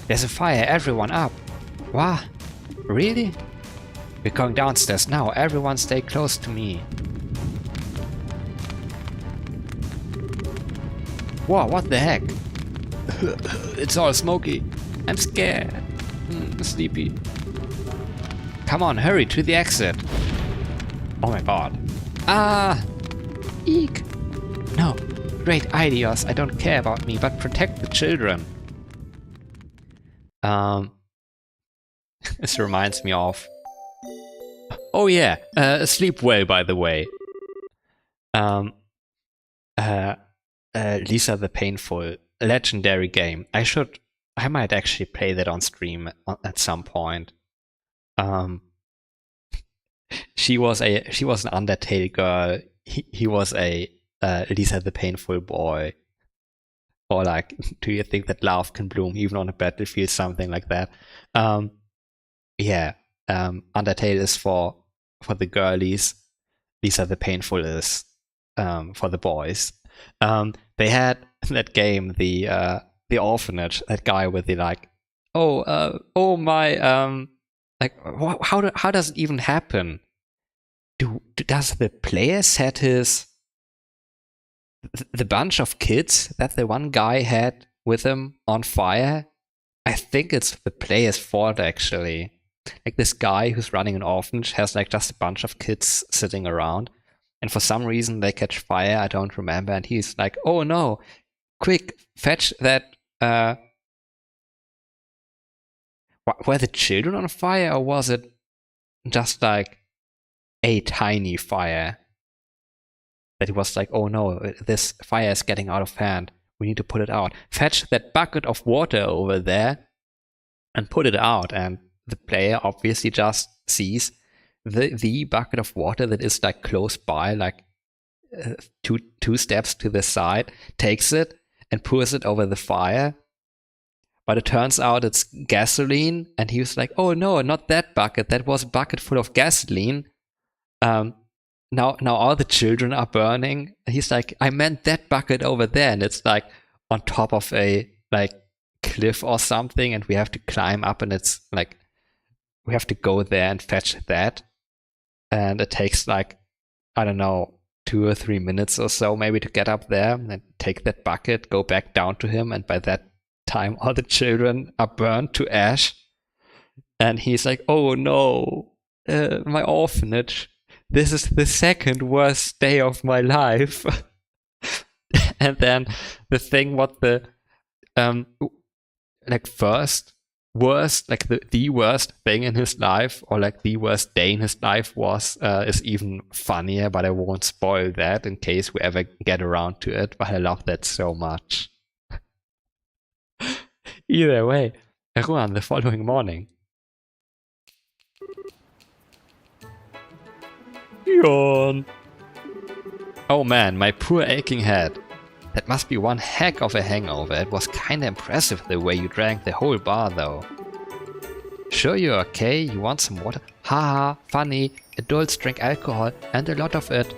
There's a fire, everyone up. What? Really? We're going downstairs now, everyone stay close to me. Whoa, what the heck? It's all smoky. I'm scared. Sleepy. Come on, hurry to the exit. Oh my god. Ah! Eek! No. Great ideas. I don't care about me, but protect the children. This reminds me of... Oh yeah, sleep well, by the way. Lisa the Painful. Legendary game. I might actually play that on stream at some point. She was an Undertale girl. He was a Lisa the Painful boy. Or like, do you think that love can bloom even on a battlefield? Something like that. Yeah. Undertale is for the girlies. Lisa the Painful is for the boys. They had that game, the orphanage, that guy with the like, like, how does it even happen? Does the player set the bunch of kids that the one guy had with him on fire? I think it's the player's fault, actually. Like, this guy who's running an orphanage has like just a bunch of kids sitting around, and for some reason they catch fire, I don't remember, and he's like, oh no, quick, fetch that, were the children on fire, or was it just like a tiny fire? That he was like, oh no, this fire is getting out of hand, we need to put it out. Fetch that bucket of water over there and put it out, and the player obviously just sees the bucket of water that is like close by, like two steps to the side, takes it and pours it over the fire. But it turns out it's gasoline, and he was like, oh no, not that bucket, that was a bucket full of gasoline. Now all the children are burning. And he's like, I meant that bucket over there, and it's like on top of a like cliff or something, and we have to climb up, and it's like we have to go there and fetch that. And it takes like, I don't know, 2 or 3 minutes or so maybe to get up there and take that bucket, go back down to him, and by that time all the children are burned to ash. And he's like, oh no, my orphanage, this is the second worst day of my life. And then the thing what the like worst, like the worst thing in his life, or like the worst day in his life was is even funnier, but I won't spoil that in case we ever get around to it. But I love that so much. Either way, Ruan the following morning. Yawn. Oh man, my poor aching head. That must be one heck of a hangover. It was kinda impressive the way you drank the whole bar though. Sure you're okay? You want some water? Haha, funny. Adults drink alcohol and a lot of it.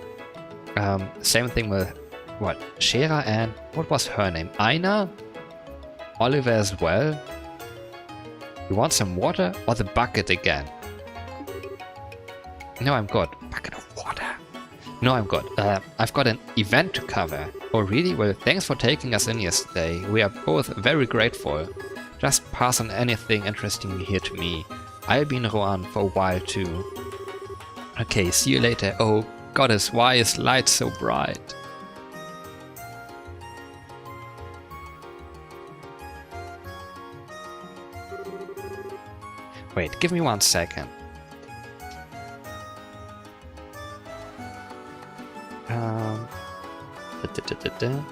Same thing with, what, Shera and, what was her name? Aina? Oliver as well? You want some water or the bucket again? No, I'm good. Bucket of water. No, I'm good. I've got an event to cover. Oh really? Well, thanks for taking us in yesterday. We are both very grateful. Just pass on anything interesting you hear to me. I'll be in Rouen for a while too. Okay, see you later. Oh goddess, why is light so bright? Wait, give me 1 second. Da-da-da-da.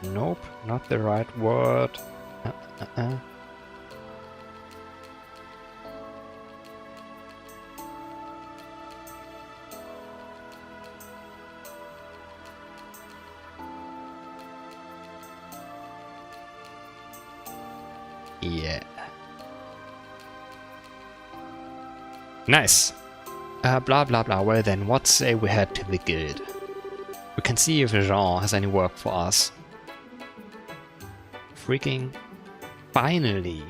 Nope, not the right word. Yeah. Nice. Blah blah blah. Well then, what say we head to the guild? We can see if Jean has any work for us. Freaking finally.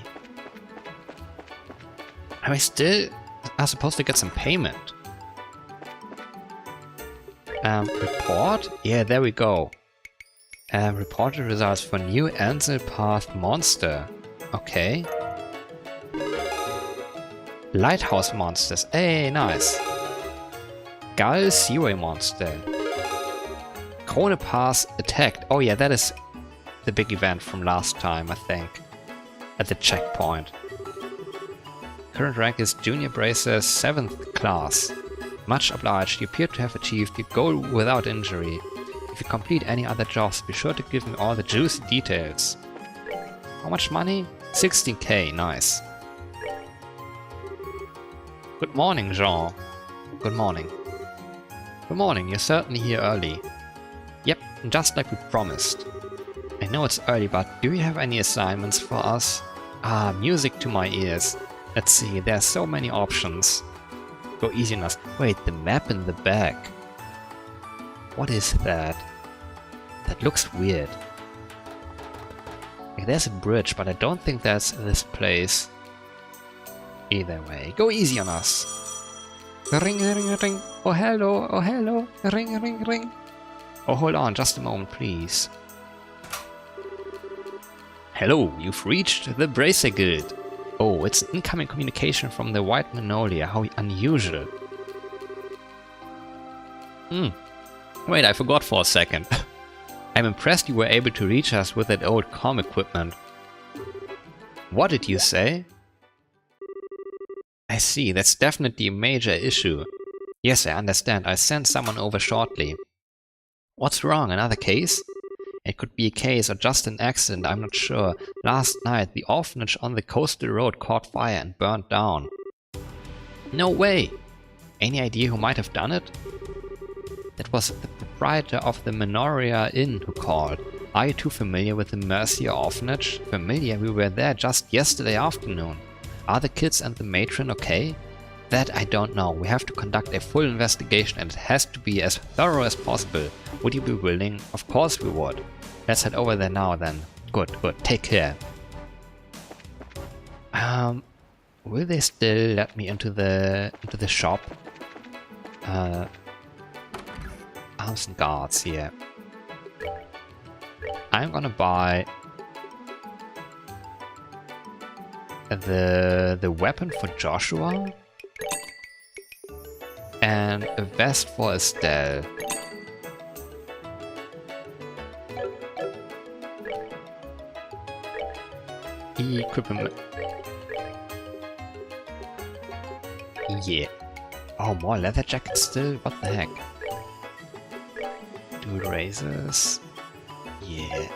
And we still are supposed to get some payment. Report? Yeah, there we go. Reported results for new Ansel Path monster. Okay. Lighthouse monsters. Hey, nice. Gull Seaway monster. Krone Pass attacked. Oh yeah, that is the big event from last time, I think. At the checkpoint. Current rank is Junior Bracer 7th class. Much obliged. You appear to have achieved your goal without injury. If you complete any other jobs, be sure to give me all the juicy details. How much money? 16k, nice. Good morning, Jean. Good morning. Good morning, you're certainly here early. Yep, just like we promised. I know it's early, but do you have any assignments for us? Ah, music to my ears. Let's see, there are so many options. Go easy on us. Wait, the map in the back. What is that? That looks weird. Like, there's a bridge, but I don't think that's this place. Either way, go easy on us. Ring, ring, ring. Oh, hello, oh, hello. Ring, ring, ring. Oh, hold on, just a moment, please. Hello, you've reached the Bracer Guild. Oh, it's an incoming communication from the White Magnolia. How unusual. Wait, I forgot for a second. I'm impressed you were able to reach us with that old comm equipment. What did you say? I see, that's definitely a major issue. Yes, I understand. I'll send someone over shortly. What's wrong? Another case? It could be a case or just an accident, I'm not sure. Last night, the orphanage on the coastal road caught fire and burned down. No way! Any idea who might have done it? That was the proprietor of the Menoria Inn who called. Are you too familiar with the Mercia orphanage? Familiar? We were there just yesterday afternoon. Are the kids and the matron okay? That I don't know. We have to conduct a full investigation and it has to be as thorough as possible. Would you be willing? Of course we would. Let's head over there now then. Good, good. Take care. Will they still let me into the shop? Arms and guards here. I'm gonna buy the weapon for Joshua and a vest for Estelle. Equipment. Yeah. Oh, more leather jackets still? What the heck? Dual razors. Yeah.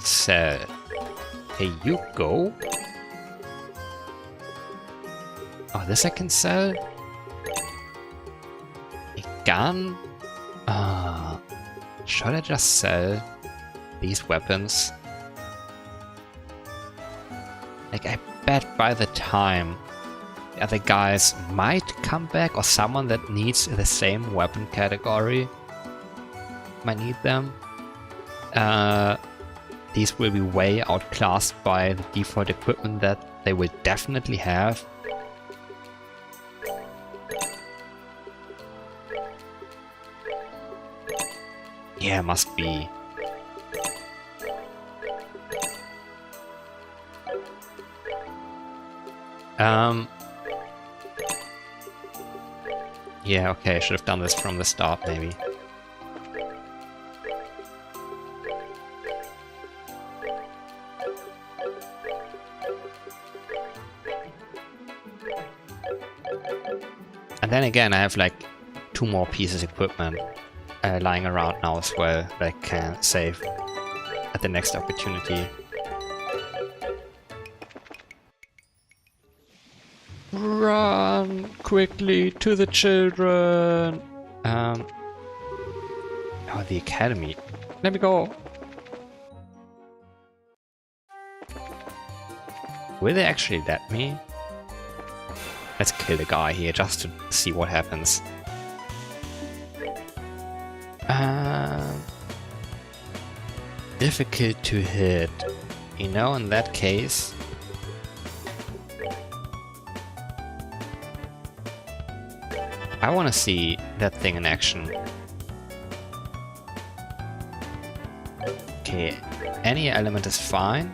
Sell. Hey, you go. Oh, this I can sell? A gun? Should I just sell these weapons? Like, I bet by the time the other guys might come back, or someone that needs the same weapon category might need them. These will be way outclassed by the default equipment that they will definitely have. Yeah, must be. Yeah, okay, I should have done this from the start, maybe. And then again, I have like 2 more pieces of equipment lying around now as well that I can save at the next opportunity. Run quickly to the children. Oh, the academy. Let me go. Will they actually let me? Let's kill the guy here just to see what happens. Difficult to hit. You know, in that case... I want to see that thing in action. Okay, any element is fine.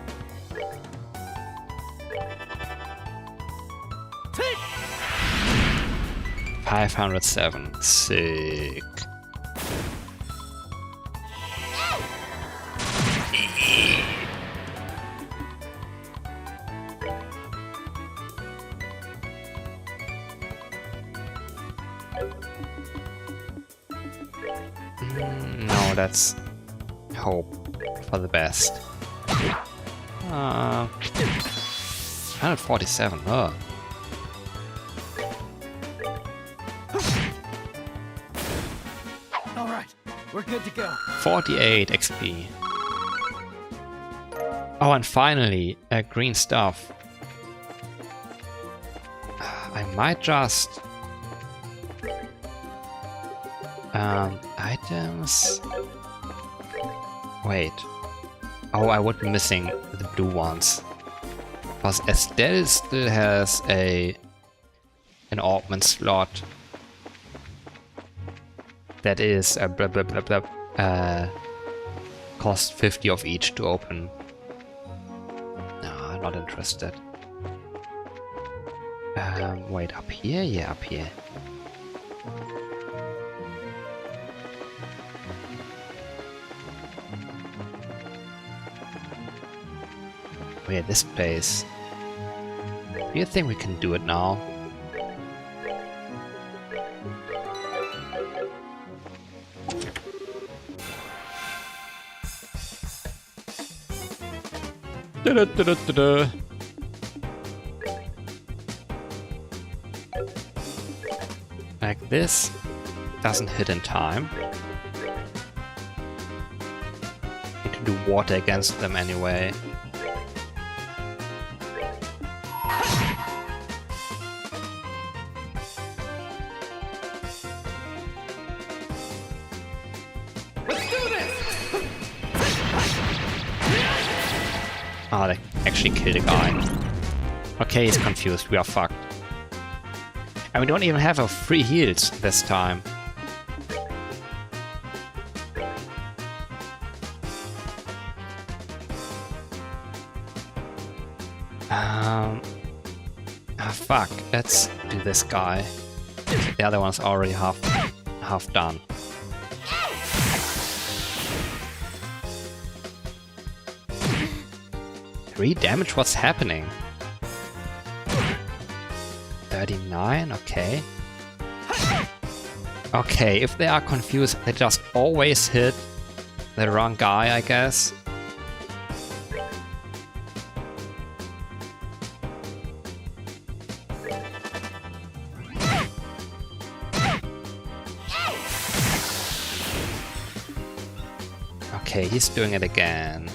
Take. 507. Sick. No, that's hope for the best. 147. Oh. All right, we're good to go. 48 XP. Oh, and finally, green stuff. I might just... items... Wait. Oh, I would be missing the blue ones. Because Estelle still has an augment slot. That is cost 50 of each to open. No, I'm not interested. Wait, up here? Yeah, up here. Oh yeah, this place. Do you think we can do it now? Da-da-da-da-da-da. Like this doesn't hit in time. Need to do water against them anyway. Oh, they actually killed a guy. Okay, he's confused. We are fucked. And we don't even have our free heals this time. Fuck. Let's do this guy. The other one's already half done. 3 damage? What's happening? 39? Okay. Okay, if they are confused, they just always hit the wrong guy, I guess. Okay, he's doing it again.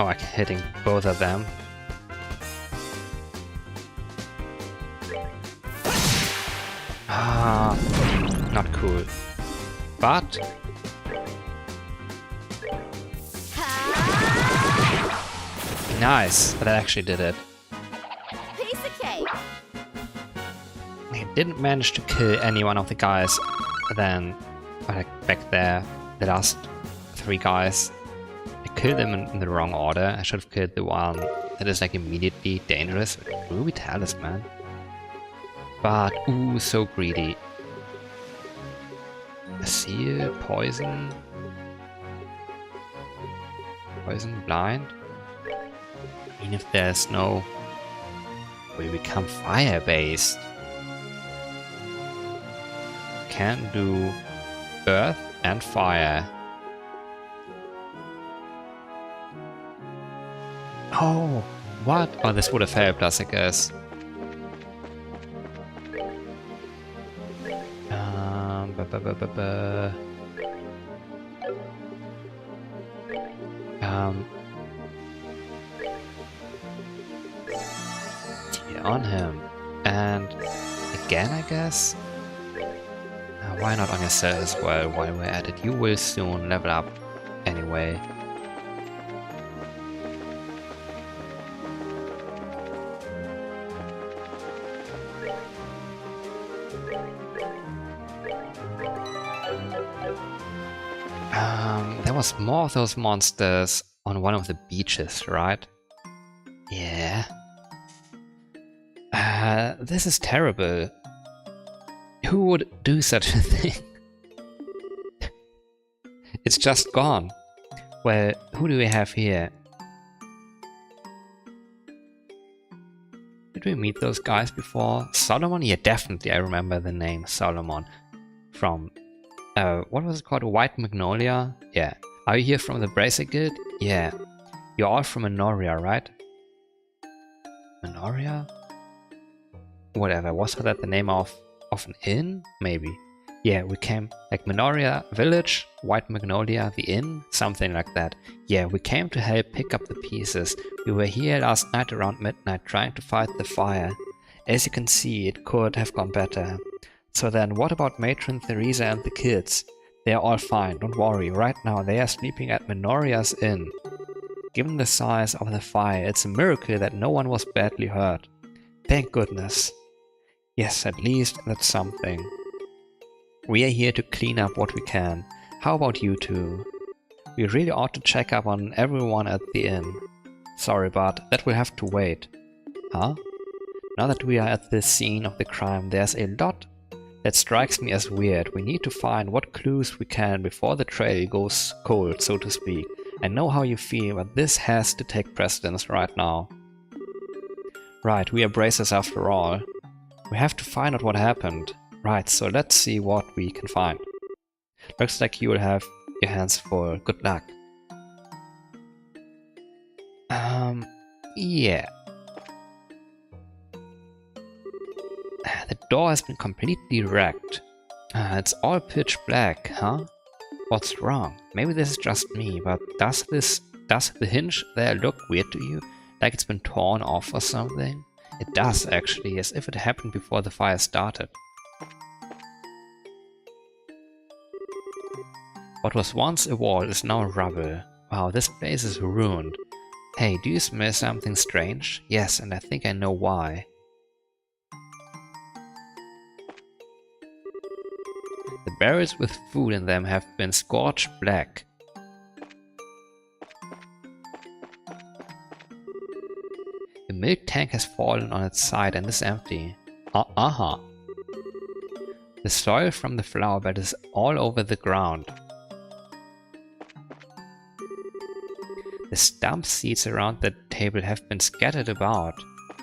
Oh, I'm hitting both of them. Ah, not cool. But... nice, that actually did it. Piece of cake. He didn't manage to kill any one of the guys then, like back there, the last 3 guys. I killed them in the wrong order. I should have killed the one that is like immediately dangerous. Ruby talisman. But, ooh, so greedy. A seal, poison. Poison, blind. I mean, if there's no... we become fire-based. Can do earth and fire. Oh, what? Oh, this would have helped us, I guess. Ba -ba -ba -ba -ba. On him. And again, I guess? Why not on yourself as well while we're at it? You will soon level up anyway. There was more of those monsters on one of the beaches, right? Yeah. This is terrible. Who would do such a thing? It's just gone. Well, who do we have here? Did we meet those guys before? Solomon? Yeah, definitely. I remember the name Solomon. From, what was it called? White Magnolia? Yeah. Are you here from the Bracer Guild? Yeah. You're all from Minoria, right? Minoria? Whatever, was that the name of an inn? Maybe. Yeah, we came, like Minoria Village, White Magnolia, the inn, something like that. Yeah, we came to help pick up the pieces. We were here last night around midnight trying to fight the fire. As you can see, it could have gone better. So then, what about Matron Theresa and the kids? They are all fine, don't worry. Right now they are sleeping at Minoria's inn. Given the size of the fire, it's a miracle that no one was badly hurt. Thank goodness. Yes, at least that's something. We are here to clean up what we can. How about you two? We really ought to check up on everyone at the inn. Sorry, but that will have to wait. Huh? Now that we are at the scene of the crime, there's a lot that strikes me as weird. We need to find what clues we can before the trail goes cold, so to speak. I know how you feel, but this has to take precedence right now. Right, we are bracers after all. We have to find out what happened. Right, so let's see what we can find. Looks like you will have your hands full. Good luck. Yeah. The door has been completely wrecked. It's all pitch black, huh? What's wrong? Maybe this is just me, but does the hinge there look weird to you? Like it's been torn off or something? It does actually, as if it happened before the fire started. What was once a wall is now rubble. Wow, this place is ruined. Hey, do you smell something strange? Yes, and I think I know why. The barrels with food in them have been scorched black. The milk tank has fallen on its side and is empty. The soil from the flower bed is all over the ground. The stump seeds around the table have been scattered about.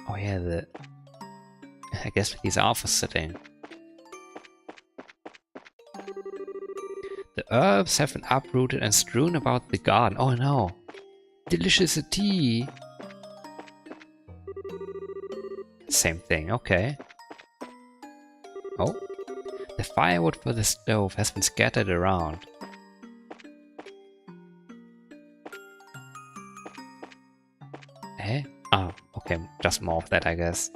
Oh yeah, I guess these are for sitting. The herbs have been uprooted and strewn about the garden. Oh no! Delicious tea! Same thing, okay. Oh. The firewood for the stove has been scattered around. Eh? Oh, okay, just more of that, I guess.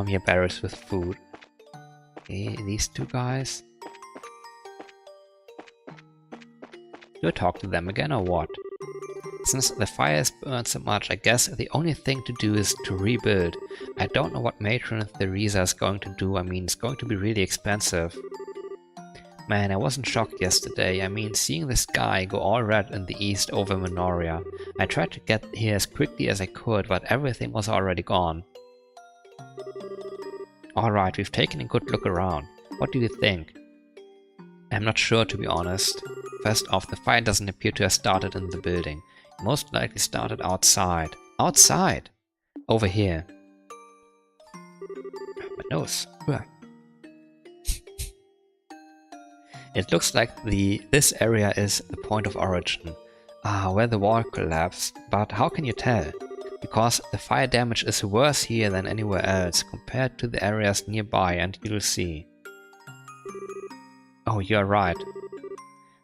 Yeah, barrels with food. Okay, these two guys. Do I talk to them again or what? Since the fire has burned so much, I guess the only thing to do is to rebuild. I don't know what Matron Theresa is going to do. I mean, it's going to be really expensive. Man, I wasn't shocked yesterday. I mean, seeing the sky go all red in the east over Minoria. I tried to get here as quickly as I could, but everything was already gone. Alright, we've taken a good look around. What do you think? I'm not sure, to be honest. First off, the fire doesn't appear to have started in the building. It most likely started outside. Outside! Over here. My nose. Ugh. It looks like this area is the point of origin, where the wall collapsed, but how can you tell? Because the fire damage is worse here than anywhere else compared to the areas nearby, and you'll see. Oh, you're right.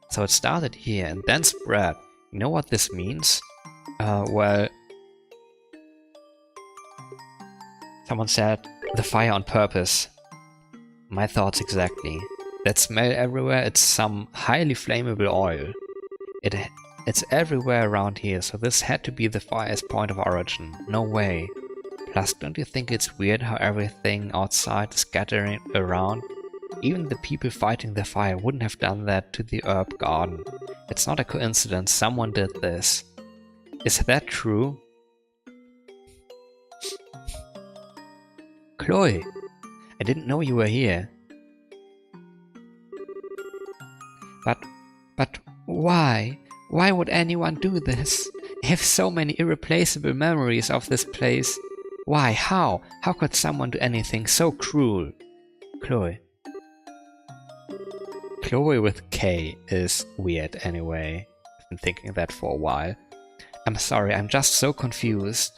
So it started here and then spread. You know what this means? Well, someone said the fire on purpose. My thoughts exactly. That smell everywhere, it's some highly flammable oil. It's everywhere around here, so this had to be the fire's point of origin. No way. Plus, don't you think it's weird how everything outside is scattering around? Even the people fighting the fire wouldn't have done that to the herb garden. It's not a coincidence, someone did this. Is that true? Chloe, I didn't know you were here. But why? Why would anyone do this? I have so many irreplaceable memories of this place. Why? How? How could someone do anything so cruel? Chloe. Chloe with K is weird anyway. I've been thinking that for a while. I'm sorry, I'm just so confused.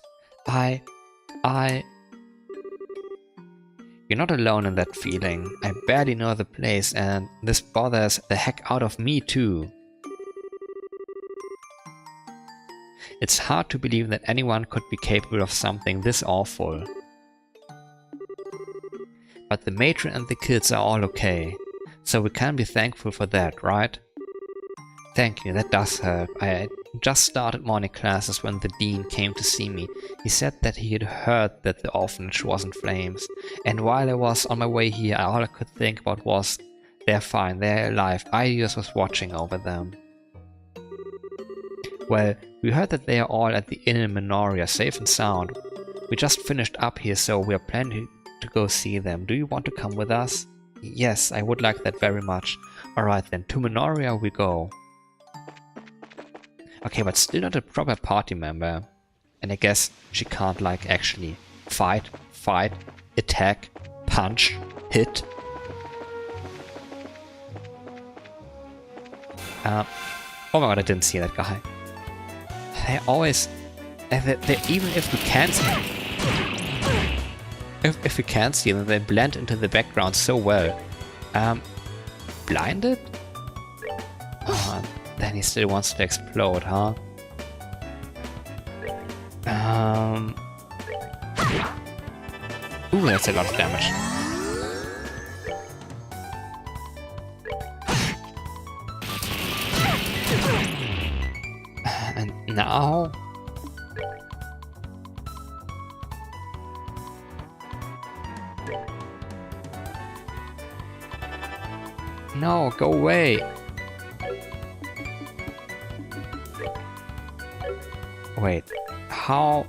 You're not alone in that feeling. I barely know the place and this bothers the heck out of me too. It's hard to believe that anyone could be capable of something this awful. But the matron and the kids are all okay, so we can be thankful for that, right? Thank you, that does help. I just started morning classes when the dean came to see me. He said that he had heard that the orphanage was in flames. And while I was on my way here, all I could think about was, they're fine, they're alive. Idios was watching over them. Well, we heard that they are all at the inn in Minoria, safe and sound. We just finished up here, so we are planning to go see them. Do you want to come with us? Yes, I would like that very much. Alright then, to Minoria we go. Okay, but still not a proper party member. And I guess she can't like actually fight, attack, punch, hit. Oh my god, I didn't see that guy. They always... even if we can't... If we can't see them, they blend into the background so well. Blinded? Oh, then he still wants to explode, huh? Ooh, that's a lot of damage. And now... No, go away! Wait, how...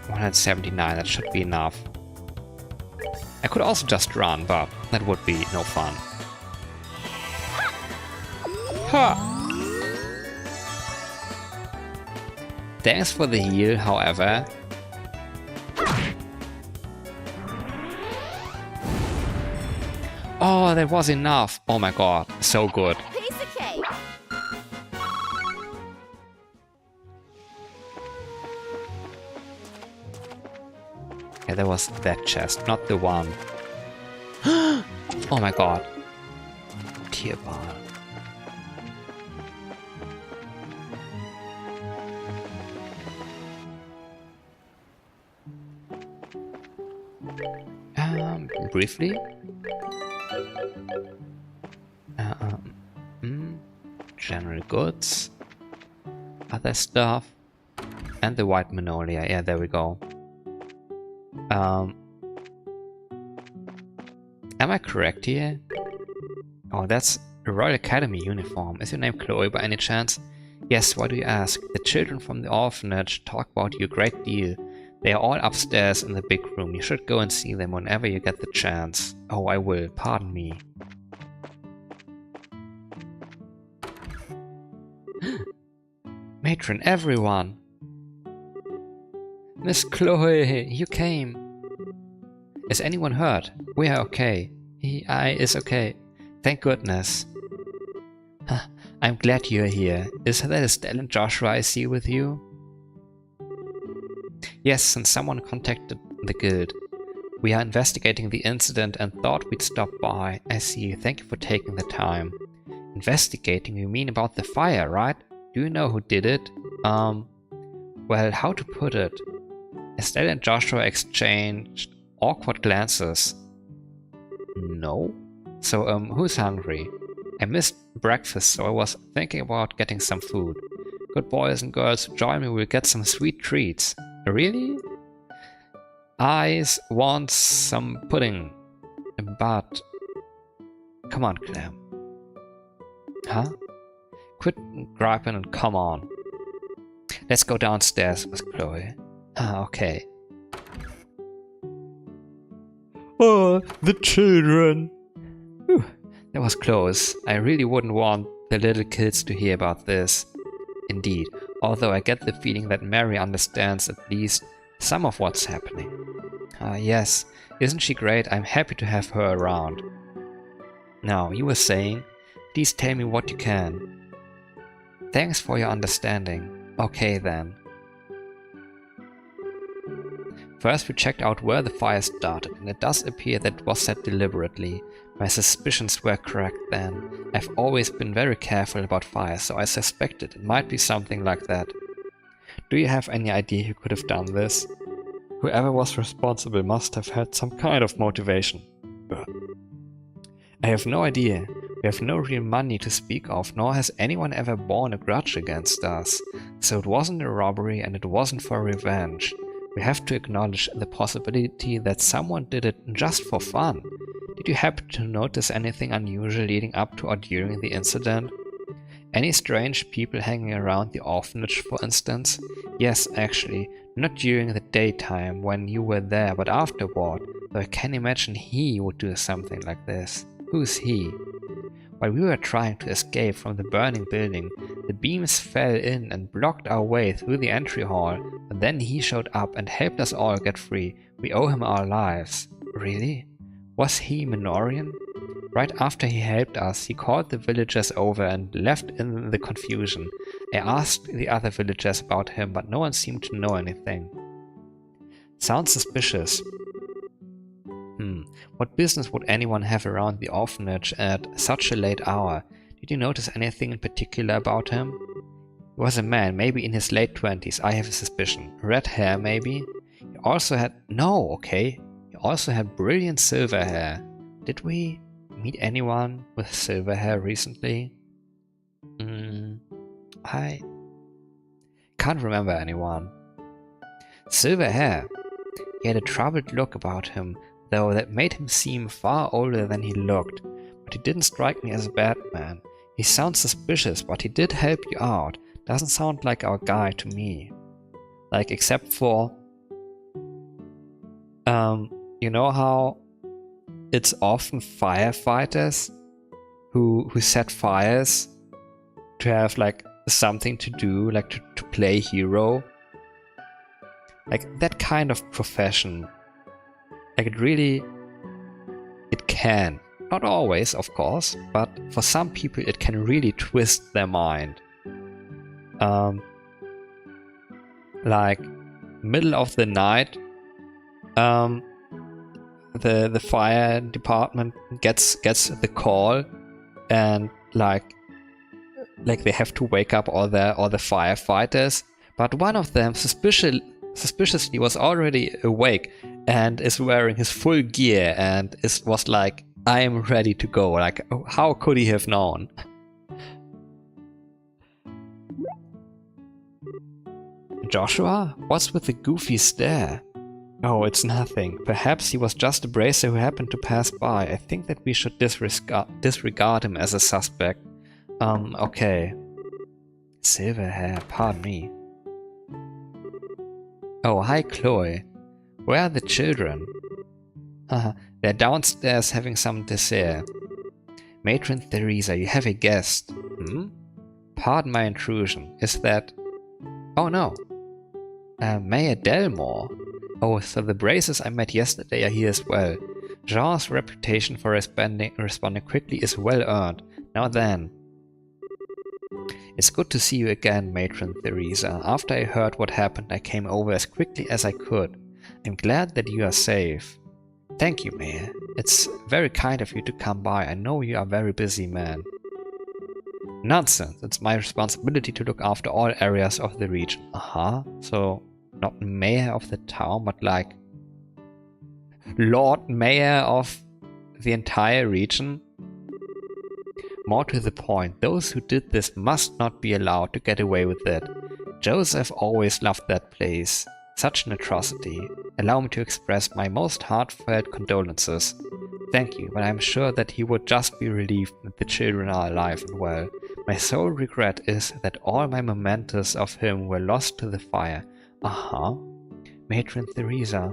179, that should be enough. I could also just run, but that would be no fun. Ha! Thanks for the heal, however. Oh, that was enough! Oh my god, so good. Piece of cake. Yeah, there was that chest, not the one. Oh my god. Tear bar. Briefly. General goods. Other stuff. And the white magnolia. Yeah, there we go. Am I correct here? Oh, that's A Royal Academy uniform. Is your name Chloe by any chance? Yes, why do you ask? The children from the orphanage talk about you a great deal. They are all upstairs in the big room. You should go and see them whenever you get the chance. Oh, I will. Pardon me. Matron, everyone! Miss Chloe, you came. Is anyone hurt? We are okay. I is okay. Thank goodness. I'm glad you're here. Is that Estelle and Joshua I see with you? Yes, and someone contacted the guild. We are investigating the incident and thought we'd stop by. I see. Thank you for taking the time. Investigating? You mean about the fire, right? Do you know who did it? Well, how to put it? Estelle and Joshua exchanged awkward glances. No? So, who's hungry? I missed breakfast, so I was thinking about getting some food. Good boys and girls, join me, we'll get some sweet treats. Really? I want some pudding. But... Come on, Clem. Huh? Quit griping and come on. Let's go downstairs with Chloe. Ah, okay. Oh, the children! Whew, that was close. I really wouldn't want the little kids to hear about this. Indeed, although I get the feeling that Mary understands at least some of what's happening. Ah, yes. Isn't she great? I'm happy to have her around. Now, you were saying, please tell me what you can. Thanks for your understanding. Okay then. First we checked out where the fire started, and it does appear that it was set deliberately. My suspicions were correct then. I've always been very careful about fire, so I suspected it might be something like that. Do you have any idea who could have done this? Whoever was responsible must have had some kind of motivation. I have no idea. We have no real money to speak of, nor has anyone ever borne a grudge against us. So it wasn't a robbery and it wasn't for revenge. We have to acknowledge the possibility that someone did it just for fun. Did you happen to notice anything unusual leading up to or during the incident? Any strange people hanging around the orphanage, for instance? Yes, actually, not during the daytime when you were there, but afterward, though I can imagine he would do something like this. Who's he? While we were trying to escape from the burning building, the beams fell in and blocked our way through the entry hall, but then he showed up and helped us all get free. We owe him our lives. Really? Was he Minorian? Right after he helped us, he called the villagers over and left in the confusion. I asked the other villagers about him, but no one seemed to know anything. Sounds suspicious. What business would anyone have around the orphanage at such a late hour? Did you notice anything in particular about him? He was a man, maybe in his late 20s, I have a suspicion. Red hair, maybe? He also had... No, okay. He also had brilliant silver hair. Did we meet anyone with silver hair recently? I can't remember anyone. Silver hair. He had a troubled look about him, though that made him seem far older than he looked. But he didn't strike me as a bad man. He sounds suspicious, but he did help you out. Doesn't sound like our guy to me. Like, except for... you know how it's often firefighters who set fires to have, like, something to do, like to play hero? Like, that kind of profession. Like, it can. Not always, of course, but for some people it can really twist their mind. Like, middle of the night, the fire department gets the call, and like they have to wake up all the firefighters, but one of them suspiciously was already awake and is wearing his full gear and was like, I am ready to go. Like, how could he have known? Joshua? What's with the goofy stare? Oh, it's nothing. Perhaps he was just a bracer who happened to pass by. I think that we should disregard him as a suspect. Okay. Silver hair, pardon me. Oh, hi Chloe. Where are the children? They're downstairs having some dessert. Matron Theresa, you have a guest. Pardon my intrusion. Is that... Oh no. Mayor Delmore. Oh, so the braces I met yesterday are here as well. Jean's reputation for responding quickly is well earned. Now then. It's good to see you again, Matron Theresa. After I heard what happened, I came over as quickly as I could. I'm glad that you are safe. Thank you, Mayor. It's very kind of you to come by. I know you are a very busy man. Nonsense. It's my responsibility to look after all areas of the region. So... not mayor of the town, but like Lord Mayor of the entire region. More to the point, those who did this must not be allowed to get away with it. Joseph always loved that place. Such an atrocity. Allow me to express my most heartfelt condolences. Thank you, but I'm sure that he would just be relieved that the children are alive and well. My sole regret is that all my mementos of him were lost to the fire. Matron Theresa.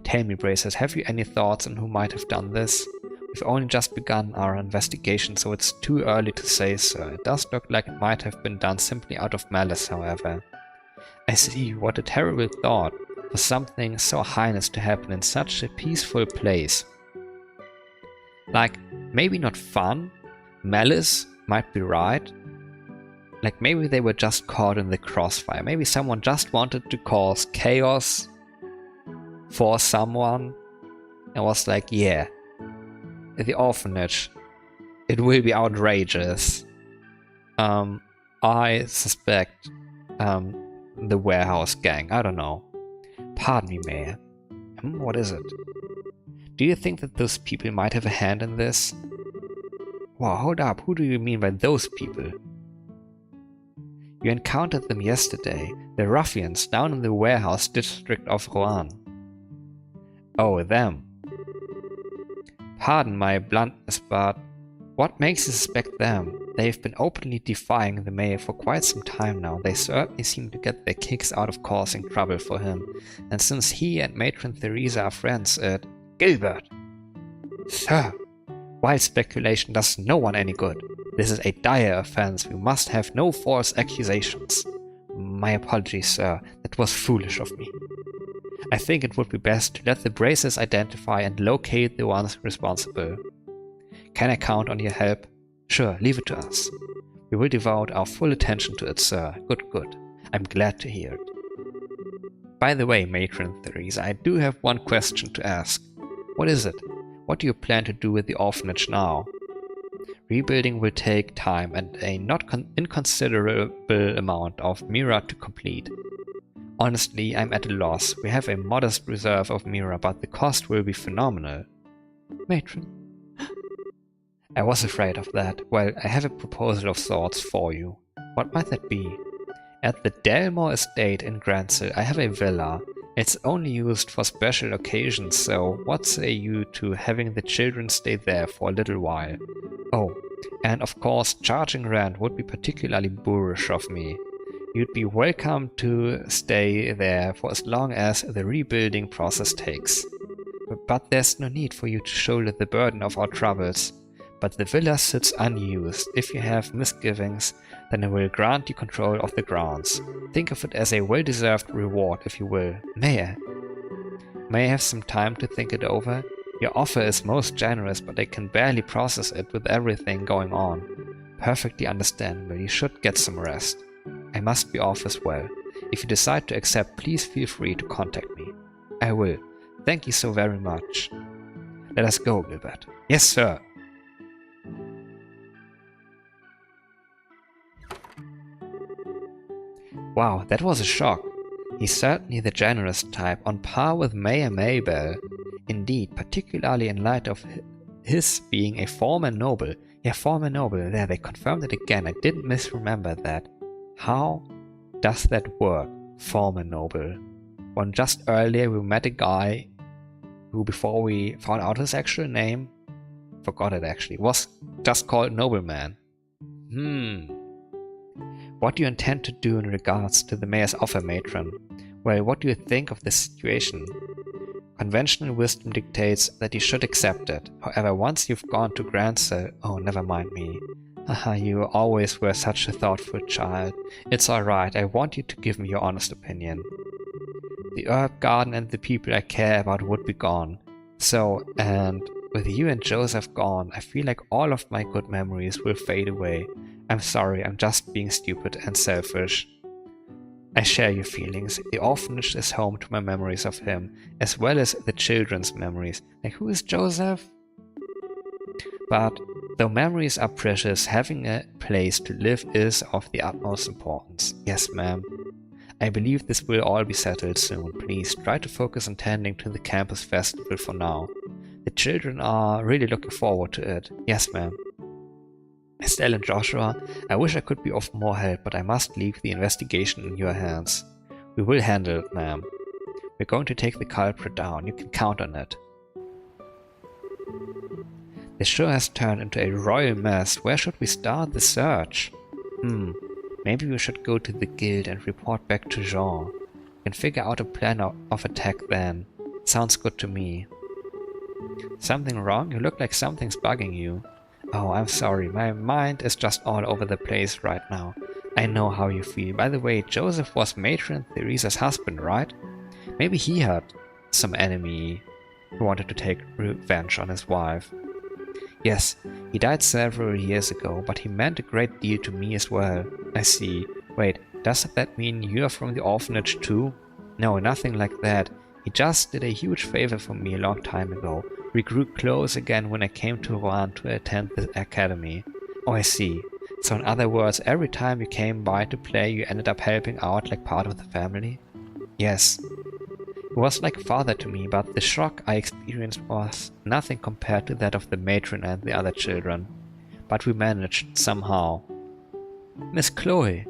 Tell me, Braces, have you any thoughts on who might have done this? We've only just begun our investigation, so it's too early to say, sir. It does look like it might have been done simply out of malice, however. I see, what a terrible thought, for something so heinous to happen in such a peaceful place. Like, maybe not fun, malice might be right. Like, maybe they were just caught in the crossfire. Maybe someone just wanted to cause chaos for someone and was like, yeah, the orphanage, it will be outrageous. I suspect the warehouse gang. I don't know. Pardon me, Mayor. What is it? Do you think that those people might have a hand in this? Wow, hold up. Who do you mean by those people? You encountered them yesterday, the ruffians down in the warehouse district of Rouen. Oh, them. Pardon my bluntness, but what makes you suspect them? They've been openly defying the mayor for quite some time now. They certainly seem to get their kicks out of causing trouble for him. And since he and Matron Theresa are friends, Gilbert! Sir! Wild speculation does no one any good. This is a dire offense. We must have no false accusations. My apologies, sir. That was foolish of me. I think it would be best to let the Braces identify and locate the ones responsible. Can I count on your help? Sure, leave it to us. We will devote our full attention to it, sir. Good, good. I'm glad to hear it. By the way, Matron Theresa, I do have one question to ask. What is it? What do you plan to do with the orphanage now? Rebuilding will take time and a not inconsiderable amount of Mira to complete. Honestly, I'm at a loss. We have a modest reserve of Mira, but the cost will be phenomenal. Matron. I was afraid of that. Well, I have a proposal of sorts for you. What might that be? At the Delmore estate in Gransil, I have a villa. It's only used for special occasions, so what say you to having the children stay there for a little while? Oh, and of course, charging rent would be particularly boorish of me. You'd be welcome to stay there for as long as the rebuilding process takes. But there's no need for you to shoulder the burden of our troubles. But the villa sits unused. If you have misgivings, then I will grant you control of the grounds. Think of it as a well-deserved reward, if you will. May I have some time to think it over? Your offer is most generous, but I can barely process it with everything going on. Perfectly understandable. You should get some rest. I must be off as well. If you decide to accept, please feel free to contact me. I will. Thank you so very much. Let us go, Gilbert. Yes, sir. Wow, that was a shock. He's certainly the generous type, on par with Mayor Maybell. Indeed, particularly in light of his being a former noble. Yeah, former noble. There, they confirmed it again. I didn't misremember that. How does that work? Former noble. when just earlier we met a guy who, before we found out his actual name, forgot it actually, was just called Nobleman. What do you intend to do in regards to the mayor's offer, matron? Well, what do you think of this situation? Conventional wisdom dictates that you should accept it. However, once you've gone to Grandcell— oh, never mind me. Haha, you always were such a thoughtful child. It's alright, I want you to give me your honest opinion. The herb garden and the people I care about would be gone. So, and with you and Joseph gone, I feel like all of my good memories will fade away. I'm sorry, I'm just being stupid and selfish. I share your feelings. The orphanage is home to my memories of him, as well as the children's memories. Like, who is Joseph? But though memories are precious, having a place to live is of the utmost importance. Yes, ma'am. I believe this will all be settled soon. Please try to focus on tending to the campus festival for now. The children are really looking forward to it. Yes, ma'am. Estelle and Joshua, I wish I could be of more help, but I must leave the investigation in your hands. We will handle it, ma'am. We're going to take the culprit down. You can count on it. The show has turned into a royal mess. Where should we start the search? Maybe we should go to the guild and report back to Jean. We can figure out a plan of attack then. Sounds good to me. Something wrong? You look like something's bugging you. Oh, I'm sorry. My mind is just all over the place right now. I know how you feel. By the way, Joseph was Matron Theresa's husband, right? Maybe he had some enemy who wanted to take revenge on his wife. Yes, he died several years ago, but he meant a great deal to me as well. I see. Wait, does that mean you are from the orphanage too? No, nothing like that. He just did a huge favor for me a long time ago. We grew close again when I came to Rouen to attend the academy. Oh, I see. So in other words, every time you came by to play, you ended up helping out like part of the family? Yes. He was like a father to me, but the shock I experienced was nothing compared to that of the matron and the other children. But we managed somehow. Miss Chloe!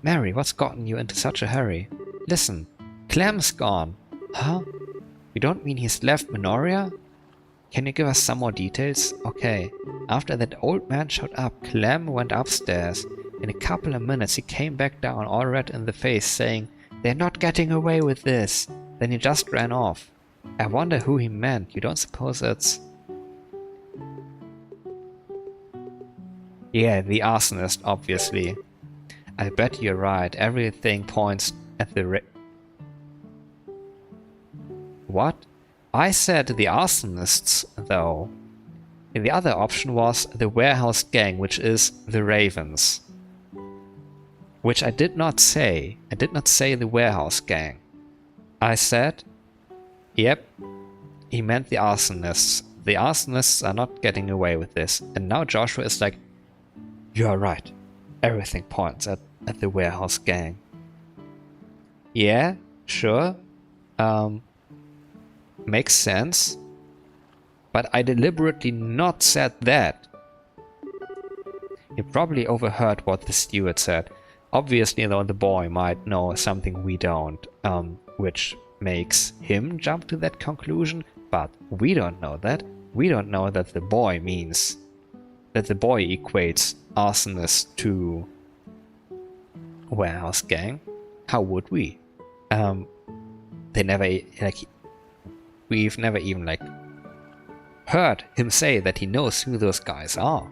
Mary, what's gotten you into such a hurry? Listen, Clem's gone. Huh? You don't mean he's left Minoria? Can you give us some more details? Okay. After that old man showed up, Clem went upstairs. In a couple of minutes he came back down all red in the face saying, "They're not getting away with this." Then he just ran off. I wonder who he meant. You don't suppose it's... Yeah, the arsonist, obviously. I bet you're right. Everything points at the What? I said the arsonists, though. The other option was the warehouse gang, which is the Ravens. Which I did not say. I did not say the warehouse gang. I said, yep, he meant the arsonists. The arsonists are not getting away with this. And now Joshua is like, you are right. Everything points at the warehouse gang. Yeah, sure. Makes sense. But I deliberately not said that. You probably overheard what the steward said. Obviously, though, the boy might know something we don't, which makes him jump to that conclusion, but we don't know that. We don't know that the boy means that the boy equates arsonist to warehouse gang. How would we? They never, like, we've never even, like, heard him say that he knows who those guys are.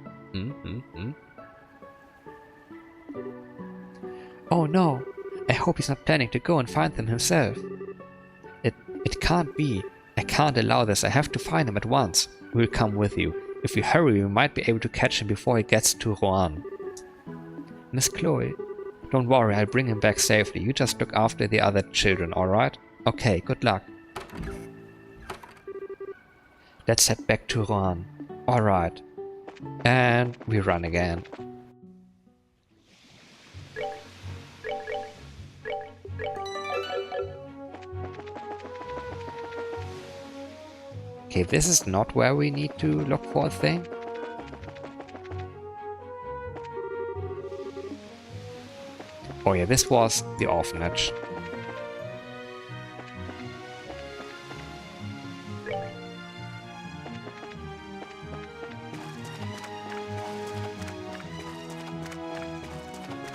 Oh no, I hope he's not planning to go and find them himself. It can't be. I can't allow this. I have to find him at once. We'll come with you. If we hurry, we might be able to catch him before he gets to Rouen. Miss Chloe, don't worry, I'll bring him back safely. You just look after the other children, alright? Okay, good luck. Let's head back to Rouen. Alright. And we run again. Okay, this is not where we need to look for a thing. Oh yeah, this was the orphanage.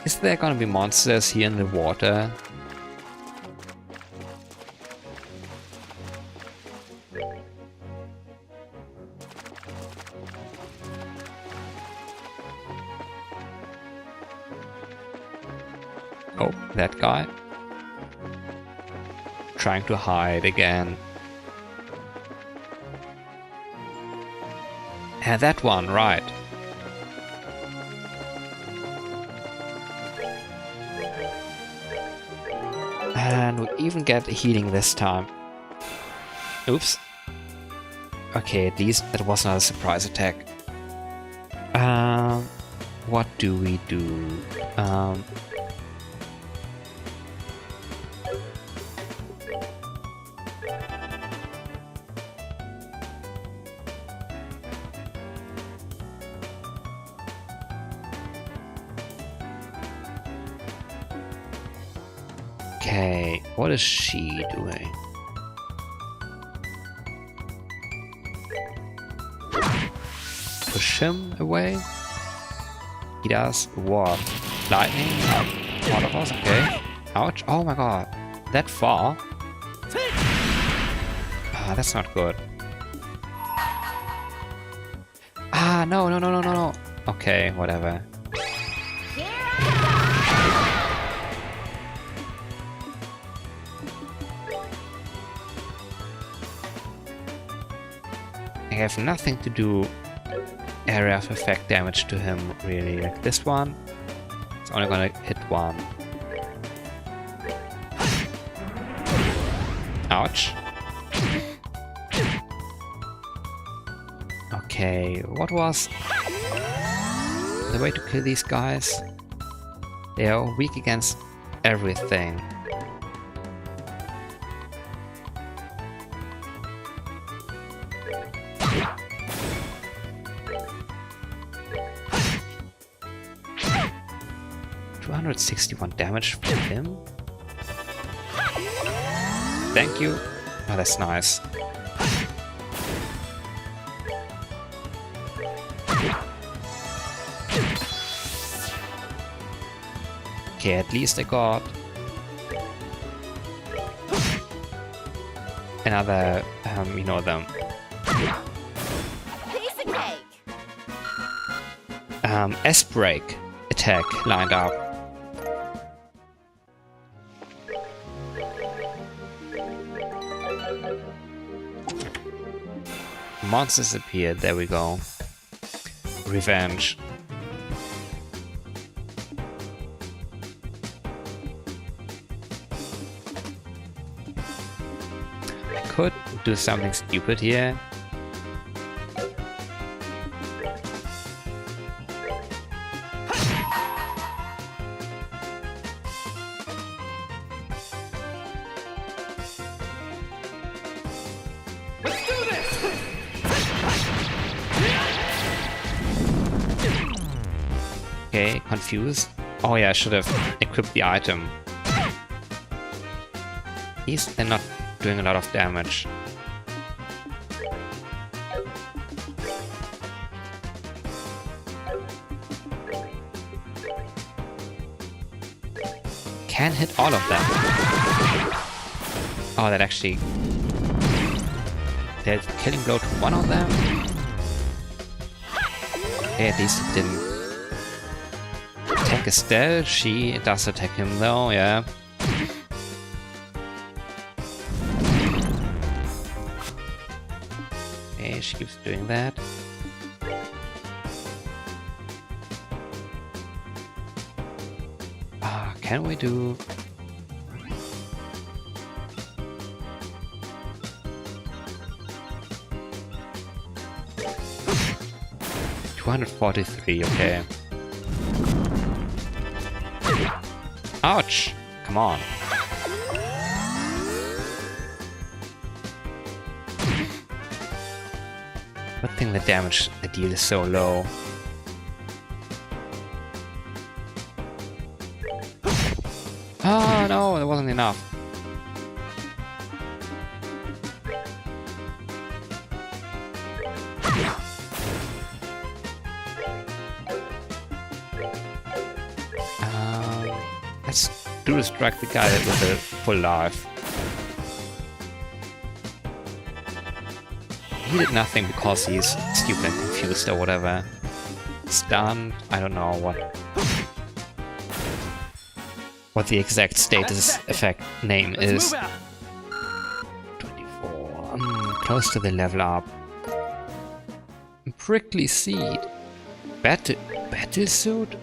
Is there gonna be monsters here in the water? Oh, that guy. Trying to hide again. And that one, right. And we even get healing this time. Oops. Okay, at least that was not a surprise attack. What do we do? Okay, what is she doing? Push him away? He does what? Lightning? Waterfalls? Okay. Ouch. Oh my god. That far? Ah, that's not good. Ah, no. Okay, whatever. I have nothing to do area of effect damage to him, really. Like this one, it's only gonna hit one. Ouch. Okay, what was the way to kill these guys? They are weak against everything. $261 damage from him? Thank you. Oh, that's nice. Okay, at least I got another, you know them. Piece of cake. S-break attack lined up. Monsters appeared, there we go. Revenge. I could do something stupid here. Okay, confused. Oh yeah, I should have equipped the item. They're not doing a lot of damage. Can hit all of them. Oh, that actually... There's a killing blow to one of them. Okay, at least it didn't attack Estelle. She does attack him though, yeah. Okay, she keeps doing that. Can we do... $243, okay. Ouch! Come on. Good thing the damage I deal is so low. No, it wasn't enough. Let's do distract the guy with a full life. He did nothing because he's stupid and confused or whatever. Stunned, I don't know what the exact status effect name is. 24. Close to the level up. Prickly seed. Battle suit?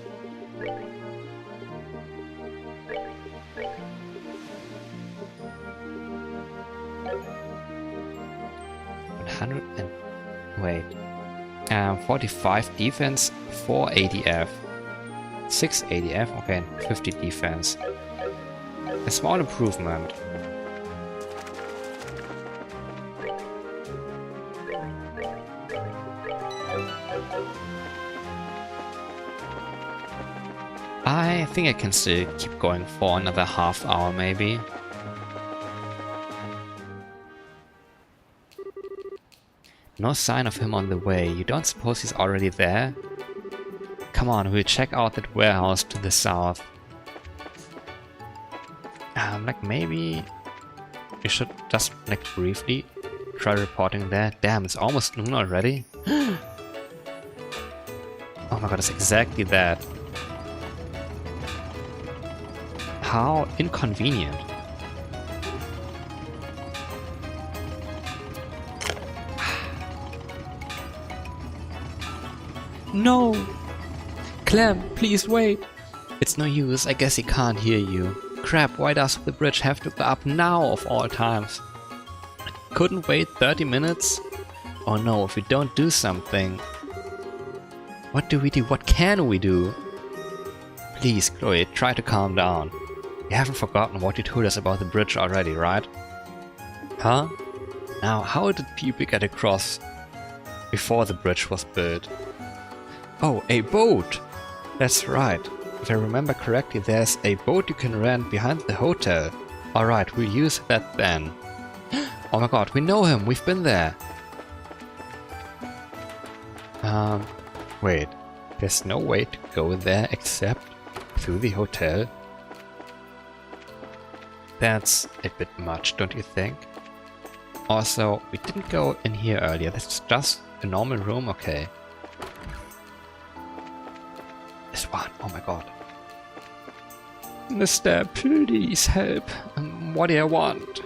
Wait. 45 defense, 4 ADF. 6 ADF, okay, and 50 defense. A small improvement. I think I can still keep going for another half hour maybe. No sign of him on the way. You don't suppose he's already there? Come on, we'll check out that warehouse to the south. Like maybe we should just like briefly try reporting there. Damn, it's almost noon already. Oh my god, it's exactly that. How inconvenient. No! Clem, please wait! It's no use, I guess he can't hear you. Crap, why does the bridge have to go up now of all times? Couldn't wait 30 minutes? Oh no, if we don't do something... What do we do? What can we do? Please, Chloe, try to calm down. You haven't forgotten what you told us about the bridge already, right? Huh? Now, how did people get across before the bridge was built? Oh, a boat! That's right. If I remember correctly, there's a boat you can rent behind the hotel. Alright, we'll use that then. Oh my god, we know him! We've been there! Wait. There's no way to go there except through the hotel? That's a bit much, don't you think? Also, we didn't go in here earlier. That's just a normal room, okay. This one, oh my god. Mister, please help. What do you want?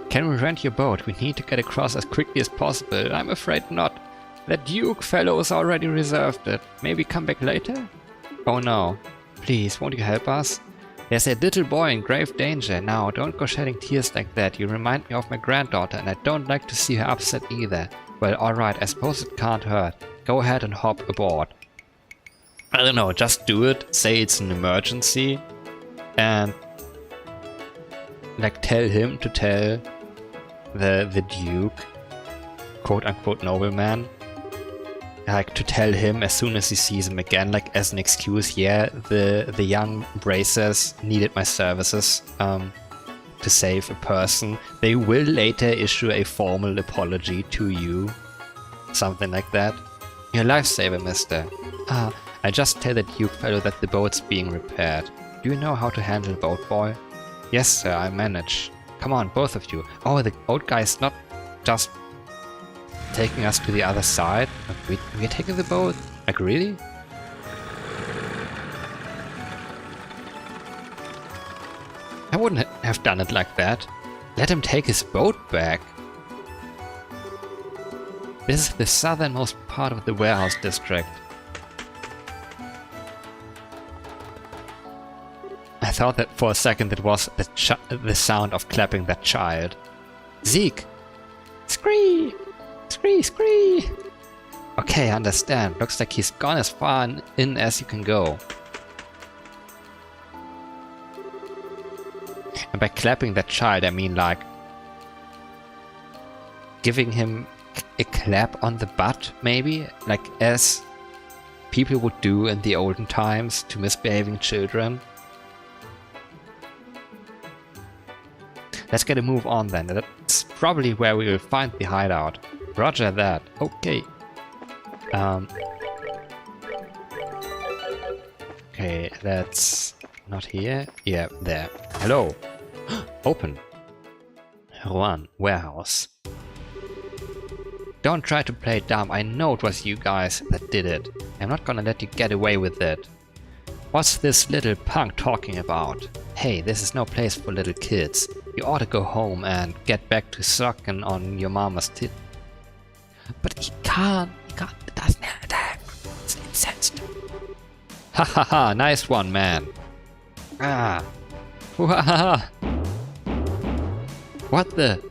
Can we rent your boat? We need to get across as quickly as possible. I'm afraid not. That Duke fellow's already reserved it. Maybe come back later? Oh no. Please, won't you help us? There's a little boy in grave danger. Now, don't go shedding tears like that. You remind me of my granddaughter and I don't like to see her upset either. Well, alright, I suppose it can't hurt. Go ahead and hop aboard. I don't know, just do it, say it's an emergency, and like tell him to tell the Duke, quote unquote nobleman, like to tell him as soon as he sees him again, like as an excuse, yeah, the young bracers needed my services to save a person. They will later issue a formal apology to you. Something like that. You're a lifesaver, mister. I just tell the Duke fellow that the boat's being repaired. Do you know how to handle a boat, boy? Yes, sir, I manage. Come on, both of you. Oh, the boat guy's not just taking us to the other side. We're taking the boat? Like, really? I wouldn't have done it like that. Let him take his boat back. This is the southernmost part of the warehouse district. I thought that for a second it was the sound of clapping that child. Zeke! Scree! Scree! Scree! Okay, I understand. Looks like he's gone as far in as you can go. And by clapping that child, I mean like giving him a clap on the butt, maybe? Like as people would do in the olden times to misbehaving children. Let's get a move on then. That's probably where we will find the hideout. Roger that. Okay. Okay, that's not here. Yeah, there. Hello. Open. One warehouse. Don't try to play dumb. I know it was you guys that did it. I'm not gonna let you get away with it. What's this little punk talking about? Hey, this is no place for little kids. You ought to go home and get back to sucking on your mama's tit. But he can't. It doesn't have that. It's incensed. Ha ha ha, nice one, man. Ah. Wahaha. What the?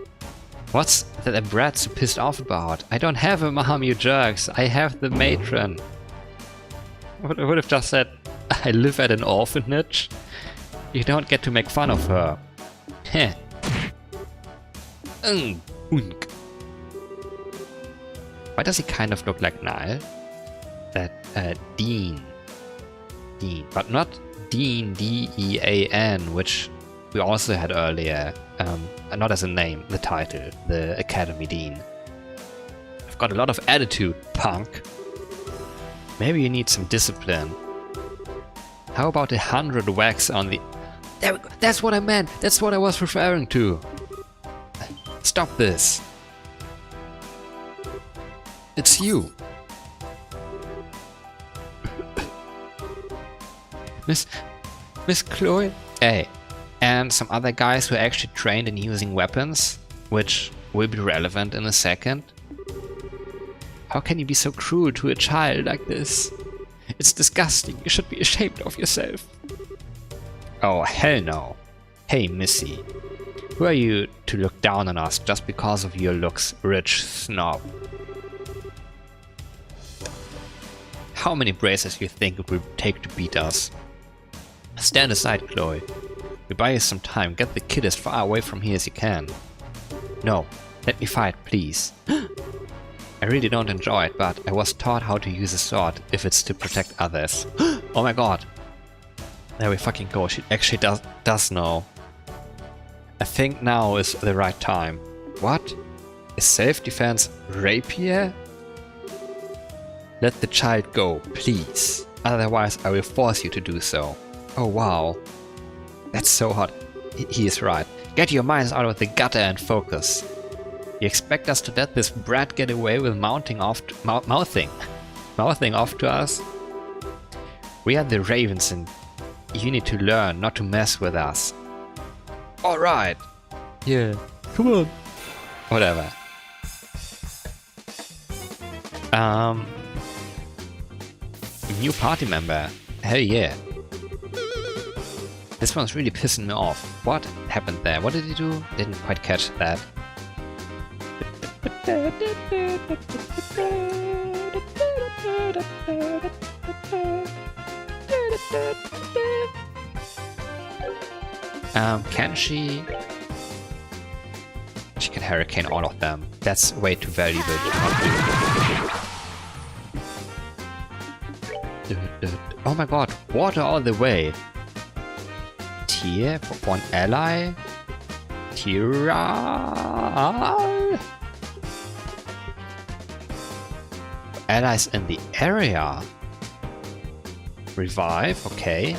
What's that brat so pissed off about? I don't have a mom, you jerks. I have the matron. I would have just said, I live at an orphanage. You don't get to make fun of her. Heh. Unk. Why does he kind of look like Niall? That, Dean. But not Dean, D-E-A-N, which we also had earlier. Not as a name, the title, the Academy Dean. I've got a lot of attitude, punk. Maybe you need some discipline. How about 100 whacks on the... There we go. That's what I meant! That's what I was referring to! Stop this! It's you! Miss Chloe? Hey. And some other guys who are actually trained in using weapons, which will be relevant in a second. How can you be so cruel to a child like this? It's disgusting. You should be ashamed of yourself. Oh, hell no. Hey, Missy. Who are you to look down on us just because of your looks, rich snob? How many braces you think it will take to beat us? Stand aside, Chloe. We buy you some time. Get the kid as far away from here as you can. No, let me fight, please. I really don't enjoy it, but I was taught how to use a sword if it's to protect others. Oh my god. There we fucking go. She actually does know. I think now is the right time. What? Is self-defense rapier? Let the child go, please. Otherwise I will force you to do so. Oh wow. That's so hot. He is right. Get your minds out of the gutter and focus. You expect us to let this brat get away with mouthing off to us? We are the Ravens and you need to learn not to mess with us. Alright. Yeah. Come on. Whatever. New party member. Hell yeah. This one's really pissing me off. What happened there? What did he do? Didn't quite catch that. Can she? She can hurricane all of them. That's way too valuable to not do. Oh my god, water all the way. Tier for one ally. Tira. Allies in the area. Revive, okay.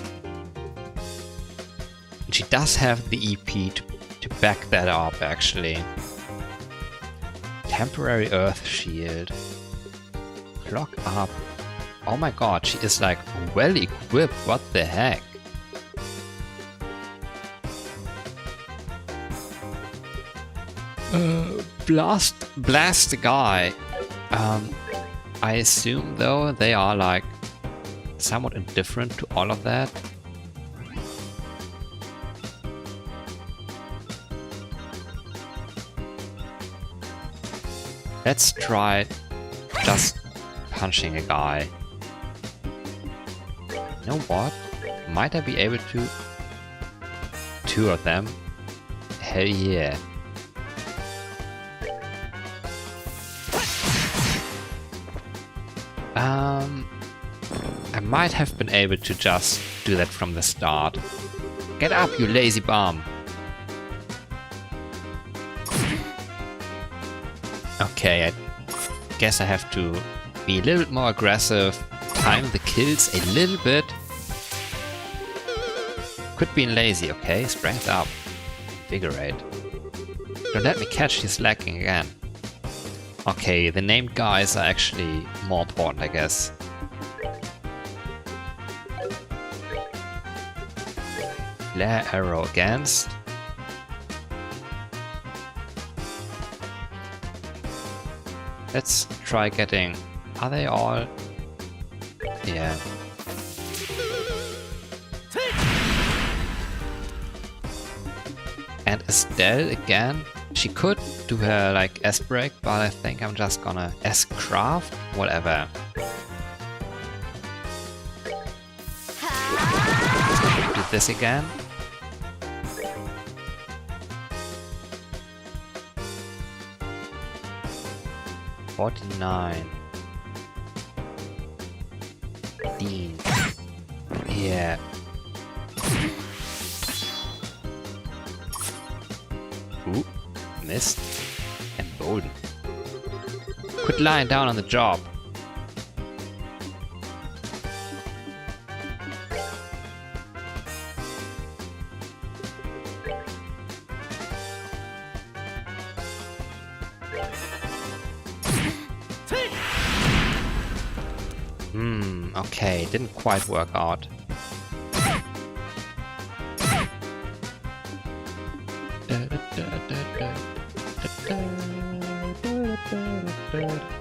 And she does have the EP to back that up, actually. Temporary Earth Shield. Clock up. Oh my god, she is like well equipped, what the heck? Blast the guy. I assume though they are like somewhat indifferent to all of that. Let's try just punching a guy. You know what? Might I be able to? 2 of them? Hell yeah. I might have been able to just do that from the start. Get up, you lazy bum! Okay, I guess I have to be a little bit more aggressive, time the kills a little bit. Quit being lazy, okay? Strength up. Figure 8. Don't let me catch you slacking again. Okay, the named guys are actually more important, I guess. Flare arrow against. Let's try getting... Are they all... Yeah. And Estelle again. She could do her like S-break, but I think I'm just gonna S-craft, whatever. Do this again. $49. $15. Yeah. Ooh, missed. Embolden. Quit lying down on the job. Okay, didn't quite work out.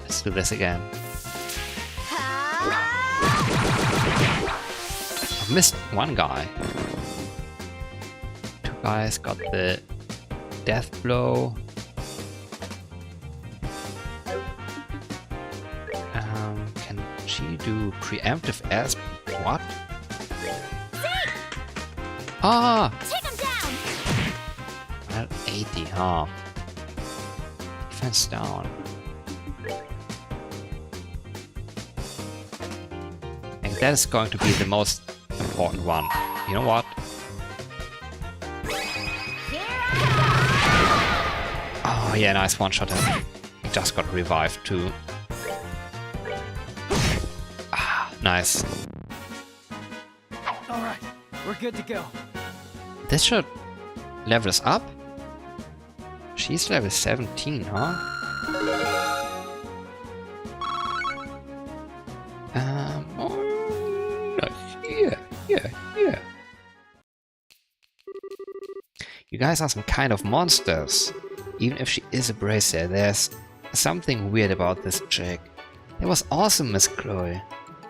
Let's do this again. I missed one guy. Two guys got the death blow. Can she do preemptive ass? What? Ah! Take him down. Well, 80, huh? Defense down. I think that is going to be the most important one. You know what? Oh yeah, nice one-shot him. He just got revived too. Ah, nice. Alright, we're good to go. This should level us up. She's level 17, huh? Oh, nice. Yeah. You guys are some kind of monsters. Even if she is a bracer, there's something weird about this chick. That was awesome, Miss Chloe.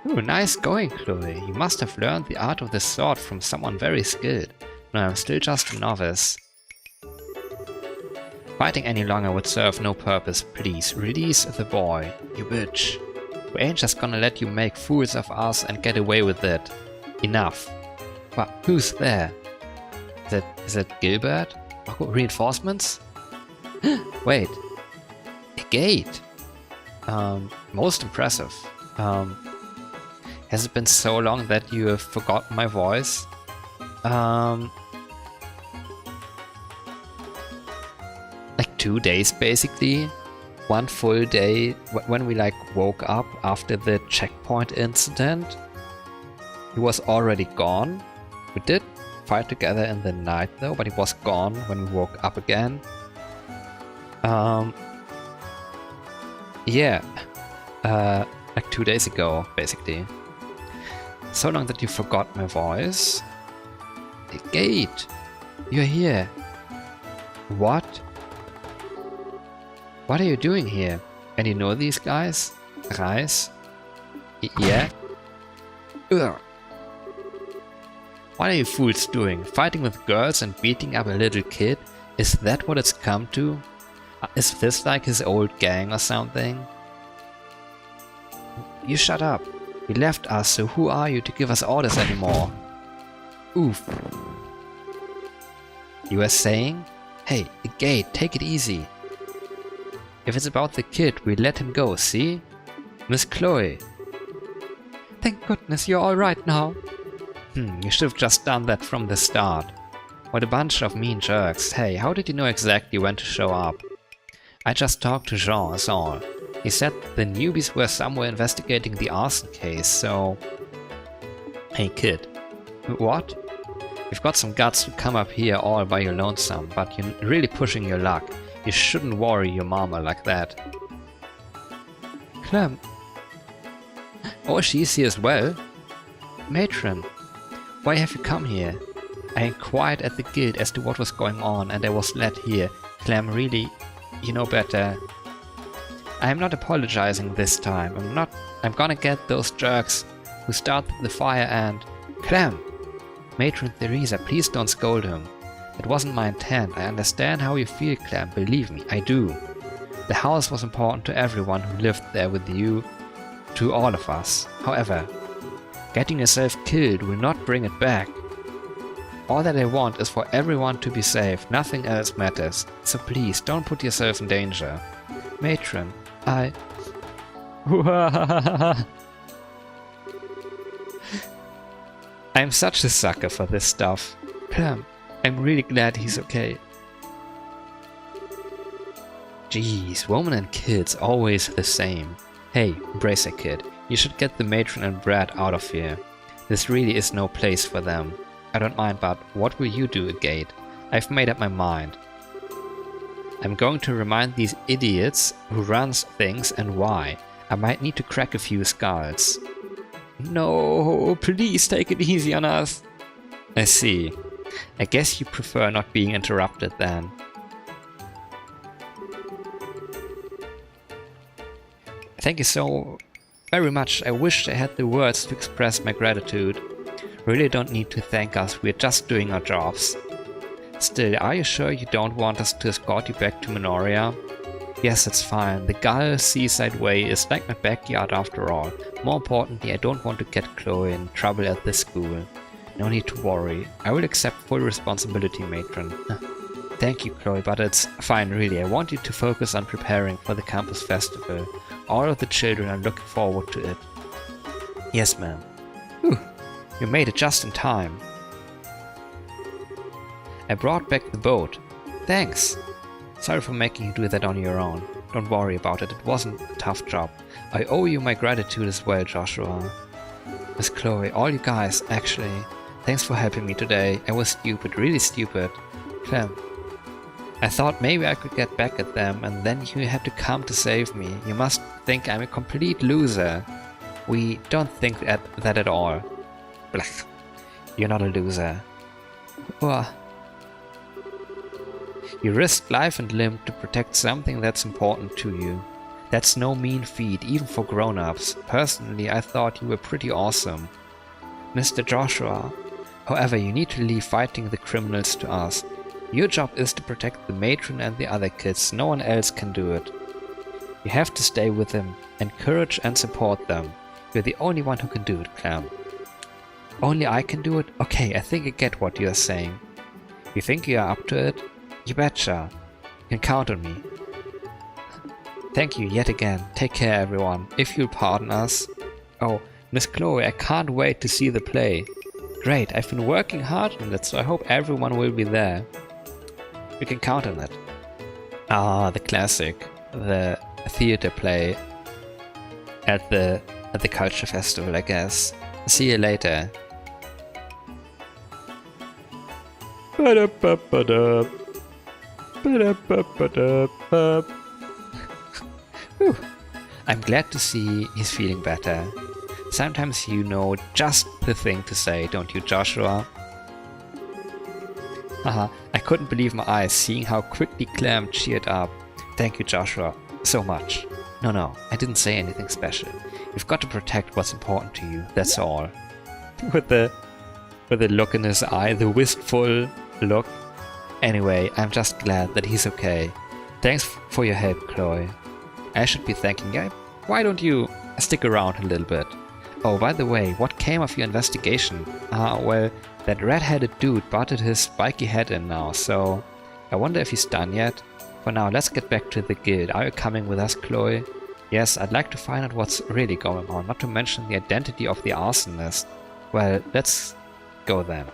Ooh, nice going, Chloe. You must have learned the art of the sword from someone very skilled. No, I'm still just a novice. Fighting any longer would serve no purpose. Please, release the boy, you bitch. We ain't just gonna let you make fools of us and get away with it. Enough. But who's there? Is it Gilbert? Oh, reinforcements? Wait. A gate? Most impressive. Has it been so long that you have forgotten my voice? Like 2 days basically. One full day when we like woke up after the checkpoint incident. He was already gone. We did fight together in the night though, but he was gone when we woke up again. Yeah. Like 2 days ago, basically. So long that you forgot my voice. The gate! You're here. What? What are you doing here? And you know these guys? Reis? Yeah? Ugh. What are you fools doing? Fighting with girls and beating up a little kid? Is that what it's come to? Is this like his old gang or something? You shut up. You left us, so who are you to give us orders anymore? Oof. You were saying? Hey, the gate, take it easy. If it's about the kid, we let him go, see? Miss Chloe. Thank goodness you're alright now. You should have just done that from the start. What a bunch of mean jerks. Hey, how did you know exactly when to show up? I just talked to Jean, is all. He said the newbies were somewhere investigating the arson case, so... Hey kid. What? You've got some guts to come up here all by your lonesome, but you're really pushing your luck. You shouldn't worry your mama like that. Clem. Oh, she's here as well? Matron, why have you come here? I inquired at the guild as to what was going on and I was led here. Clem, really, you know better. I am not apologizing this time. I'm gonna get those jerks who started the fire and... Clem! Matron Theresa, please don't scold him. It wasn't my intent. I understand how you feel, Clem. Believe me, I do. The house was important to everyone who lived there with you, to all of us. However, getting yourself killed will not bring it back. All that I want is for everyone to be safe. Nothing else matters. So please, don't put yourself in danger. Matron, I'm such a sucker for this stuff. Clem, I'm really glad he's okay. Jeez, women and kids always the same. Hey, brace it, kid. You should get the matron and Brad out of here. This really is no place for them. I don't mind, but what will you do, Agate? I've made up my mind. I'm going to remind these idiots who runs things and why. I might need to crack a few skulls. No, please take it easy on us. I see. I guess you prefer not being interrupted then. Thank you so very much. I wish I had the words to express my gratitude. Really don't need to thank us, we're just doing our jobs. Still, are you sure you don't want us to escort you back to Minoria? Yes, it's fine. The Gull Seaside Way is like my backyard after all. More importantly, I don't want to get Chloe in trouble at this school. No need to worry. I will accept full responsibility, Matron. Thank you, Chloe, but it's fine, really. I want you to focus on preparing for the campus festival. All of the children are looking forward to it. Yes, ma'am. You made it just in time. I brought back the boat. Thanks. Sorry for making you do that on your own. Don't worry about it, it wasn't a tough job. I owe you my gratitude as well, Joshua. Miss Chloe, all you guys, actually. Thanks for helping me today. I was stupid, really stupid. Clem. I thought maybe I could get back at them and then you had to come to save me. You must think I'm a complete loser. We don't think that at all. Blech. You're not a loser. You risked life and limb to protect something that's important to you. That's no mean feat, even for grown-ups. Personally, I thought you were pretty awesome. Mr. Joshua. However, you need to leave fighting the criminals to us. Your job is to protect the matron and the other kids. No one else can do it. You have to stay with them, encourage and support them. You're the only one who can do it, Clem. Only I can do it? Okay, I think I get what you're saying. You think you are up to it? You betcha. You can count on me. Thank you yet again. Take care, everyone. If you'll pardon us. Oh, Miss Chloe, I can't wait to see the play. Great, I've been working hard on it, so I hope everyone will be there. You can count on it. Ah, the classic. The theater play at the culture festival, I guess. See you later. I'm glad to see he's feeling better. Sometimes you know just the thing to say, don't you, Joshua? Haha, I couldn't believe my eyes seeing how quickly Clem cheered up. Thank you, Joshua, so much. No, I didn't say anything special. You've got to protect what's important to you, that's all. With the look in his eye, the wistful look. Anyway, I'm just glad that he's okay. Thanks for your help, Chloe. I should be thanking you. Why don't you stick around a little bit? Oh, by the way, what came of your investigation? Well, that red-headed dude butted his spiky head in now, so I wonder if he's done yet. For now, let's get back to the guild. Are you coming with us, Chloe? Yes, I'd like to find out what's really going on, not to mention the identity of the arsonist. Well, let's go then.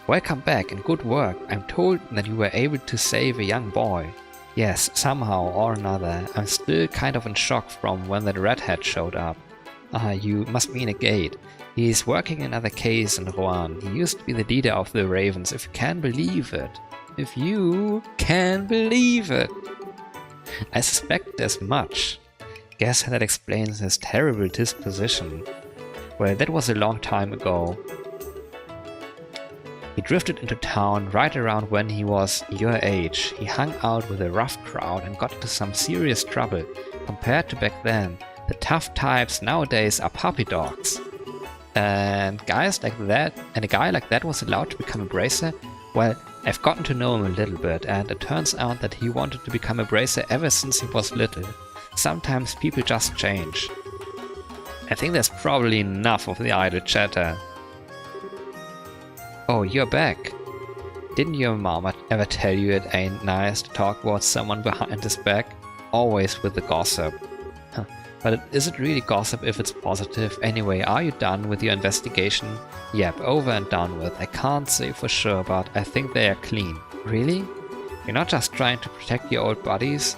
Welcome back and good work. I'm told that you were able to save a young boy. Yes, somehow or another. I'm still kind of in shock from when that redhead showed up. You must mean a Gate. He's working another case in Rouen. He used to be the leader of the Ravens, if you can believe it. If you can believe it. I suspect as much. Guess that explains his terrible disposition. Well, that was a long time ago. He drifted into town right around when he was your age. He hung out with a rough crowd and got into some serious trouble. Compared to back then, the tough types nowadays are puppy dogs. And guys like that, and a guy like that was allowed to become a bracer? Well, I've gotten to know him a little bit, and it turns out that he wanted to become a bracer ever since he was little. Sometimes people just change. I think there's probably enough of the idle chatter. Oh, you're back. Didn't your mama ever tell you it ain't nice to talk about someone behind his back? Always with the gossip. Huh. But is it really gossip if it's positive? Anyway, are you done with your investigation? Yep, over and done with. I can't say for sure, but I think they are clean. Really? You're not just trying to protect your old buddies?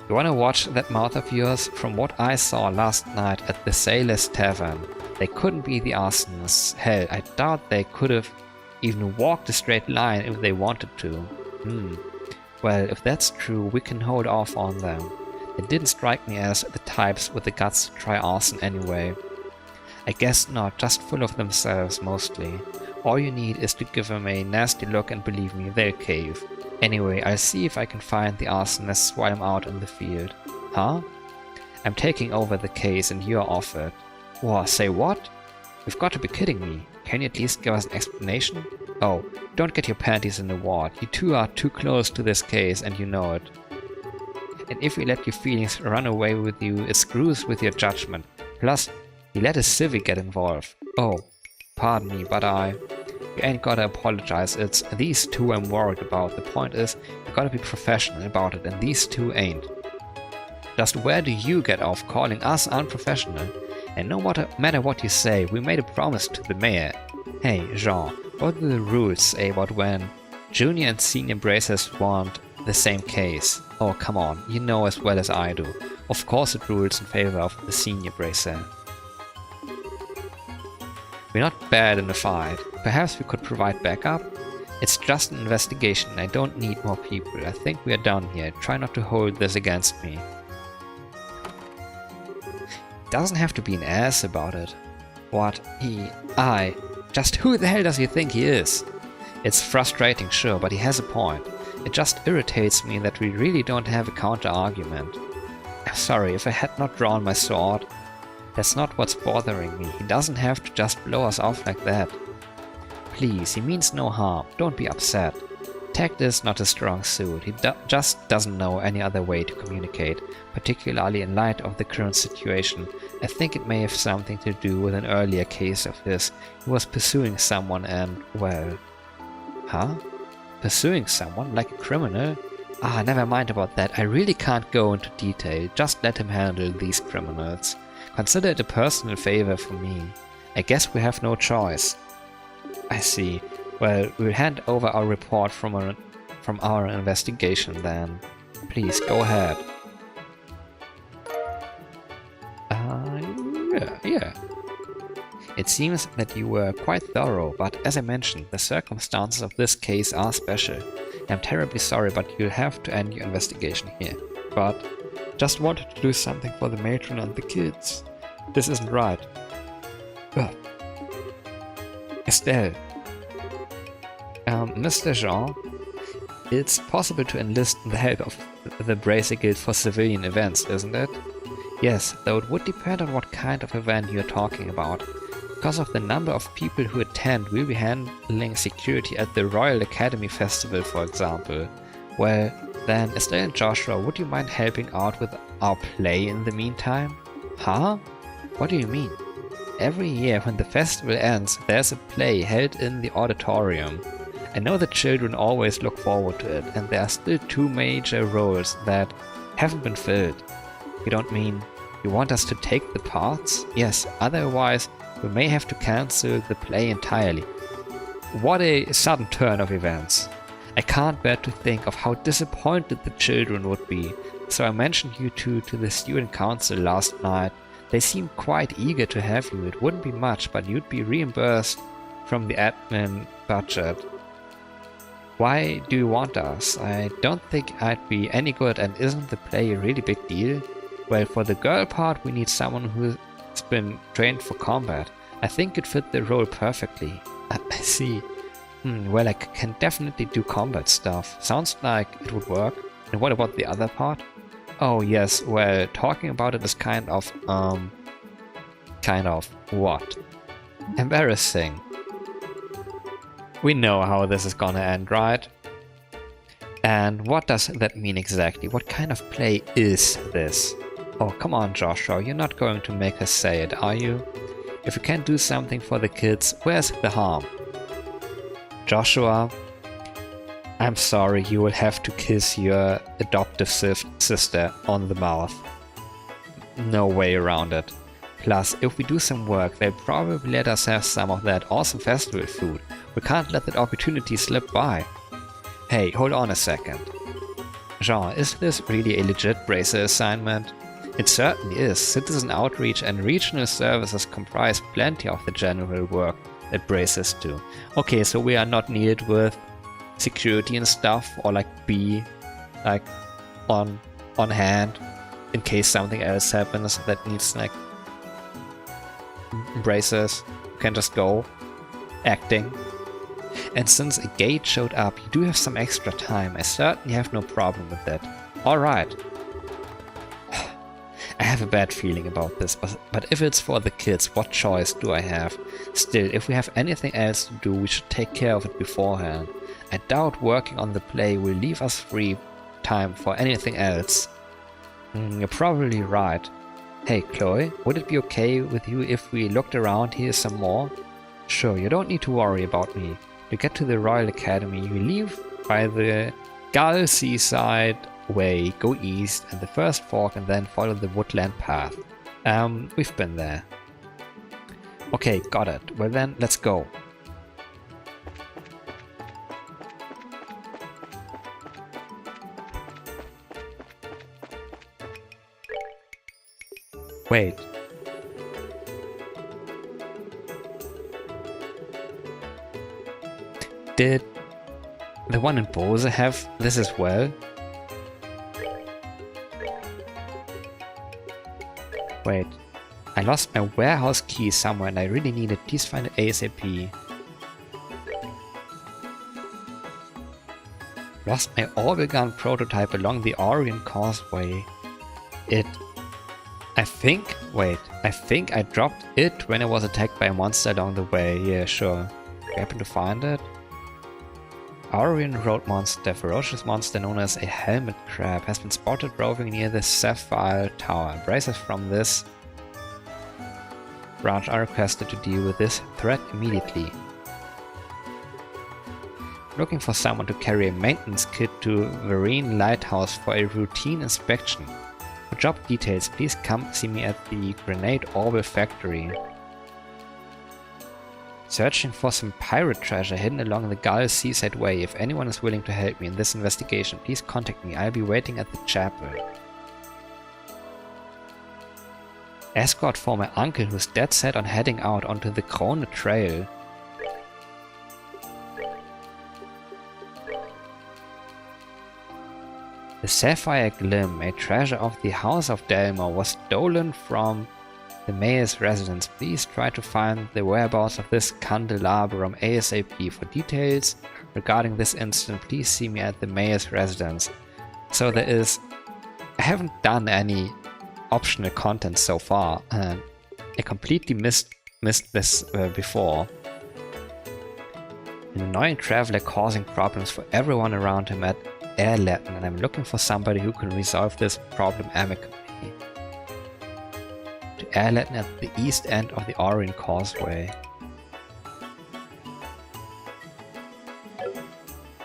You wanna watch that mouth of yours? From what I saw last night at the Sailor's Tavern, they couldn't be the arsonists. Hell, I doubt they could have even walked a straight line if they wanted to. Well, if that's true, we can hold off on them. They didn't strike me as the types with the guts to try arson anyway. I guess not, just full of themselves mostly. All you need is to give them a nasty look and believe me, they'll cave. Anyway, I'll see if I can find the arsonists while I'm out in the field. Huh? I'm taking over the case and you're off it. Whoa, say what? You've got to be kidding me. Can you at least give us an explanation? Oh, don't get your panties in a wad. You two are too close to this case and you know it. And if you let your feelings run away with you, it screws with your judgment. Plus, you let a civvy get involved. Oh, pardon me, but you ain't gotta apologize. It's these two I'm worried about. The point is, you gotta be professional about it, and these two ain't. Just where do you get off calling us unprofessional? And no matter what you say, we made a promise to the mayor. Hey, Jean, what do the rules say about when junior and senior bracers want the same case? Oh, come on, you know as well as I do. Of course it rules in favor of the senior bracer. We're not bad in a fight. Perhaps we could provide backup? It's just an investigation. I don't need more people. I think we are done here. Try not to hold this against me. Doesn't have to be an ass about it. What? Just who the hell does he think he is? It's frustrating, sure, but he has a point. It just irritates me that we really don't have a counter-argument. I'm sorry, if I had not drawn my sword. That's not what's bothering me. He doesn't have to just blow us off like that. Please, he means no harm. Don't be upset. Tact is not a strong suit. He just doesn't know any other way to communicate, particularly in light of the current situation. I think it may have something to do with an earlier case of his. He was pursuing someone and, well... Huh? Pursuing someone? Like a criminal? Never mind about that. I really can't go into detail. Just let him handle these criminals. Consider it a personal favor for me. I guess we have no choice. I see. Well, we'll hand over our report from our investigation then. Please, go ahead. Yeah. It seems that you were quite thorough, but as I mentioned, the circumstances of this case are special. I'm terribly sorry, but you'll have to end your investigation here. But just wanted to do something for the matron and the kids. This isn't right. Estelle. Mr. Jean, it's possible to enlist the help of the Bracer Guild for civilian events, isn't it? Yes, though it would depend on what kind of event you're talking about. Because of the number of people who attend, we'll be handling security at the Royal Academy Festival, for example. Well, then, Estelle and Joshua, would you mind helping out with our play in the meantime? Huh? What do you mean? Every year when the festival ends, there's a play held in the auditorium. I know the children always look forward to it, and there are still 2 major roles that haven't been filled. You don't mean you want us to take the parts? Yes, otherwise we may have to cancel the play entirely. what a sudden turn of events. I can't bear to think of how disappointed the children would be, so I mentioned you two to the student council last night. They seemed quite eager to have you. It wouldn't be much, but you'd be reimbursed from the admin budget. Why do you want us? I don't think I'd be any good, and isn't the play a really big deal? Well, for the girl part, we need someone who's been trained for combat. I think it fit the role perfectly. I see. Well, I can definitely do combat stuff. Sounds like it would work. And what about the other part? Oh yes, well, talking about it is kind of what? Embarrassing. We know how this is gonna end, right? And what does that mean exactly? What kind of play is this? Oh, come on, Joshua, you're not going to make us say it, are you? If you can't do something for the kids, where's the harm? Joshua, I'm sorry, you will have to kiss your adoptive sister on the mouth. No way around it. Plus, if we do some work, they'll probably let us have some of that awesome festival food. We can't let that opportunity slip by. Hey, hold on a second. Jean, is this really a legit bracer assignment? It certainly is. Citizen outreach and regional services comprise plenty of the general work that bracers do. Okay, so we are not needed with security and stuff, or be on hand in case something else happens that needs bracers. You can just go acting. And since a gate showed up, you do have some extra time. I certainly have no problem with that. Alright. I have a bad feeling about this, but if it's for the kids, what choice do I have? Still, if we have anything else to do, we should take care of it beforehand. I doubt working on the play will leave us free time for anything else. You're probably right. Hey Chloe, would it be okay with you if we looked around here some more? Sure, you don't need to worry about me. You get to the Royal Academy, you leave by the Gull Seaside way, go east and the first fork and then follow the woodland path. We've been there. Okay, got it. Well then, let's go. Wait. Did the one in Bose have this as well? Wait. I lost my warehouse key somewhere and I really need it. Please find it ASAP. Lost my orbital gun prototype along the Orion Causeway. I think I dropped it when I was attacked by a monster along the way. Yeah, sure. I happen to find it. Orion Road Monster, ferocious monster known as a helmet crab, has been spotted roving near the Sapphire Tower. Bracers from this branch are requested to deal with this threat immediately. Looking for someone to carry a maintenance kit to Vereen Lighthouse for a routine inspection. For job details, please come see me at the Grenade Orbital Factory. Searching for some pirate treasure hidden along the Gull Seaside Way. If anyone is willing to help me in this investigation, please contact me. I'll be waiting at the chapel. Escort for my uncle who's dead set on heading out onto the Krone Trail. The Sapphire Glim, a treasure of the House of Delmore, was stolen from the mayor's residence. Please try to find the whereabouts of this candelabrum ASAP. For details regarding this incident, please see me at the mayor's residence. So there is... I haven't done any optional content so far. I completely missed this before. An annoying traveler causing problems for everyone around him at Airlatin, and I'm looking for somebody who can resolve this problem amicably. To Airlatin at the east end of the Orion Causeway.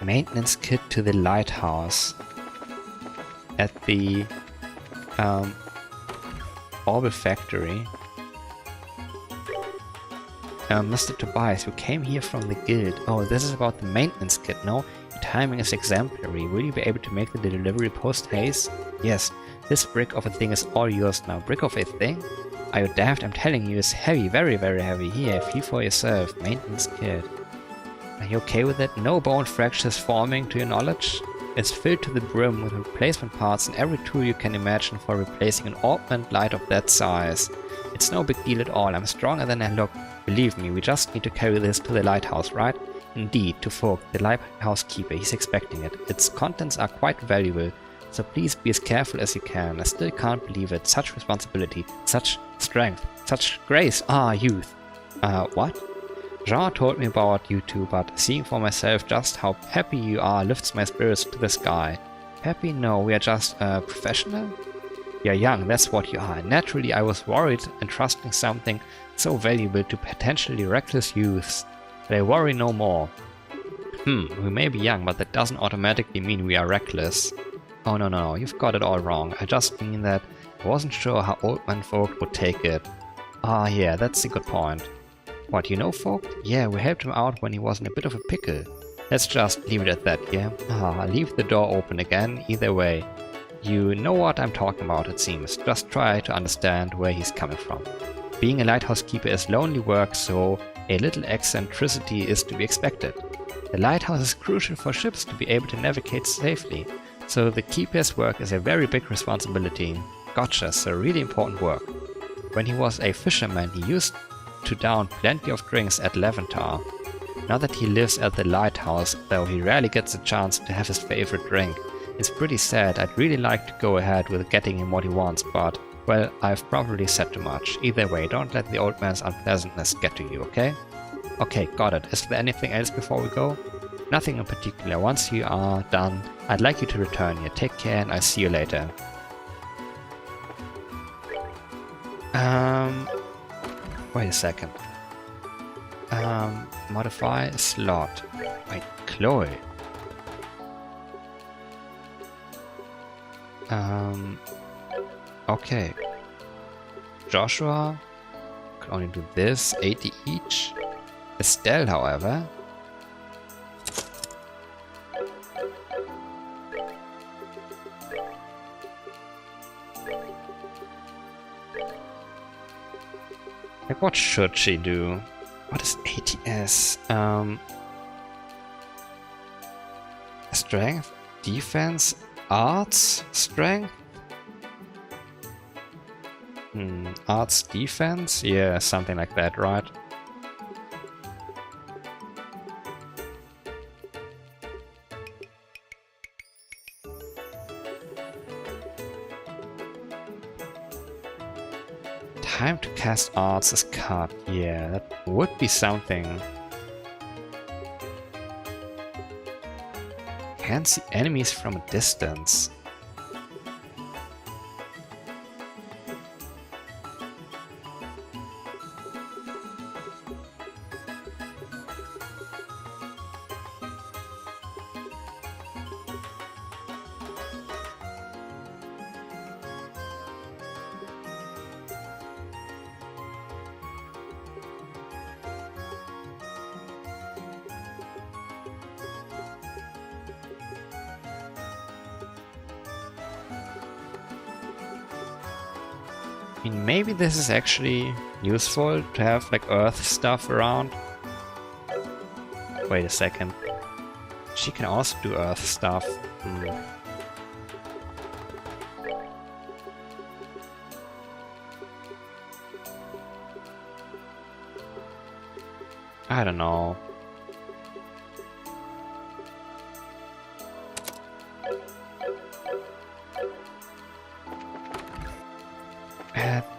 Maintenance kit to the lighthouse at the Orbital Factory. Mr. Tobias, you came here from the guild. Oh, this is about the maintenance kit, no? Your timing is exemplary. Will you be able to make the delivery post-haste? Yes, this brick of a thing is all yours now. Brick of a thing? Are you daft? I'm telling you, it's heavy, very, very heavy. Here, feel for yourself. Maintenance kit. Are you okay with it? No bone fractures forming, to your knowledge? It's filled to the brim with replacement parts and every tool you can imagine for replacing an augment light of that size. It's no big deal at all. I'm stronger than I look. Believe me, we just need to carry this to the lighthouse, right? Indeed, to Folk, the lighthouse keeper. He's expecting it. Its contents are quite valuable, so please be as careful as you can. I still can't believe it. Such responsibility, such strength, such grace. Ah, youth. What? Jean told me about you two, but seeing for myself just how happy you are lifts my spirits to the sky. Happy? No, we are just, professional? You're young, that's what you are. Naturally, I was worried entrusting something so valuable to potentially reckless youths. But I worry no more. We may be young, but that doesn't automatically mean we are reckless. Oh no, you've got it all wrong. I just mean that I wasn't sure how old man folk would take it. Ah, yeah, that's a good point. What, you know Folk? Yeah, we helped him out when he was in a bit of a pickle. Let's just leave it at that, yeah? Leave the door open again, either way. You know what I'm talking about, it seems. Just try to understand where he's coming from. Being a lighthouse keeper is lonely work, so a little eccentricity is to be expected. The lighthouse is crucial for ships to be able to navigate safely, so the keeper's work is a very big responsibility. Gotcha, so really important work. When he was a fisherman, he used to down plenty of drinks at Levantar. Now that he lives at the lighthouse, though, he rarely gets a chance to have his favorite drink. It's pretty sad. I'd really like to go ahead with getting him what he wants, but, well, I've probably said too much. Either way, don't let the old man's unpleasantness get to you, okay? Okay, got it. Is there anything else before we go? Nothing in particular. Once you are done, I'd like you to return here. Take care and I'll see you later. Wait a second. Modify slot. Wait, Chloe. Okay. Joshua can only do this, 80 each. Estelle, however. Like, what should she do? What is ATS? Strength, defense, arts, strength? Arts, defense? Yeah, something like that, right? Time to cast arts is cut. Yeah, that would be something. Can't see enemies from a distance. I mean, maybe this is actually useful to have like earth stuff around. Wait a second. She can also do earth stuff. I don't know.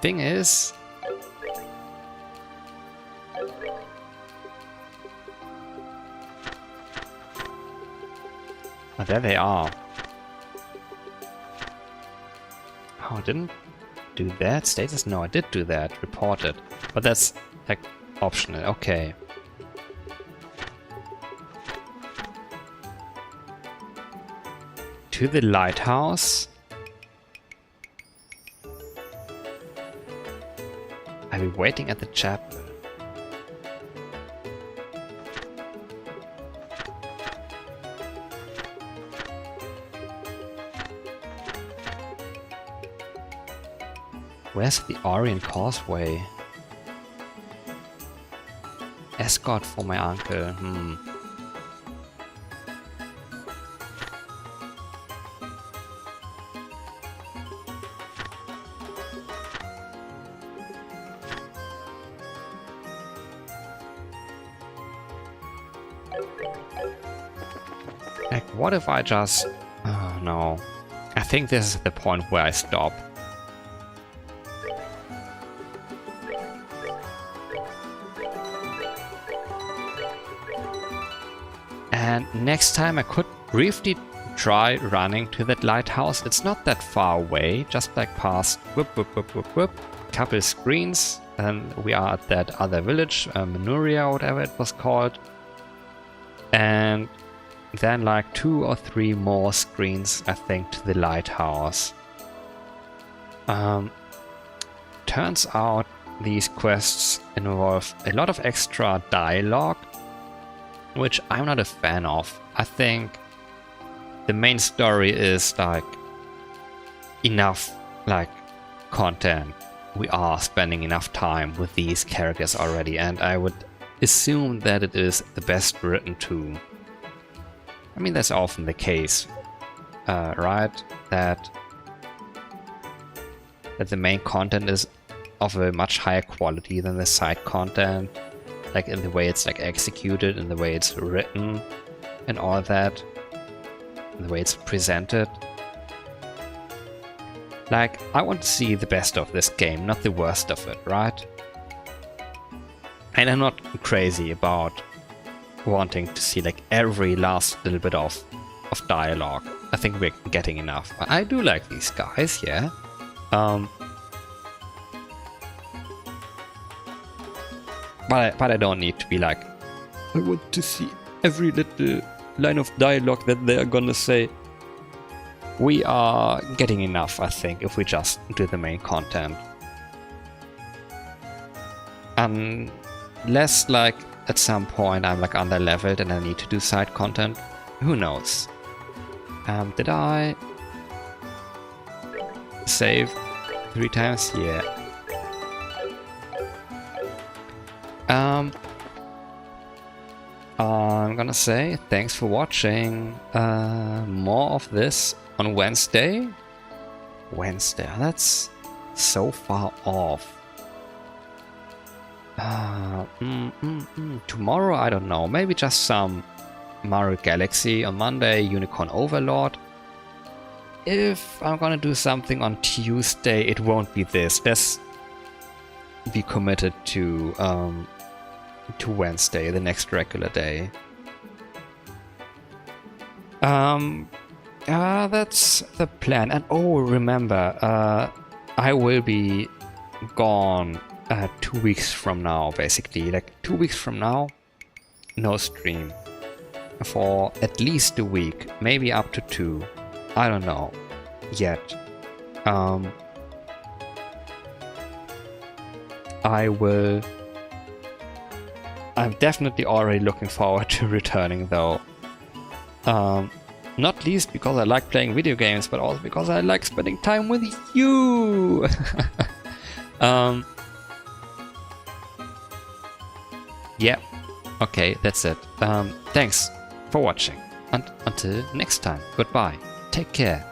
Thing is, oh, there they are. Oh, I didn't do that. Status? No, I did do that. Reported. But that's like optional. Okay. To the lighthouse. I'll be waiting at the chapel. Where's the Orient Causeway? Escort for my uncle. Like, what if I just... Oh, no. I think this is the point where I stop. And next time I could briefly try running to that lighthouse. It's not that far away, just like past couple screens, and we are at that other village, Menuria, whatever it was called. And then like 2 or 3 more screens, I think, to the lighthouse. Turns out these quests involve a lot of extra dialogue, which I'm not a fan of. I think the main story is like enough like content. We are spending enough time with these characters already, and I would assume that it is the best written too. I mean, that's often the case, right? That the main content is of a much higher quality than the side content, like in the way it's like executed, in the way it's written, and all that, in the way it's presented. Like, I want to see the best of this game, not the worst of it, right? And I'm not crazy about wanting to see like every last little bit of dialogue. I think we're getting enough. I do like these guys, yeah. But I don't need to be like, I want to see every little line of dialogue that they're gonna say. We are getting enough, I think, if we just do the main content. Unless, like, at some point I'm like under-leveled and I need to do side content. Who knows? Did I save 3 times? Yeah. I'm gonna say thanks for watching. More of this on Wednesday. Wednesday, that's so far off. Tomorrow, I don't know. Maybe just some Mario Galaxy. On Monday, Unicorn Overlord. If I'm gonna do something on Tuesday, it won't be this. Let's be committed to Wednesday, the next regular day. That's the plan. And oh, remember, I will be gone 2 weeks from now, basically. Like 2 weeks from now, no stream. For at least a week, maybe up to 2. I don't know yet. I'm definitely already looking forward to returning though. Not least because I like playing video games, but also because I like spending time with you. Yeah, okay, that's it. Thanks for watching, and until next time, goodbye. Take care.